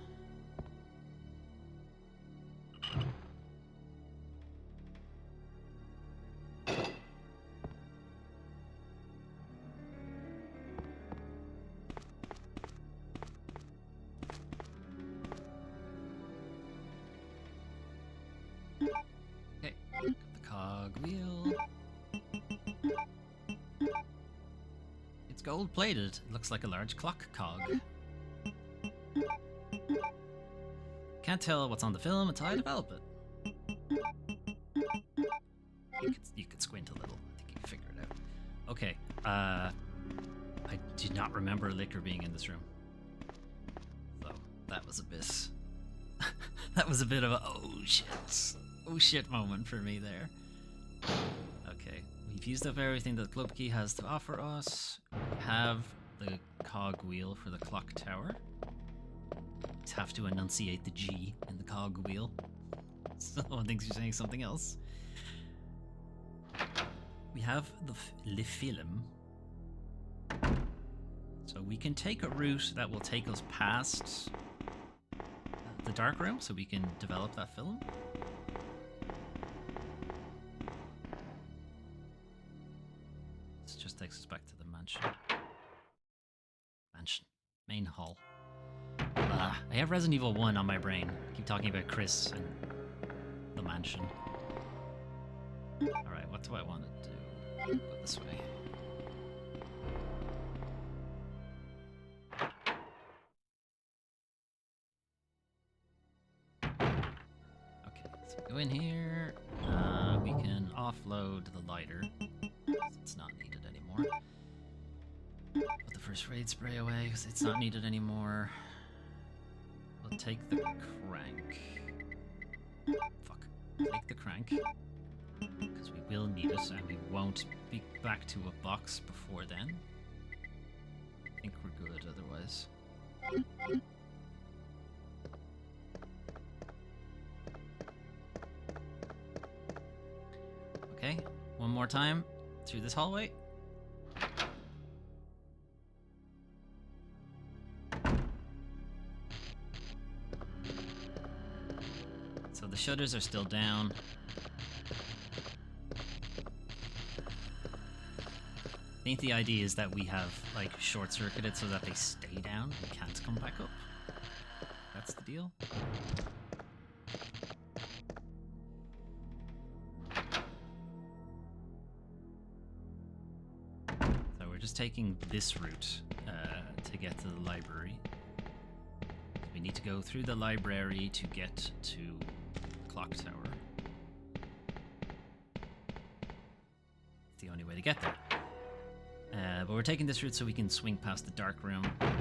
Okay, got the cog wheel. It's gold plated. It looks like a large clock cog. Can't tell what's on the film until I develop it. You could squint a little. I think you can figure it out. Okay, I did not remember liquor being in this room. So, that was a bit... that was a bit of a oh shit moment for me there. Okay, we've used up everything that Club Key has to offer us. We have the cog wheel for the clock tower. Just have to enunciate the G in the cog wheel. Someone thinks you're saying something else. We have the film. So we can take a route that will take us past the dark room so we can develop that film. This just takes us back to the mansion. Main hall. I have Resident Evil 1 on my brain. I keep talking about Chris and the mansion. Alright, what do I want to do? Go this way. Okay, so go in here. We can offload the lighter. It's not needed anymore. Put the first raid spray away because it's not needed anymore. We'll take the crank. Fuck. Take the crank. Because we will need it and we won't be back to a box before then. I think we're good otherwise. Okay, one more time through this hallway. So the shutters are still down. I think the idea is that we have, like, short-circuited so that they stay down and can't come back up. That's the deal. So we're just taking this route to get to the library. We need to go through the library to get to the clock tower. It's the only way to get there. But we're taking this route so we can swing past the dark room. And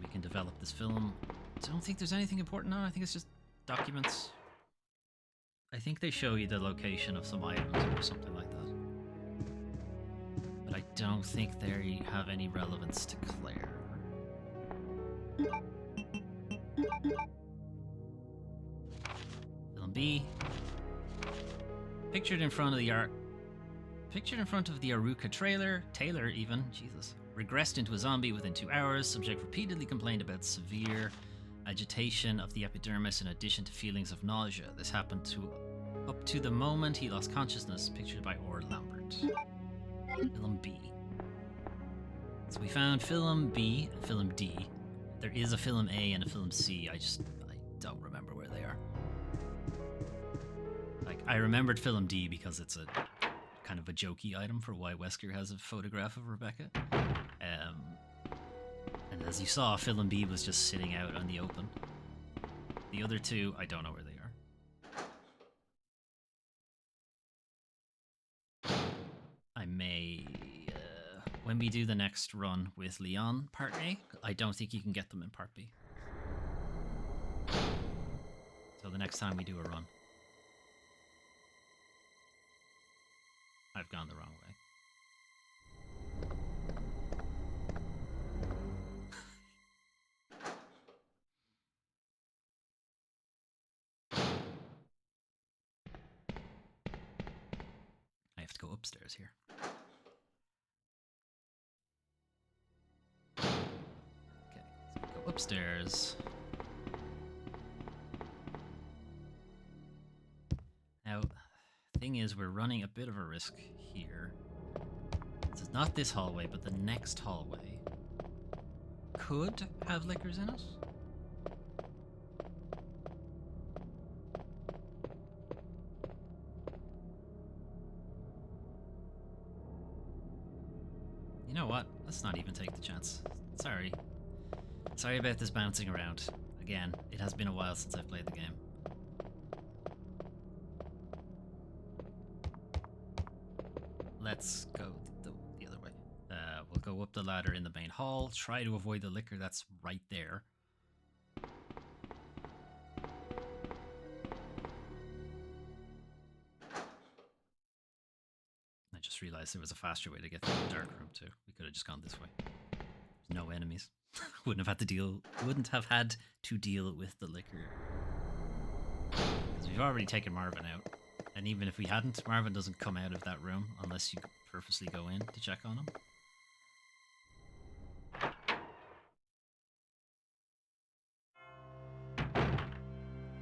we can develop this film. I don't think there's anything important on it. I think it's just documents. I think they show you the location of some items or something like that. But I don't think they have any relevance to Claire. Film B. Pictured in front of the Aruka Taylor even, Jesus, regressed into a zombie within 2 hours. Subject repeatedly complained about severe agitation of the epidermis in addition to feelings of nausea. This happened up to the moment he lost consciousness, pictured by Orr Lambert. Film B. So we found film B and film D. There is a film A and a film C. I don't remember where they are. Like, I remembered film D because it's a kind of a jokey item for why Wesker has a photograph of Rebecca. And as you saw, film B was just sitting out on the open. The other two, I don't know where they are. I may when we do the next run with Leon, Part A, I don't think you can get them in Part B. So the next time we do a run. I've gone the wrong way. I have to go upstairs here. Okay, so we go upstairs. Now, the thing is, we're running a bit of a risk here. So it's not this hallway, but the next hallway could have lickers in it. You know what? Let's not even take the chance. Sorry. Sorry about this bouncing around. Again, it has been a while since I've played the game. Let's go the other way. We'll go up the ladder in the main hall, try to avoid the licker that's right there. I just realized there was a faster way to get through the dark room too. We could have just gone this way. There's no enemies. Wouldn't have had to deal with the licker. Because we've already taken Marvin out. And even if we hadn't, Marvin doesn't come out of that room unless you purposely go in to check on him.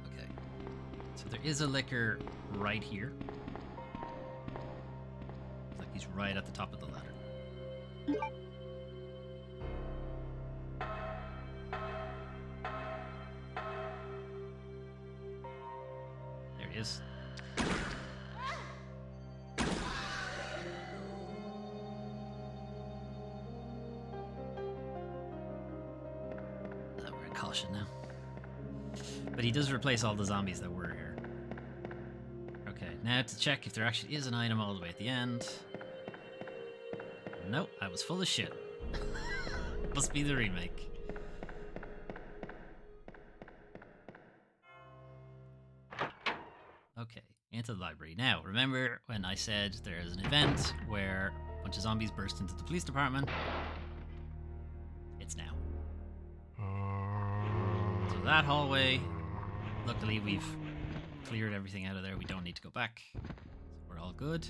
Okay. So there is a licker right here. It's like he's right at the top of the ladder. There he is. We're in caution now. But he does replace all the zombies that were here. Okay, now to check if there actually is an item all the way at the end. Nope, I was full of shit. Must be the remake. Okay, into the library. Now, remember when I said there's an event where a bunch of zombies burst into the police department? It's now. So that hallway, luckily we've cleared everything out of there. We don't need to go back. So we're all good.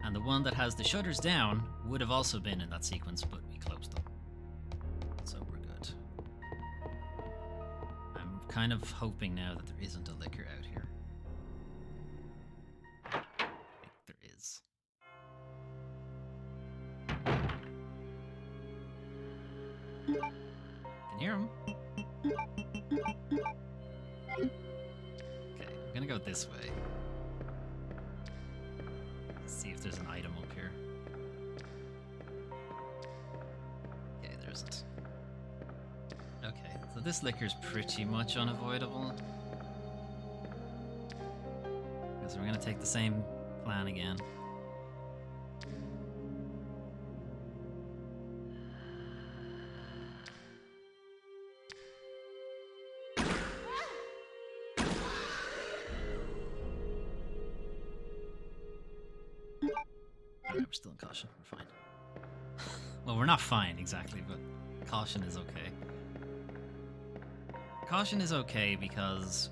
And the one that has the shutters down would have also been in that sequence, but we closed them. So we're good. I'm kind of hoping now that there isn't a licker out here. I think there is. Can hear him. Okay, I'm gonna go this way. See if there's an item up here. Okay, there isn't. Okay, so this licker's pretty much unavoidable. Because we're gonna take the same plan again. Alright, we're still in caution. We're fine. Well, we're not fine exactly, but caution is okay. Caution is okay because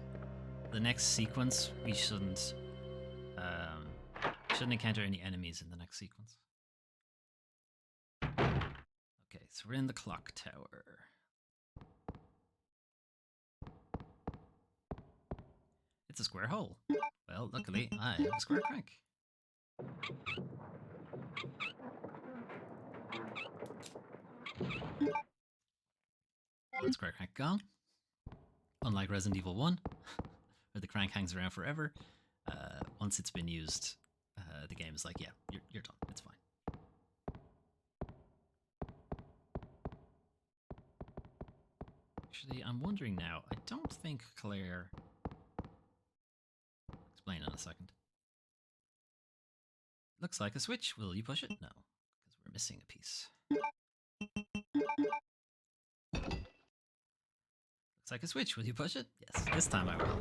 the next sequence we shouldn't encounter any enemies in the next sequence. Okay, so we're in the clock tower. It's a square hole. Well, luckily I have a square crank. One square crank gone. Unlike Resident Evil 1, where the crank hangs around forever, once it's been used, the game is like, yeah, you're done. It's fine. Actually, I'm wondering now. I don't think Claire... I'll explain in a second. Looks like a switch. Will you push it? No, because we're missing a piece. Looks like a switch. Will you push it? Yes, this time I will.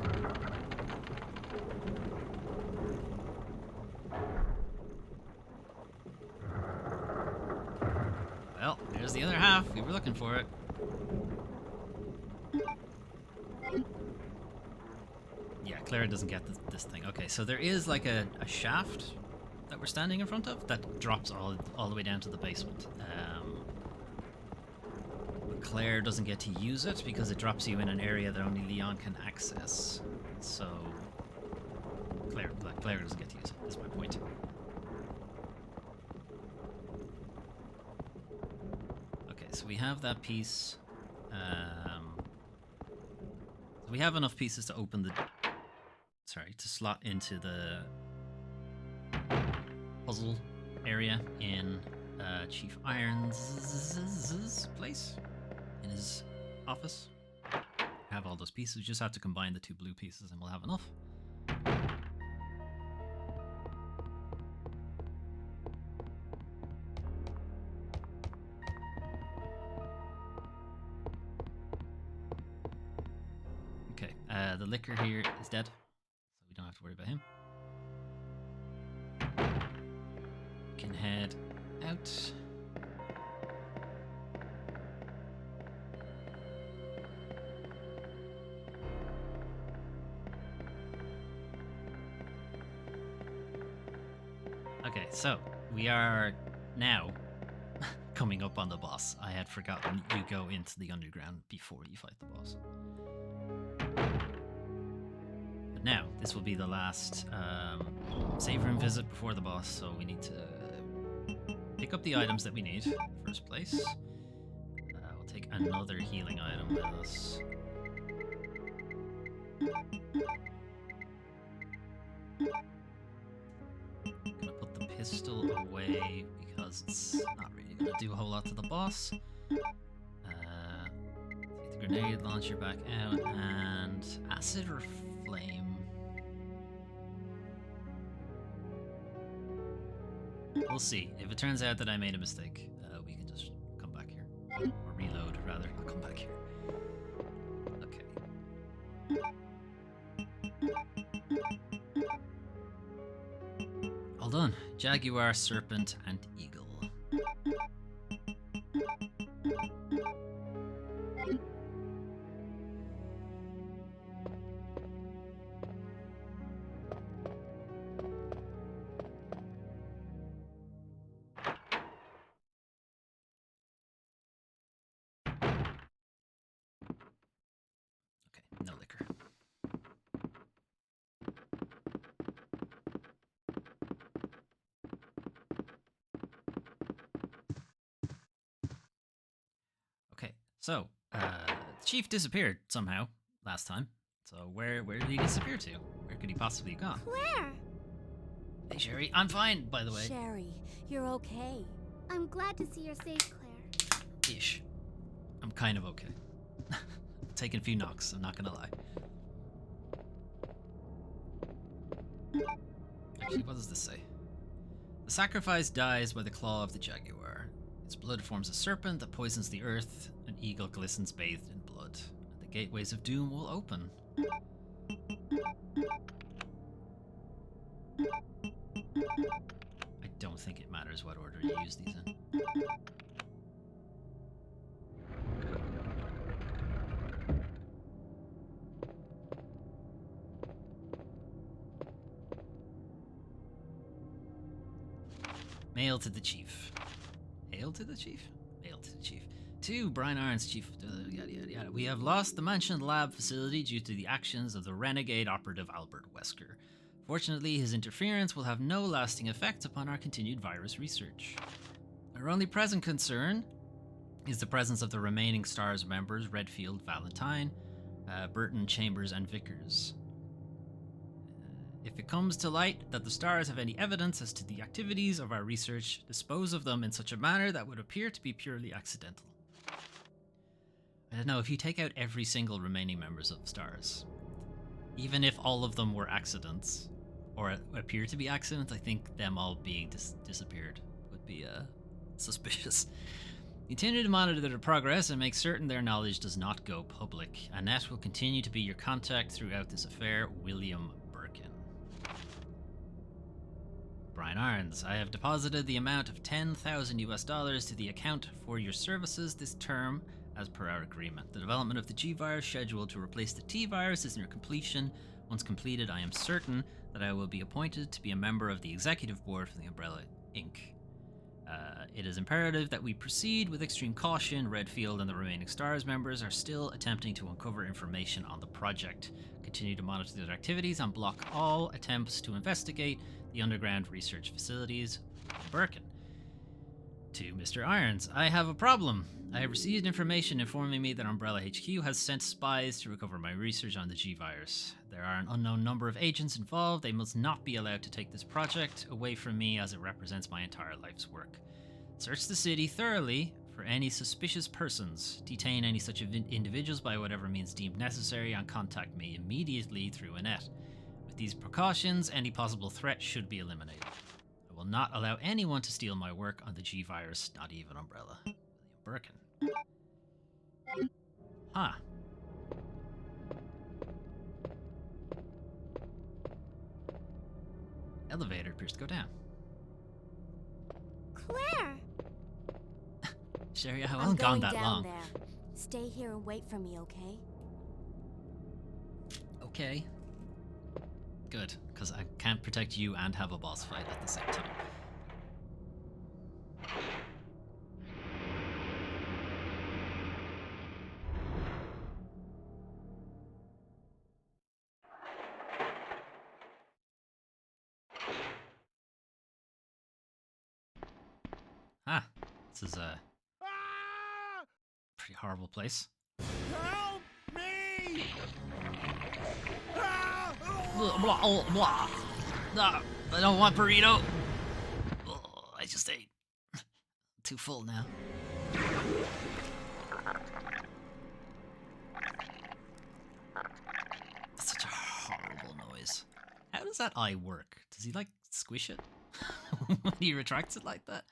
Well, there's the other half. We were looking for it. Yeah, Clara doesn't get this thing. Okay, so there is like a shaft that we're standing in front of that drops all the way down to the basement. But Claire doesn't get to use it because it drops you in an area that only Leon can access. So Claire doesn't get to use it. That's my point. Okay, so we have that piece. So we have enough pieces to open the... Sorry, to slot into the puzzle area in Chief Irons' place, in his office. Have all those pieces. We just have to combine the two blue pieces and we'll have enough. Okay, the liquor here is dead, so we don't have to worry about him. Can head out. Okay, so we are now coming up on the boss. I had forgotten you go into the underground before you fight the boss. But now, this will be the last save room visit before the boss, so we need to pick up the items that we need in the first place. We'll take another healing item with us. I'm gonna put the pistol away because it's not really gonna do a whole lot to the boss. Take the grenade launcher back out, and acid or flame. We'll see. If it turns out that I made a mistake, we can just come back here. Or reload, rather. I'll come back here. Okay. All done. Jaguar, serpent, and eagle. Okay, no liquor. Okay, so the chief disappeared somehow last time. So where did he disappear to? Where could he possibly have gone? Claire! Hey Sherry, I'm fine, by the way. Sherry, you're okay. I'm glad to see you're safe, Claire. Ish. I'm kind of okay. Taking a few knocks, I'm not gonna lie. Actually, what does this say? The sacrifice dies by the claw of the jaguar. Its blood forms a serpent that poisons the earth. An eagle glistens bathed in blood. And the gateways of doom will open. I don't think it matters what order you use these in. Mail to the chief. Hail to the chief? Mail to the chief. To Brian Irons, chief. Yada yada yada. We have lost the Mansion Lab facility due to the actions of the renegade operative Albert Wesker. Fortunately, his interference will have no lasting effect upon our continued virus research. Our only present concern is the presence of the remaining STARS members, Redfield, Valentine, Burton, Chambers, and Vickers. If it comes to light that the STARS have any evidence as to the activities of our research, dispose of them in such a manner that would appear to be purely accidental. I don't know, if you take out every single remaining members of STARS, even if all of them were accidents, or appear to be accidents, I think them all being disappeared would be suspicious. Continue to monitor their progress and make certain their knowledge does not go public. Annette will continue to be your contact throughout this affair. William Birkin. Brian Irons, I have deposited the amount of $10,000 to the account for your services this term as per our agreement. The development of the G-Virus scheduled to replace the T-Virus is near completion. Once completed, I am certain that I will be appointed to be a member of the executive board for the Umbrella Inc. It is imperative that we proceed with extreme caution. Redfield and the remaining STARS members are still attempting to uncover information on the project. Continue to monitor their activities and block all attempts to investigate the underground research facilities. Birkin. To Mr. Irons, I have a problem. I have received information informing me that Umbrella HQ has sent spies to recover my research on the G-Virus. There are an unknown number of agents involved. They must not be allowed to take this project away from me as it represents my entire life's work. Search the city thoroughly for any suspicious persons. Detain any such individuals by whatever means deemed necessary and contact me immediately through Annette. With these precautions, any possible threat should be eliminated. I will not allow anyone to steal my work on the G-Virus, not even Umbrella. William Birkin. Huh. Elevator appears to go down. Claire! Sherry, I I'm haven't gone going that down long. there. Stay here and wait for me, okay? Okay. Good, because I can't protect you and have a boss fight at the same time. Ah, this is a pretty horrible place. Help me! Blah, blah, oh, blah. Ah, I don't want burrito. Oh, I just ate. Too full now. That's such a horrible noise. How does that eye work? Does he like squish it when he retracts it like that?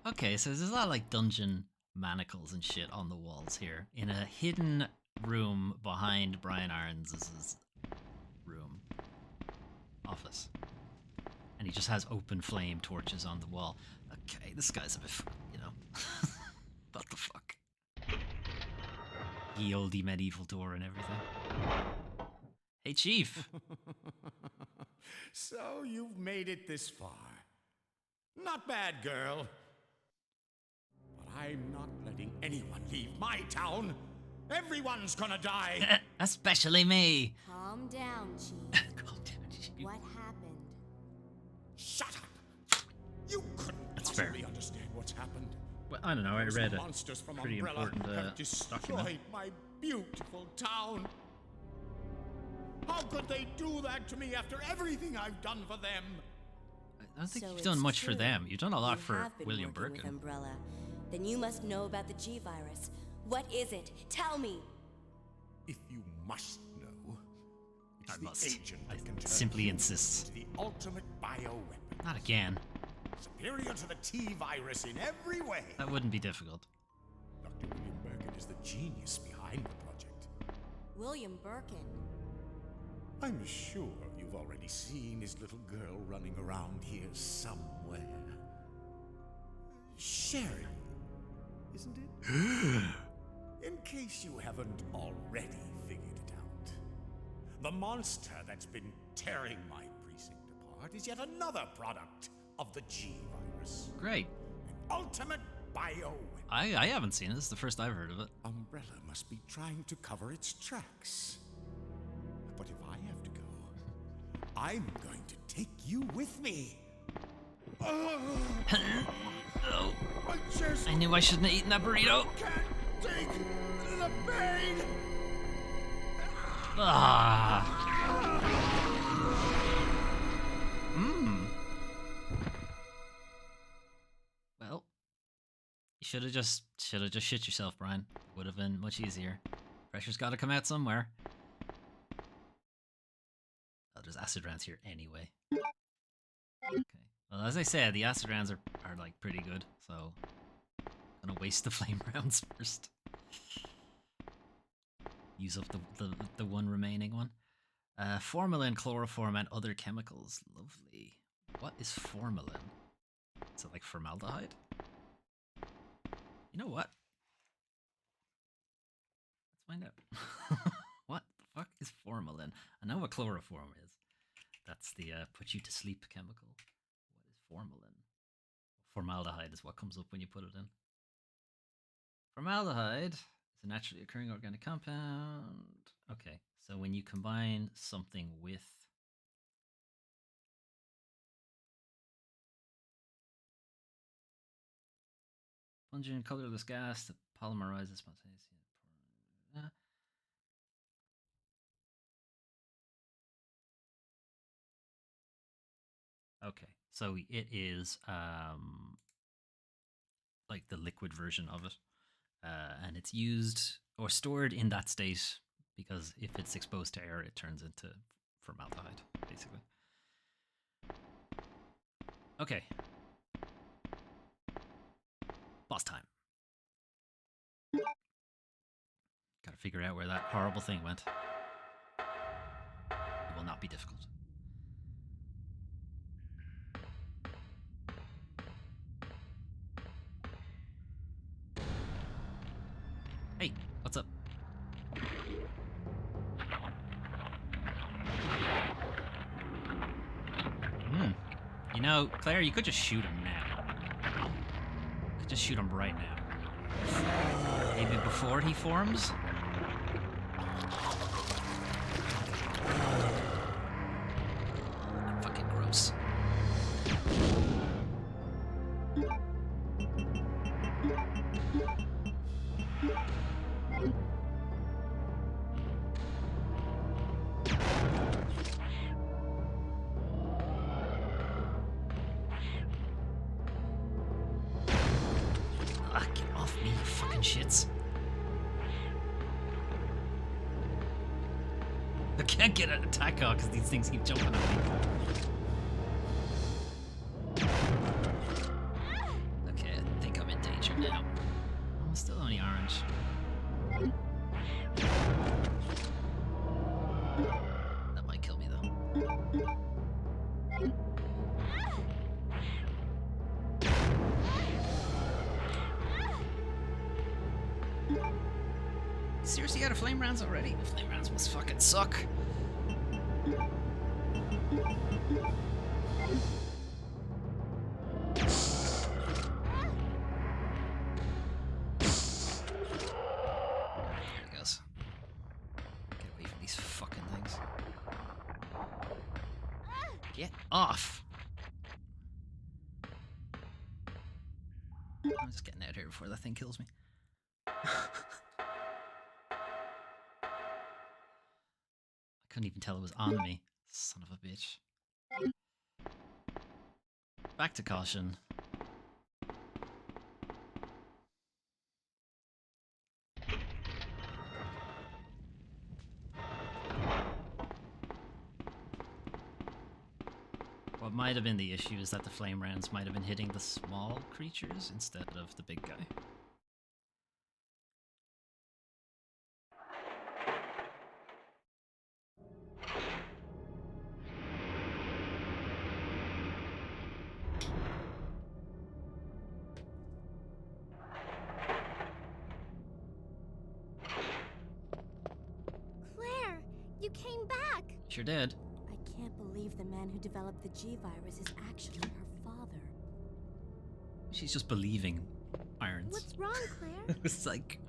Okay, so there's a lot of like dungeon manacles and shit on the walls here in a hidden room behind Brian Irons' room office, and he just has open flame torches on the wall. Okay, this guy's a bit, what the fuck? Ye olde medieval door and everything. Hey, Chief. So you've made it this far. Not bad, girl. But I'm not letting anyone leave my town. Everyone's gonna die. Especially me. Calm down, Chief. Calm down, Chief. What happened? Shut up. You couldn't That's fair. possibly understand what's happened. Well, I don't know. I Those read a monsters from pretty Umbrella important have destroyed document. my beautiful town. How could they do that to me after everything I've done for them? I don't think So you've done it's much for true. them. You've done a lot You for have been William working with Birkin. Umbrella. Then you must know about the G-Virus. What is it? Tell me. If you must know, it's I the must. agent I that can turn simply humans insist. into the ultimate bioweapon, Not again. superior to the T-virus in every way. That wouldn't be difficult. Dr. William Birkin is the genius behind the project. William Birkin. I'm sure you've already seen his little girl running around here somewhere. Sherry, isn't it? In case you haven't already figured it out, the monster that's been tearing my precinct apart is yet another product of the G-Virus. Great. An ultimate bioweapon. I haven't seen it. This is the first I've heard of it. Umbrella must be trying to cover its tracks. But if I have to go, I'm going to take you with me. Oh, I just I knew I shouldn't have eaten that burrito. can't take the pain. Ah. Well, you should have just shit yourself, Brian. Would have been much easier. Pressure's got to come out somewhere. Oh, there's acid rounds here anyway. Okay. Well, as I said, the acid rounds are like pretty good, so Gonna waste the flame rounds first. Use up the one remaining one. Formalin, chloroform, and other chemicals. Lovely. What is formalin? Is it like formaldehyde? You know what? Let's find out. What the fuck is formalin? I know what chloroform is. That's the put you to sleep chemical. What is formalin? Formaldehyde is what comes up when you put it in. Formaldehyde is a naturally occurring organic compound. Okay, so when you combine something with pungent colorless gas that polymerizes spontaneously. Okay, so it is like the liquid version of it, and it's used or stored in that state because if it's exposed to air, it turns into formaldehyde, basically. Okay. Boss time. Gotta figure out where that horrible thing went. It will not be difficult. Hey, what's up? You know, Claire, you could just shoot him now. You could just shoot him right now. Maybe before he forms? Fucking gross. Get off me, you fucking shits. I can't get an attack out because these things keep jumping at me. Okay, I think I'm in danger now. I'm still only orange. That might kill me though. Seriously out of flame rounds already? Flame rounds must fucking suck. There it goes. Get away from these fucking things. Get off! I'm just getting out of here before that thing kills me. I couldn't even tell it was on me. Son of a bitch. Back to caution. What might have been the issue is that the flame rounds might have been hitting the small creatures instead of the big guy. Claire, you came back. Sure did. I can't believe the man who developed the G virus is actually her father. She's just believing Irons. What's wrong, Claire? It's like,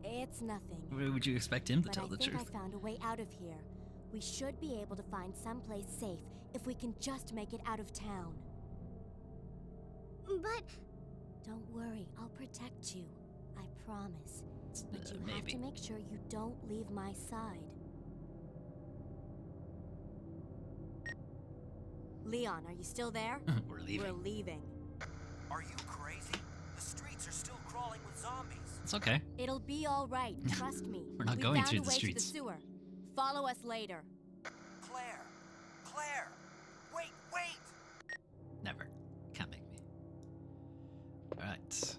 It's nothing. would you expect him to But tell the I think truth? I found a way out of here. We should be able to find someplace safe if we can just make it out of town. But Don't worry, I'll protect you. I promise. But you have Maybe. to make sure you don't leave my side. Leon, are you still there? We're leaving. We're leaving. Are you crazy? The streets are still crawling with zombies. It's okay. It'll be all right. Trust me. We're not We going found through a the way streets. To the sewer. Follow us later. Claire! Claire! Wait! Never. Can't make me. Alright.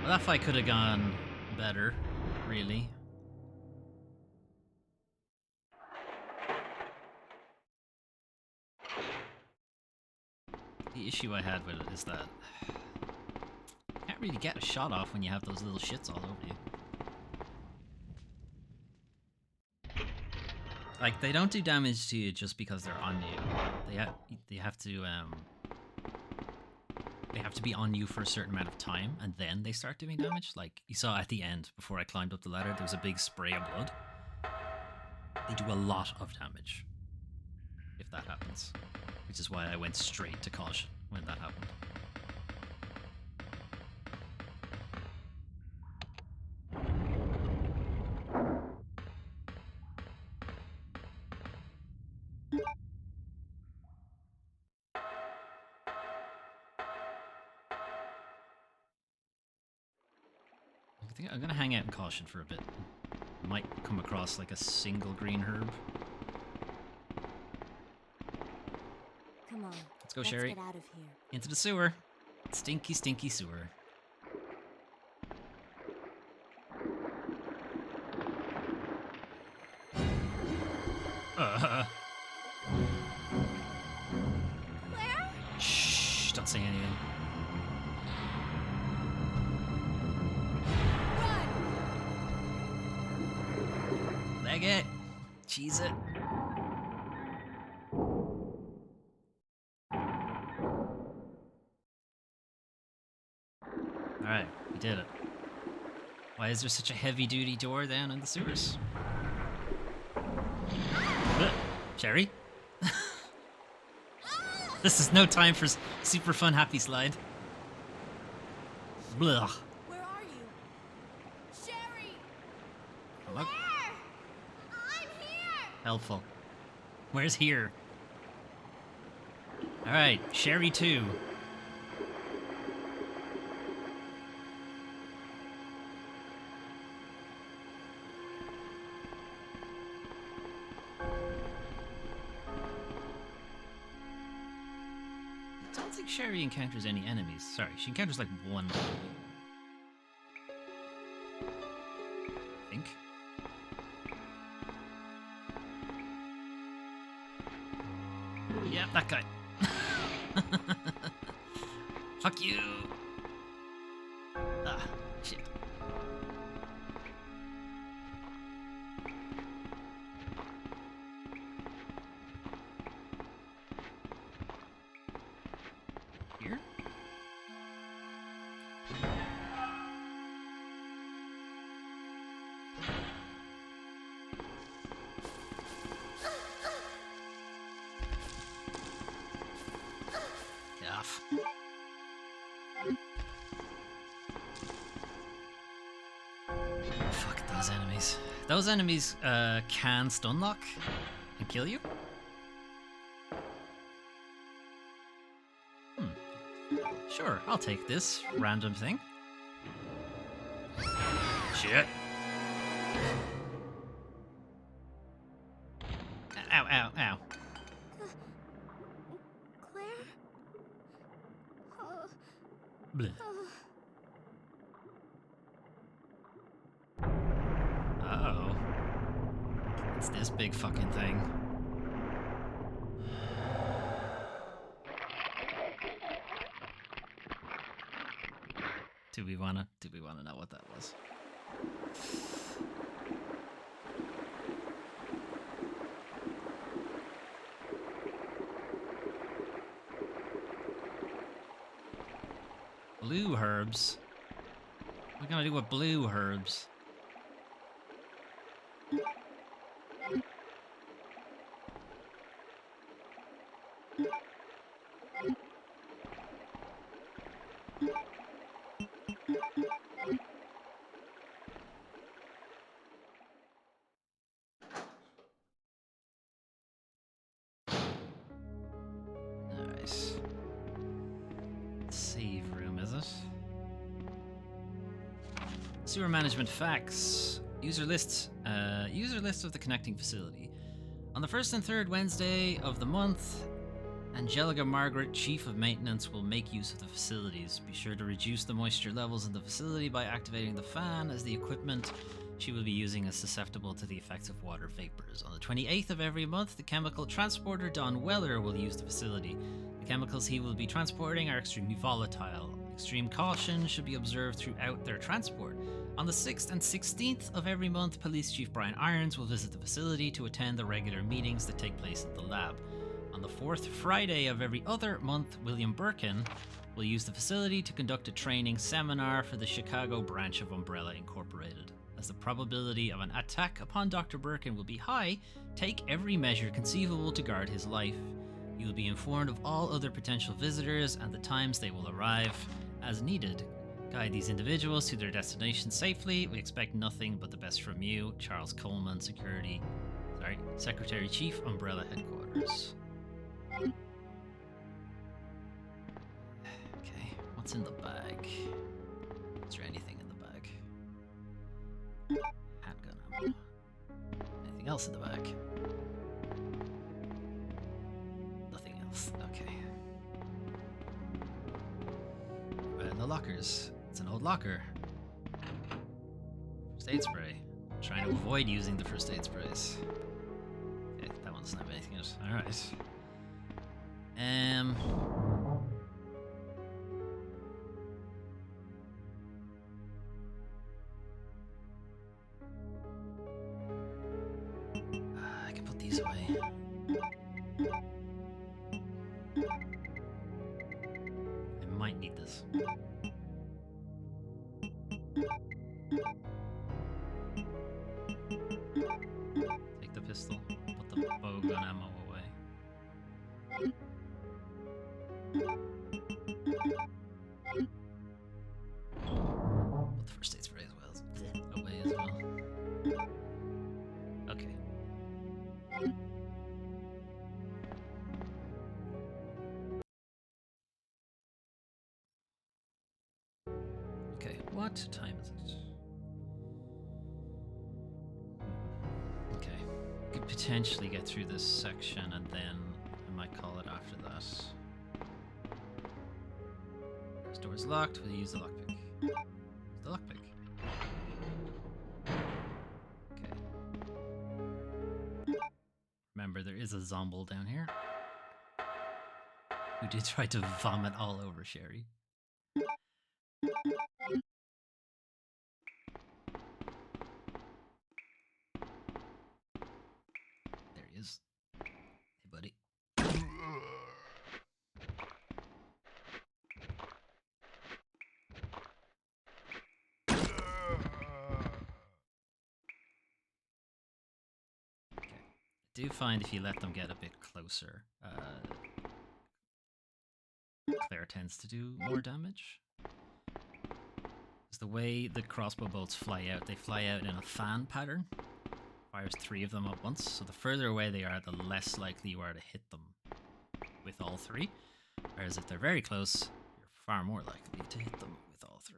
Well, that fight could have gone better, really. The issue I had with it is that you can't really get a shot off when you have those little shits all over you. Like, they don't do damage to you just because they're on you. They have to be on you for a certain amount of time, and then they start doing damage. Like, you saw at the end, before I climbed up the ladder, there was a big spray of blood. They do a lot of damage if that happens, which is why I went straight to caution when that happened. I think I'm gonna hang out in caution for a bit. Might come across like a single green herb. Come on. Let's go, Sherry. Get out of here. Into the sewer. Stinky, stinky sewer. Claire? Shh, don't say anything. Leg it. Cheese it. Alright, we did it. Why is there such a heavy-duty door down in the sewers? Cherry? This is no time for super fun happy slide. Blah. Where are you? Sherry! Hello? Claire! I'm here! Helpful. Where's here? Alright, Sherry 2. I don't think Sherry encounters any enemies. Sorry, she encounters like one enemy. I think. Yeah, that guy. Fuck you. Ah, shit. Here? Get off. Fuck those enemies. Those enemies can stun lock and kill you? Sure, I'll take this random thing. Shit. Ow, ow, ow. Claire? Oh, Bleh. Uh-oh. It's this big fucking thing. Do we wanna know what that was? Blue herbs? What are we gonna do with blue herbs? Nice. Save room, is it? Sewer management facts. User list of the connecting facility. On the first and third Wednesday of the month, Angelica Margaret, Chief of Maintenance, will make use of the facilities. Be sure to reduce the moisture levels in the facility by activating the fan, as the equipment she will be using is susceptible to the effects of water vapors. On the 28th of every month, the chemical transporter Don Weller will use the facility. The chemicals he will be transporting are extremely volatile. Extreme caution should be observed throughout their transport. On the 6th and 16th of every month, Police Chief Brian Irons will visit the facility to attend the regular meetings that take place at the lab. On the 4th Friday of every other month, William Birkin will use the facility to conduct a training seminar for the Chicago branch of Umbrella Incorporated. As the probability of an attack upon Dr. Birkin will be high, take every measure conceivable to guard his life. You will be informed of all other potential visitors and the times they will arrive as needed. Guide these individuals to their destination safely. We expect nothing but the best from you. Charles Coleman, Secretary Chief, Umbrella Headquarters. Okay, what's in the bag? Is there anything in the bag? Handgun ammo. Anything else in the bag? Nothing else. Okay. Right in the lockers. It's an old locker. First aid spray. I'm trying to avoid using the first aid sprays. Okay, that one doesn't have anything in it. Alright. I can put these away. I might need this. Take the pistol, put the bowgun ammo away. Put the first aid spray as well. Away as well. Okay. Okay, what time is it? Okay. Could potentially get through this section and then I might call it after that. This door's locked, we'll use the lockpick. Use the lockpick. Okay. Remember, there is a zomble down here who did try to vomit all over Sherry. There he is. Hey, buddy. I do find if you let them get a bit closer, Claire tends to do more damage. Because the way the crossbow bolts fly out, they fly out in a fan pattern. Fires 3 of them at once, so the further away they are, the less likely you are to hit them with all 3. Whereas if they're very close, you're far more likely to hit them with all 3.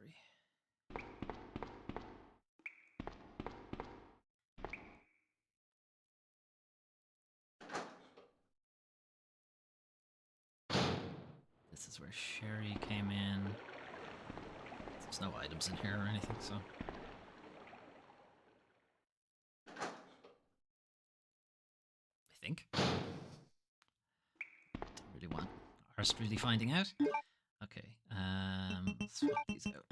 This is where Sherry came in. There's no items in here or anything, so... I think. Don't really want Arst really finding out. Okay, let's swap these out.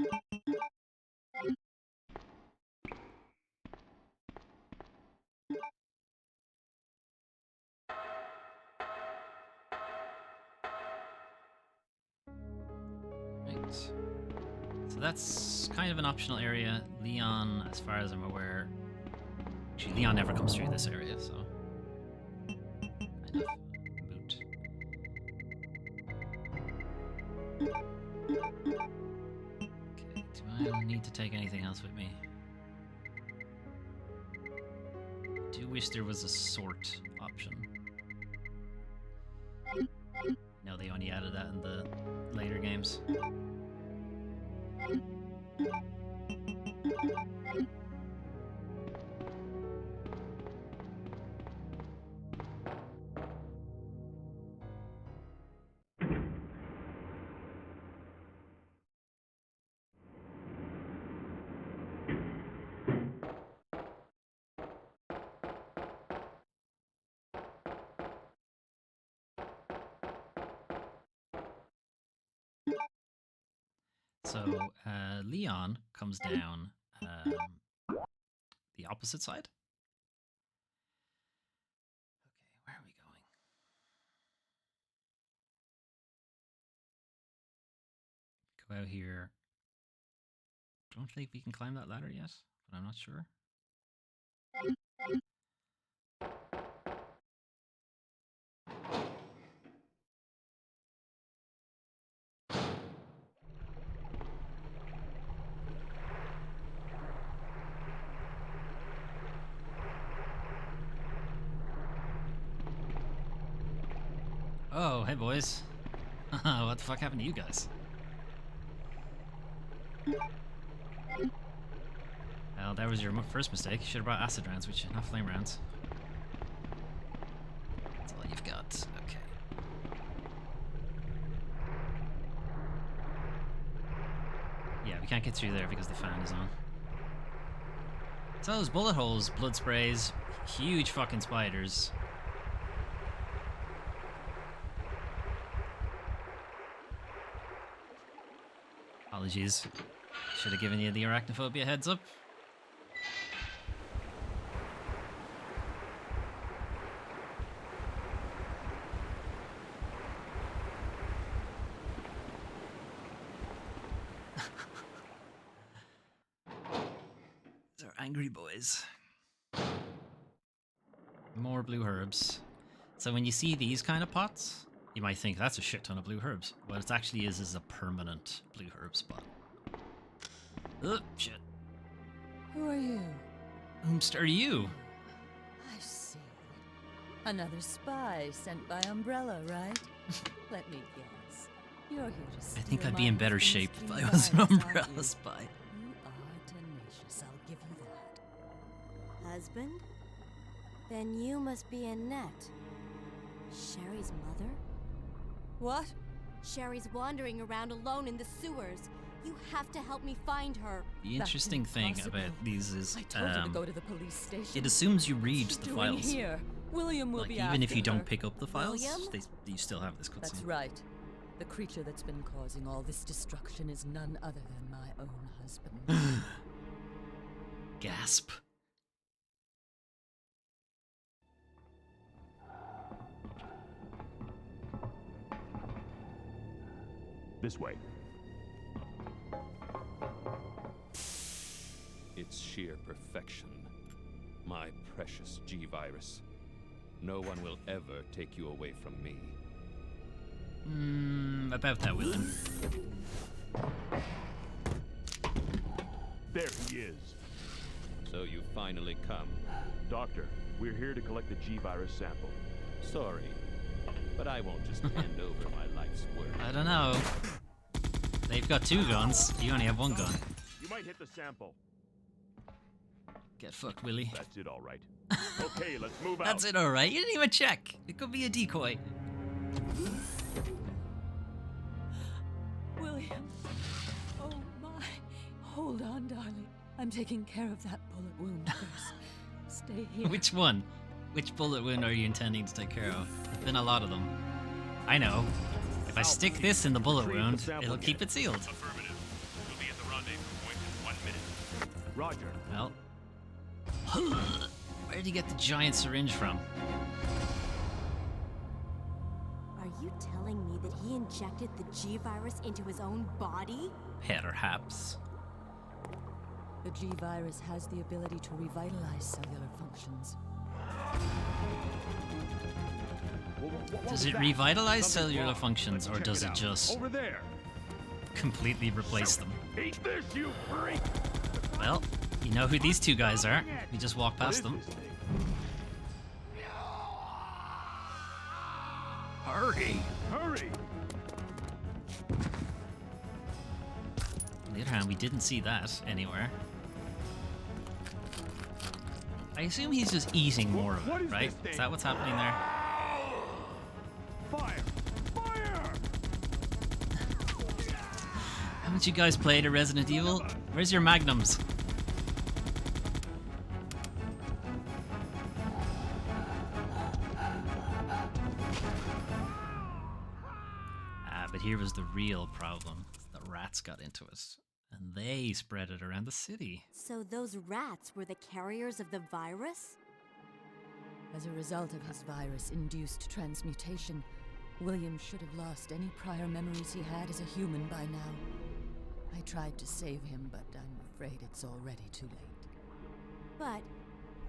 Right. So that's kind of an optional area. Leon, as far as I'm aware... Actually, Leon never comes through this area, so... kind of moot. Okay, do I need to take anything else with me? I do wish there was a sort option. No, they only added that in the later games. So Leon comes down the opposite side. Okay, where are we going? Go out here. Don't think we can climb that ladder yet, but I'm not sure. Oh, hey boys. What the fuck happened to you guys? Well, that was your first mistake. You should have brought acid rounds with you, not flame rounds. That's all you've got. Okay. Yeah, we can't get through there because the fan is on. So those bullet holes, blood sprays, huge fucking spiders. Apologies. Should have given you the arachnophobia heads up. These are angry boys. More blue herbs. So when you see these kind of pots, you might think that's a shit ton of blue herbs. What it actually is a permanent blue herb spot. Oh, shit. Who are you? Whomst are you? I see. Another spy sent by Umbrella, right? Let me guess. You're here to steal I think I'd my be in better husband's shape if I G was an virus, aren't Umbrella you? spy. You are tenacious, I'll give you that. Husband? Then you must be Annette. Sherry's mother? What? Sherry's wandering around alone in the sewers. You have to help me find her. The interesting thing impossible. about these is I told her to go to the police station. it assumes you read What's she the doing files. here? William will Like, be even if after you don't her. pick up the files, William? you still have this That's cutscene. right. The creature that's been causing all this destruction is none other than my own husband. Gasp. This way. It's sheer perfection. My precious G-Virus. No one will ever take you away from me. About that, William. There he is. So you finally come. Doctor, we're here to collect the G-Virus sample. Sorry, but I won't just hand over my life's work. I don't know. They've got 2 guns. You only have 1 gun. You might hit the sample. Get fucked, Willie. That's it, all right. Okay, let's move out. That's it, alright. You didn't even check. It could be a decoy. William. Oh my. Hold on, darling. I'm taking care of that bullet wound first. Stay here. Which one? Which bullet wound are you intending to take care of? There's been a lot of them. I know. If I stick this in the bullet Retrieve the wound, sample it'll keep kit. it sealed. Affirmative. We'll be at the rendezvous point in 1 minute. Roger. Well. Where did he get the giant syringe from? Are you telling me that he injected the G-Virus into his own body? Perhaps. The G-Virus has the ability to revitalize cellular functions. Does it revitalize cellular functions, or does it just Over there. completely replace them? Eat this, you freak! Well, you know who these 2 guys are. We just walk past them. Hurry! Hurry! On the other hand, we didn't see that anywhere. I assume he's just eating more of What it, is right? this thing? Is that what's happening there? Fire! Fire! Haven't you guys played a Resident Evil? Where's your magnums? But here was the real problem. It's the rats got into it, and they spread it around the city. So those rats were the carriers of the virus? As a result of his virus-induced transmutation, William should have lost any prior memories he had as a human by now. I tried to save him, but I'm afraid it's already too late. But...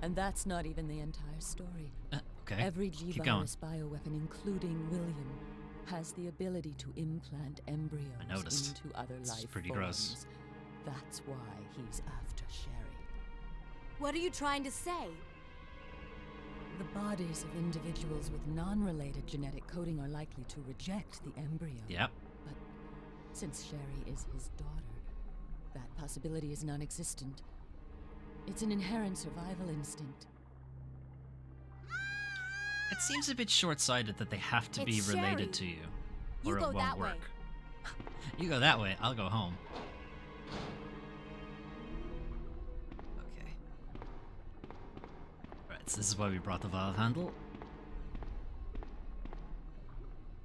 And that's not even the entire story. Okay, Every keep going. G-virus bioweapon, including William, has the ability to implant embryos I noticed. into other This is life pretty forms. gross. That's why he's after Sherry. what are you trying to say? The bodies of individuals with non-related genetic coding are likely to reject the embryo. Yep. But since Sherry is his daughter, that possibility is non-existent. It's an inherent survival instinct. It seems a bit short-sighted that they have to be It's related to Sherry. you, You or go it won't that way. work. You go that way, I'll go home. Okay. Alright, so this is why we brought the valve handle.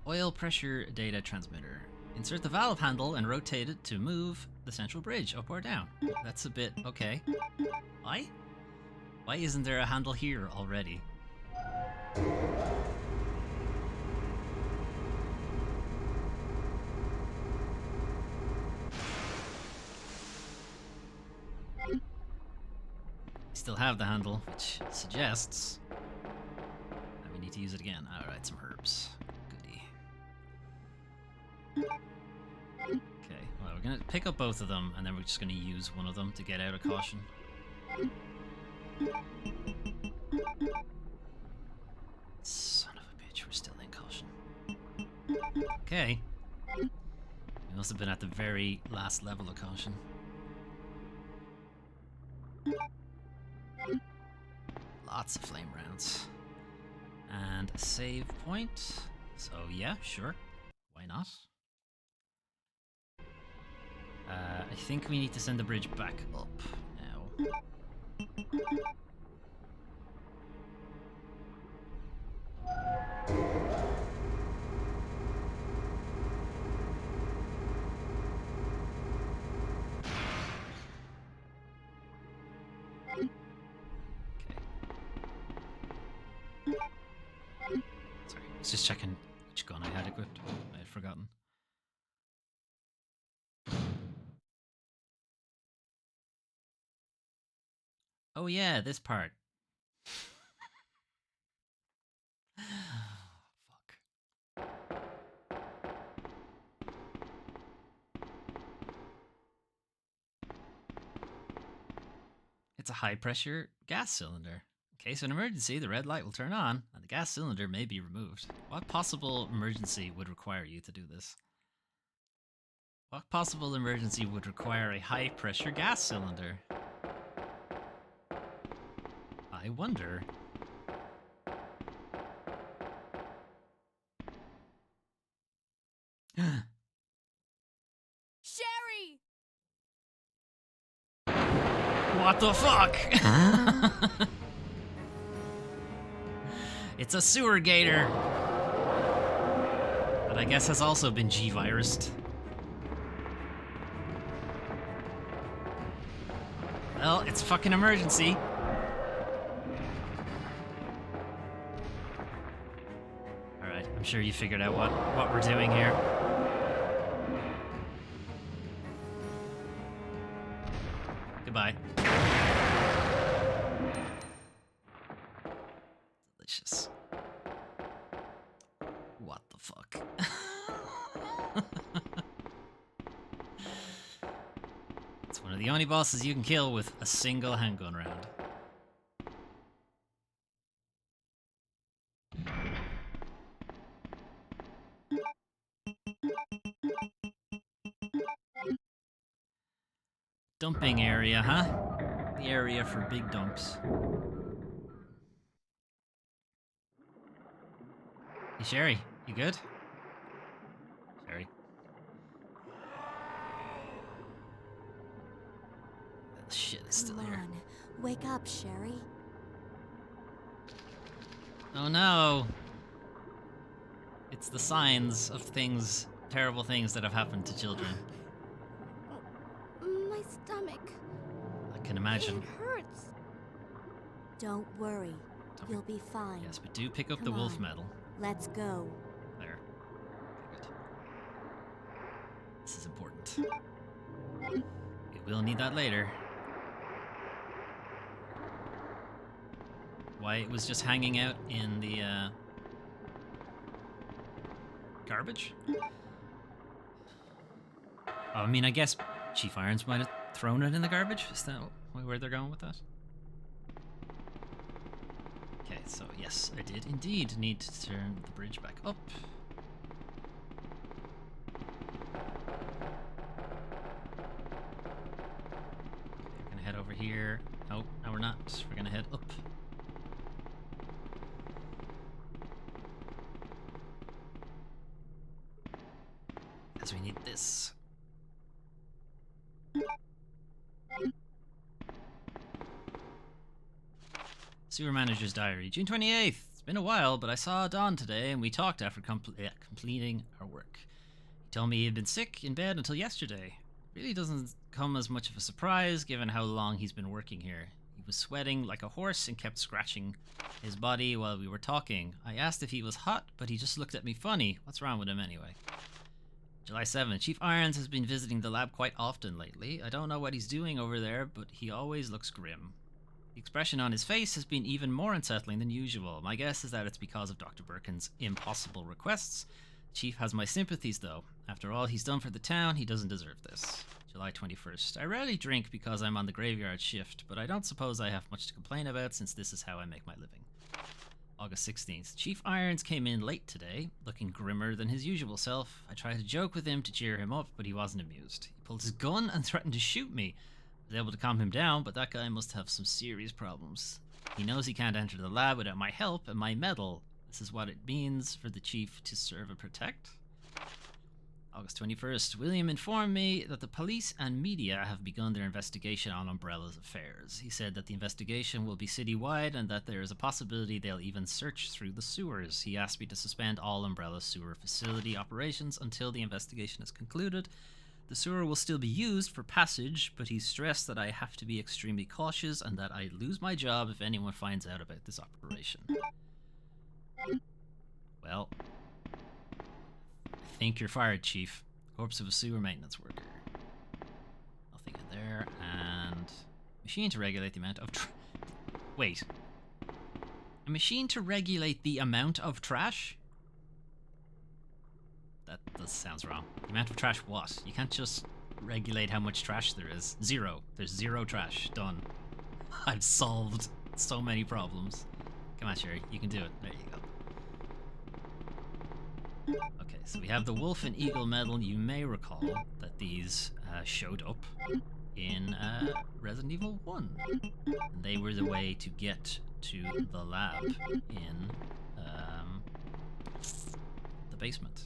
Oil pressure data transmitter. Insert the valve handle and rotate it to move the central bridge up or down. That's a bit... okay. Why? Why isn't there a handle here already? Still have the handle, which suggests that we need to use it again. Alright, some herbs. Goody. Okay, well, we're gonna pick up both of them, and then we're just gonna use one of them to get out of caution. Son of a bitch, we're still in caution. Okay. We must have been at the very last level of caution. Lots of flame rounds. And a save point. So yeah, sure. Why not? I think we need to send the bridge back up now. Sorry, I was just checking which gun I had equipped. I had forgotten. Oh yeah, this part. Fuck. It's a high pressure gas cylinder. In case of an emergency, the red light will turn on and the gas cylinder may be removed. What possible emergency would require you to do this? What possible emergency would require a high pressure gas cylinder? I wonder. Sherry! What the fuck? It's a sewer gator. That I guess has also been G-virused. Well, it's a fucking emergency. Alright, I'm sure you figured out what we're doing here. Goodbye. Delicious. What the fuck? It's one of the only bosses you can kill with a single handgun round. Dumping area, huh? The area for big dumps. Hey, Sherry, you good? Sherry. That shit is still Come here. on, wake up, Sherry. Oh no! It's the signs of things, terrible things that have happened to children. imagine. It hurts. Don't worry. Don't You'll be fine. Yes, but do pick up the Come wolf on. medal. Let's go. There. Okay, good. This is important. We will need that later. Why it was just hanging out in the garbage? Oh, I mean, I guess Chief Irons might have thrown it in the garbage. Is that where they're going with that? Okay, so yes, I did indeed need to turn the bridge back up. Okay, we're gonna head over here. Oh, no, we're not. We're gonna head up. Because we need this. Sewer Manager's Diary, June 28th. It's been a while, but I saw Don today and we talked after completing our work. He told me he had been sick in bed until yesterday. Really doesn't come as much of a surprise given how long he's been working here. He was sweating like a horse and kept scratching his body while we were talking. I asked if he was hot, but he just looked at me funny. What's wrong with him anyway? July 7th. Chief Irons has been visiting the lab quite often lately. I don't know what he's doing over there, but he always looks grim. The expression on his face has been even more unsettling than usual. My guess is that it's because of Dr. Birkin's impossible requests. Chief has my sympathies, though. After all he's done for the town, he doesn't deserve this. July 21st. I rarely drink because I'm on the graveyard shift, but I don't suppose I have much to complain about since this is how I make my living. August 16th. Chief Irons came in late today, looking grimmer than his usual self. I tried to joke with him to cheer him up, but he wasn't amused. He pulled his gun and threatened to shoot me. I was able to calm him down, but that guy must have some serious problems. He knows he can't enter the lab without my help and my medal. This is what it means for the chief to serve and protect. August 21st. William informed me that the police and media have begun their investigation on Umbrella's affairs. He said that the investigation will be citywide and that there is a possibility they'll even search through the sewers. He asked me to suspend all Umbrella sewer facility operations until the investigation is concluded. The sewer will still be used for passage, but he stressed that I have to be extremely cautious and that I lose my job if anyone finds out about this operation. Well, I think you're fired, Chief. Corpse of a sewer maintenance worker. Nothing in there, and machine to regulate the amount of wait. A machine to regulate the amount of trash? That sounds wrong. The amount of trash what? You can't just regulate how much trash there is. Zero. There's zero trash. Done. I've solved so many problems. Come on, Sherry. You can do it. There you go. Okay, so we have the Wolf and Eagle medal. You may recall that these showed up in Resident Evil 1. And they were the way to get to the lab in the basement.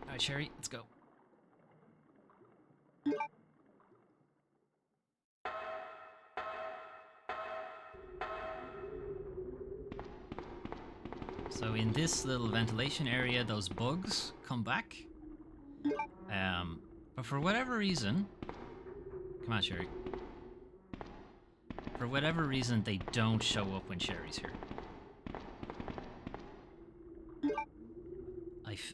Alright, Sherry, let's go. So in this little ventilation area, those bugs come back. But for whatever reason... Come on, Sherry. For whatever reason, they don't show up when Sherry's here.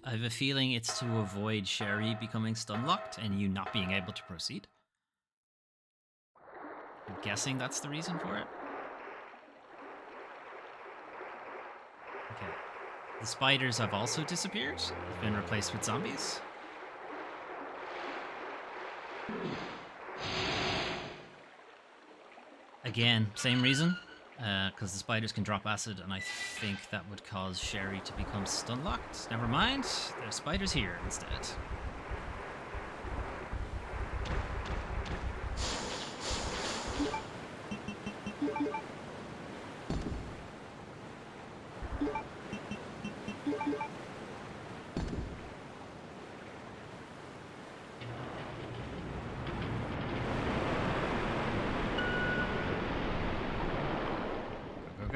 I have a feeling it's to avoid Sherry becoming stun-locked and you not being able to proceed. I'm guessing that's the reason for it. Okay. The spiders have also disappeared. They've been replaced with zombies. Again, same reason. Because the spiders can drop acid, and I think that would cause Sherry to become stun-locked. Never mind, there's spiders here instead.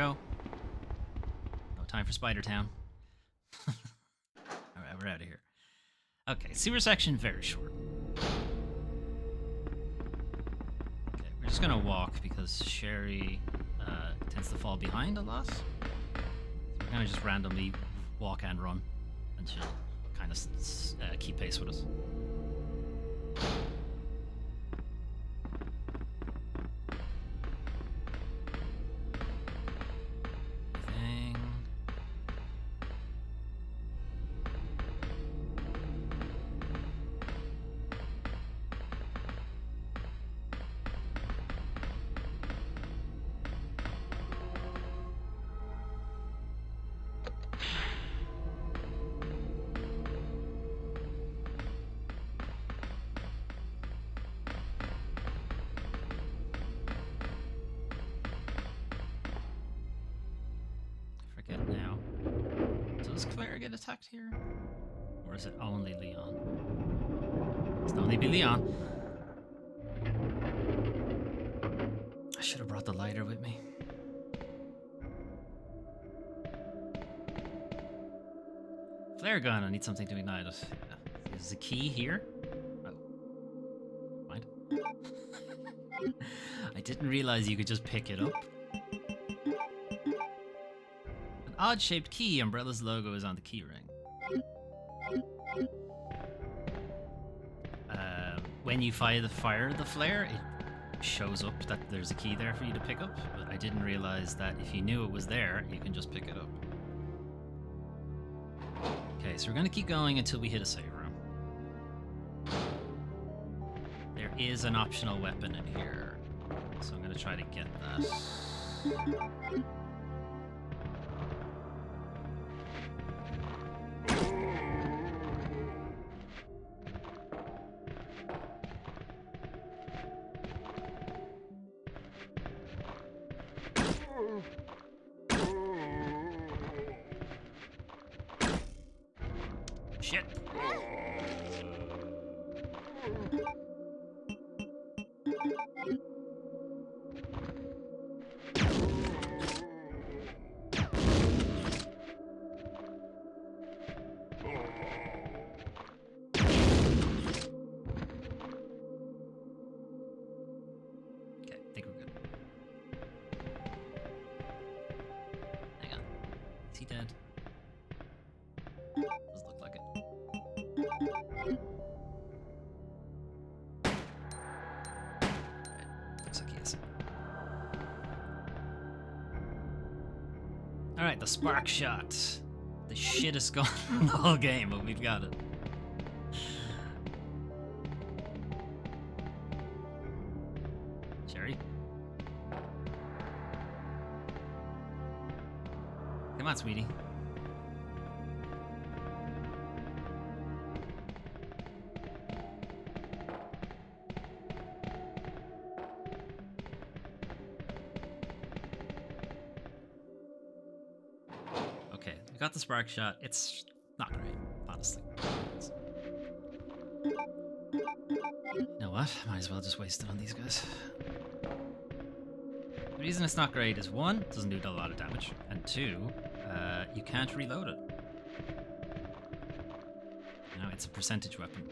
go. No time for Spider Town. Alright, we're out of here. Okay, sewer section, very short. Okay, we're just gonna walk because Sherry tends to fall behind a lot. So we're gonna just randomly walk and run, and she'll kind of keep pace with us. Thing. Forget now. Does Claire get attacked here? Or is it only Leon? It's only be Leon. I should have brought the lighter with me. Flare gun, I need something to ignite it. Yeah. There's a key here. Oh. Mind. I didn't realize you could just pick it up. An odd-shaped key. Umbrella's logo is on the key ring. When you fire the flare, it shows up that there's a key there for you to pick up, but I didn't realize that if you knew it was there, you can just pick it up. Okay, so we're gonna keep going until we hit a save room. There is an optional weapon in here, so I'm gonna try to get that. Shit. Okay, I think we're good. Hang on. Is he dead? Does look like it. Okay, looks like he is. Alright, the spark shot. The shittest gun in the whole game, but we've got it. Sherry? Come on, sweetie. Okay, we got the spark shot. It's not great, honestly. You know what? Might as well just waste it on these guys. The reason it's not great is one, it doesn't do a lot of damage, and two, you can't reload it. You know, it's a percentage weapon.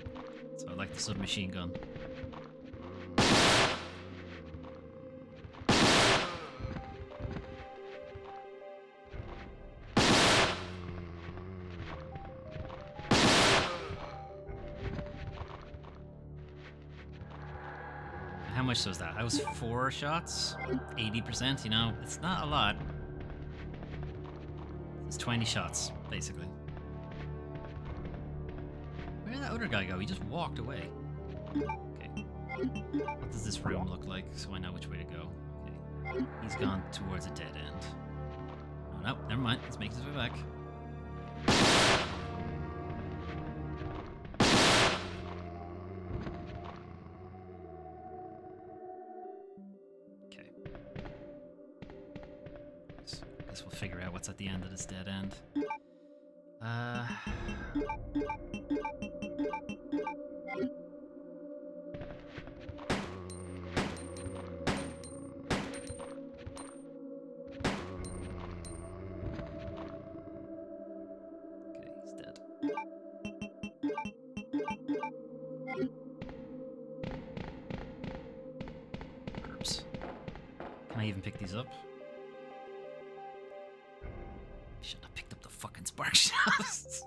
So like the submachine gun. How much was that? That was 4 shots? 80%, you know? It's not a lot. It's 20 shots, basically. Where did that other guy go? He just walked away. Okay. What does this room look like so I know which way to go? Okay. He's gone towards a dead end. Oh no, never mind. Let's make his way back. Guess we'll figure out what's at the end of this dead end. he's up. Shouldn't have picked up the fucking spark shafts.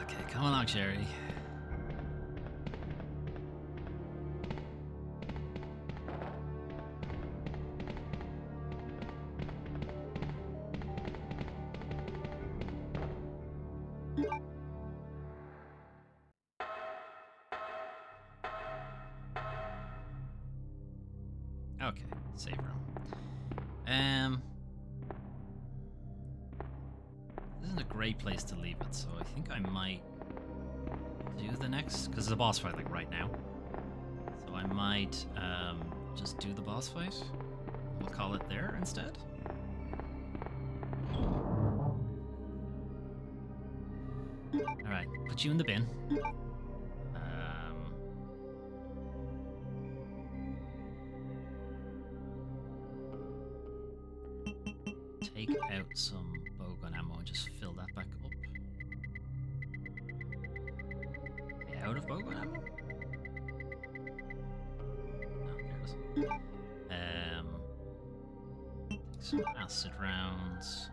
Okay, come along, Sherry. Okay, save room. This isn't a great place to leave it, so I think I might do the next, because it's a boss fight like right now. So I might just do the boss fight. We'll call it there instead. All right, put you in the bin. Take out some bowgun ammo and just fill that back up. Out of bowgun ammo? No, there it is. Take some acid rounds.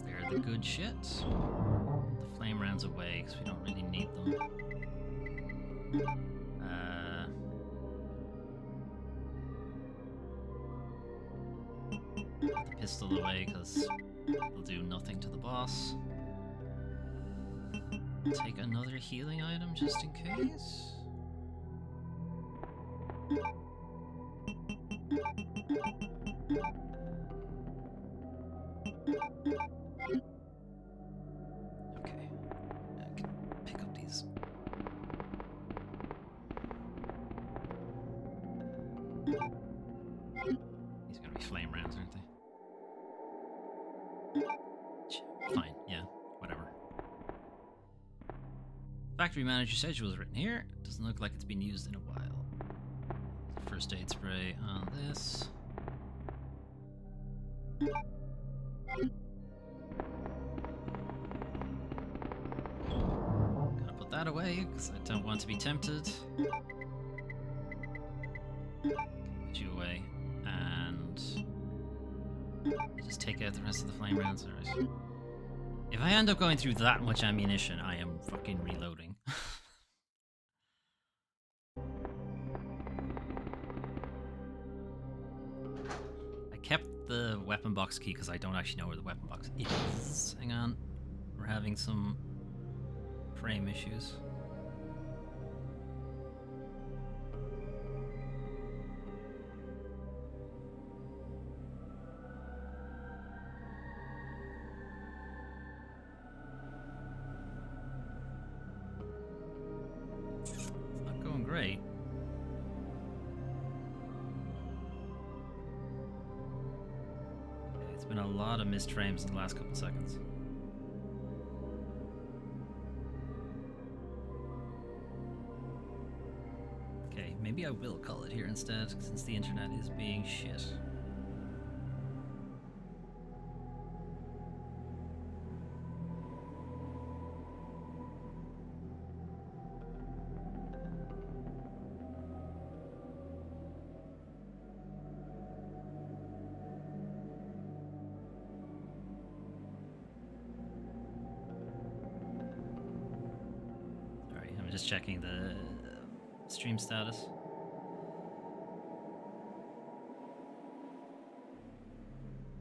They're the good shit. The flame rounds away because we don't really need them. Put the pistol away because it'll do nothing to the boss. Take another healing item just in case. Okay, I can pick up these. These are gonna be flame rounds, aren't they? Fine, yeah, whatever. Factory manager schedule is written here. Doesn't look like it's been used in a while. First aid spray on this. Gotta put that away because I don't want to be tempted. Put you away and just take out the rest of the flame rounds. Alright. If I end up going through that much ammunition, I am fucking reloading. I kept the weapon box key because I don't actually know where the weapon box is. Hang on. We're having some frame issues. It's not going great. Okay, it's been a lot of missed frames in the last couple seconds. Okay, maybe I will call it here instead, since the internet is being shit. Sorry, I'm just checking the stream status.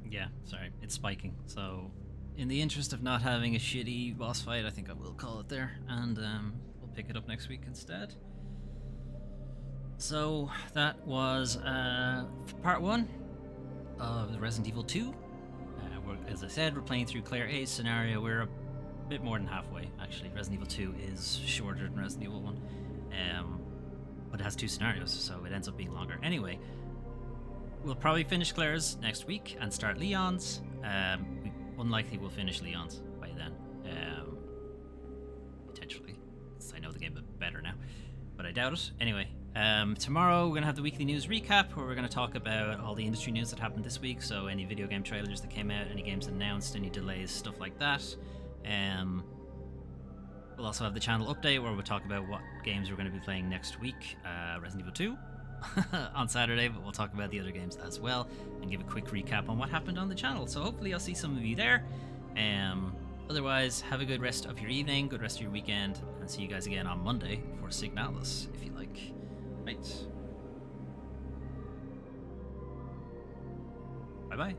Yeah, sorry, it's spiking. So, in the interest of not having a shitty boss fight, I think I will call it there, and we'll pick it up next week instead. So, that was part 1 of Resident Evil 2. As I said, we're playing through Claire A's scenario. We're a bit more than halfway, actually. Resident Evil 2 is shorter than Resident Evil 1. But it has 2 scenarios, so it ends up being longer. Anyway, we'll probably finish Claire's next week and start Leon's. Unlikely we'll finish Leon's by then. Potentially, since I know the game a bit better now. But I doubt it. Anyway, Tomorrow we're going to have the weekly news recap where we're going to talk about all the industry news that happened this week. So any video game trailers that came out, any games announced, any delays, stuff like that. We'll also have the channel update where we'll talk about what games we're going to be playing next week. Resident Evil 2 on Saturday, but we'll talk about the other games as well and give a quick recap on what happened on the channel. So hopefully I'll see some of you there. Otherwise, have a good rest of your evening, good rest of your weekend, and see you guys again on Monday for Signalis, if you like. Right. Bye-bye.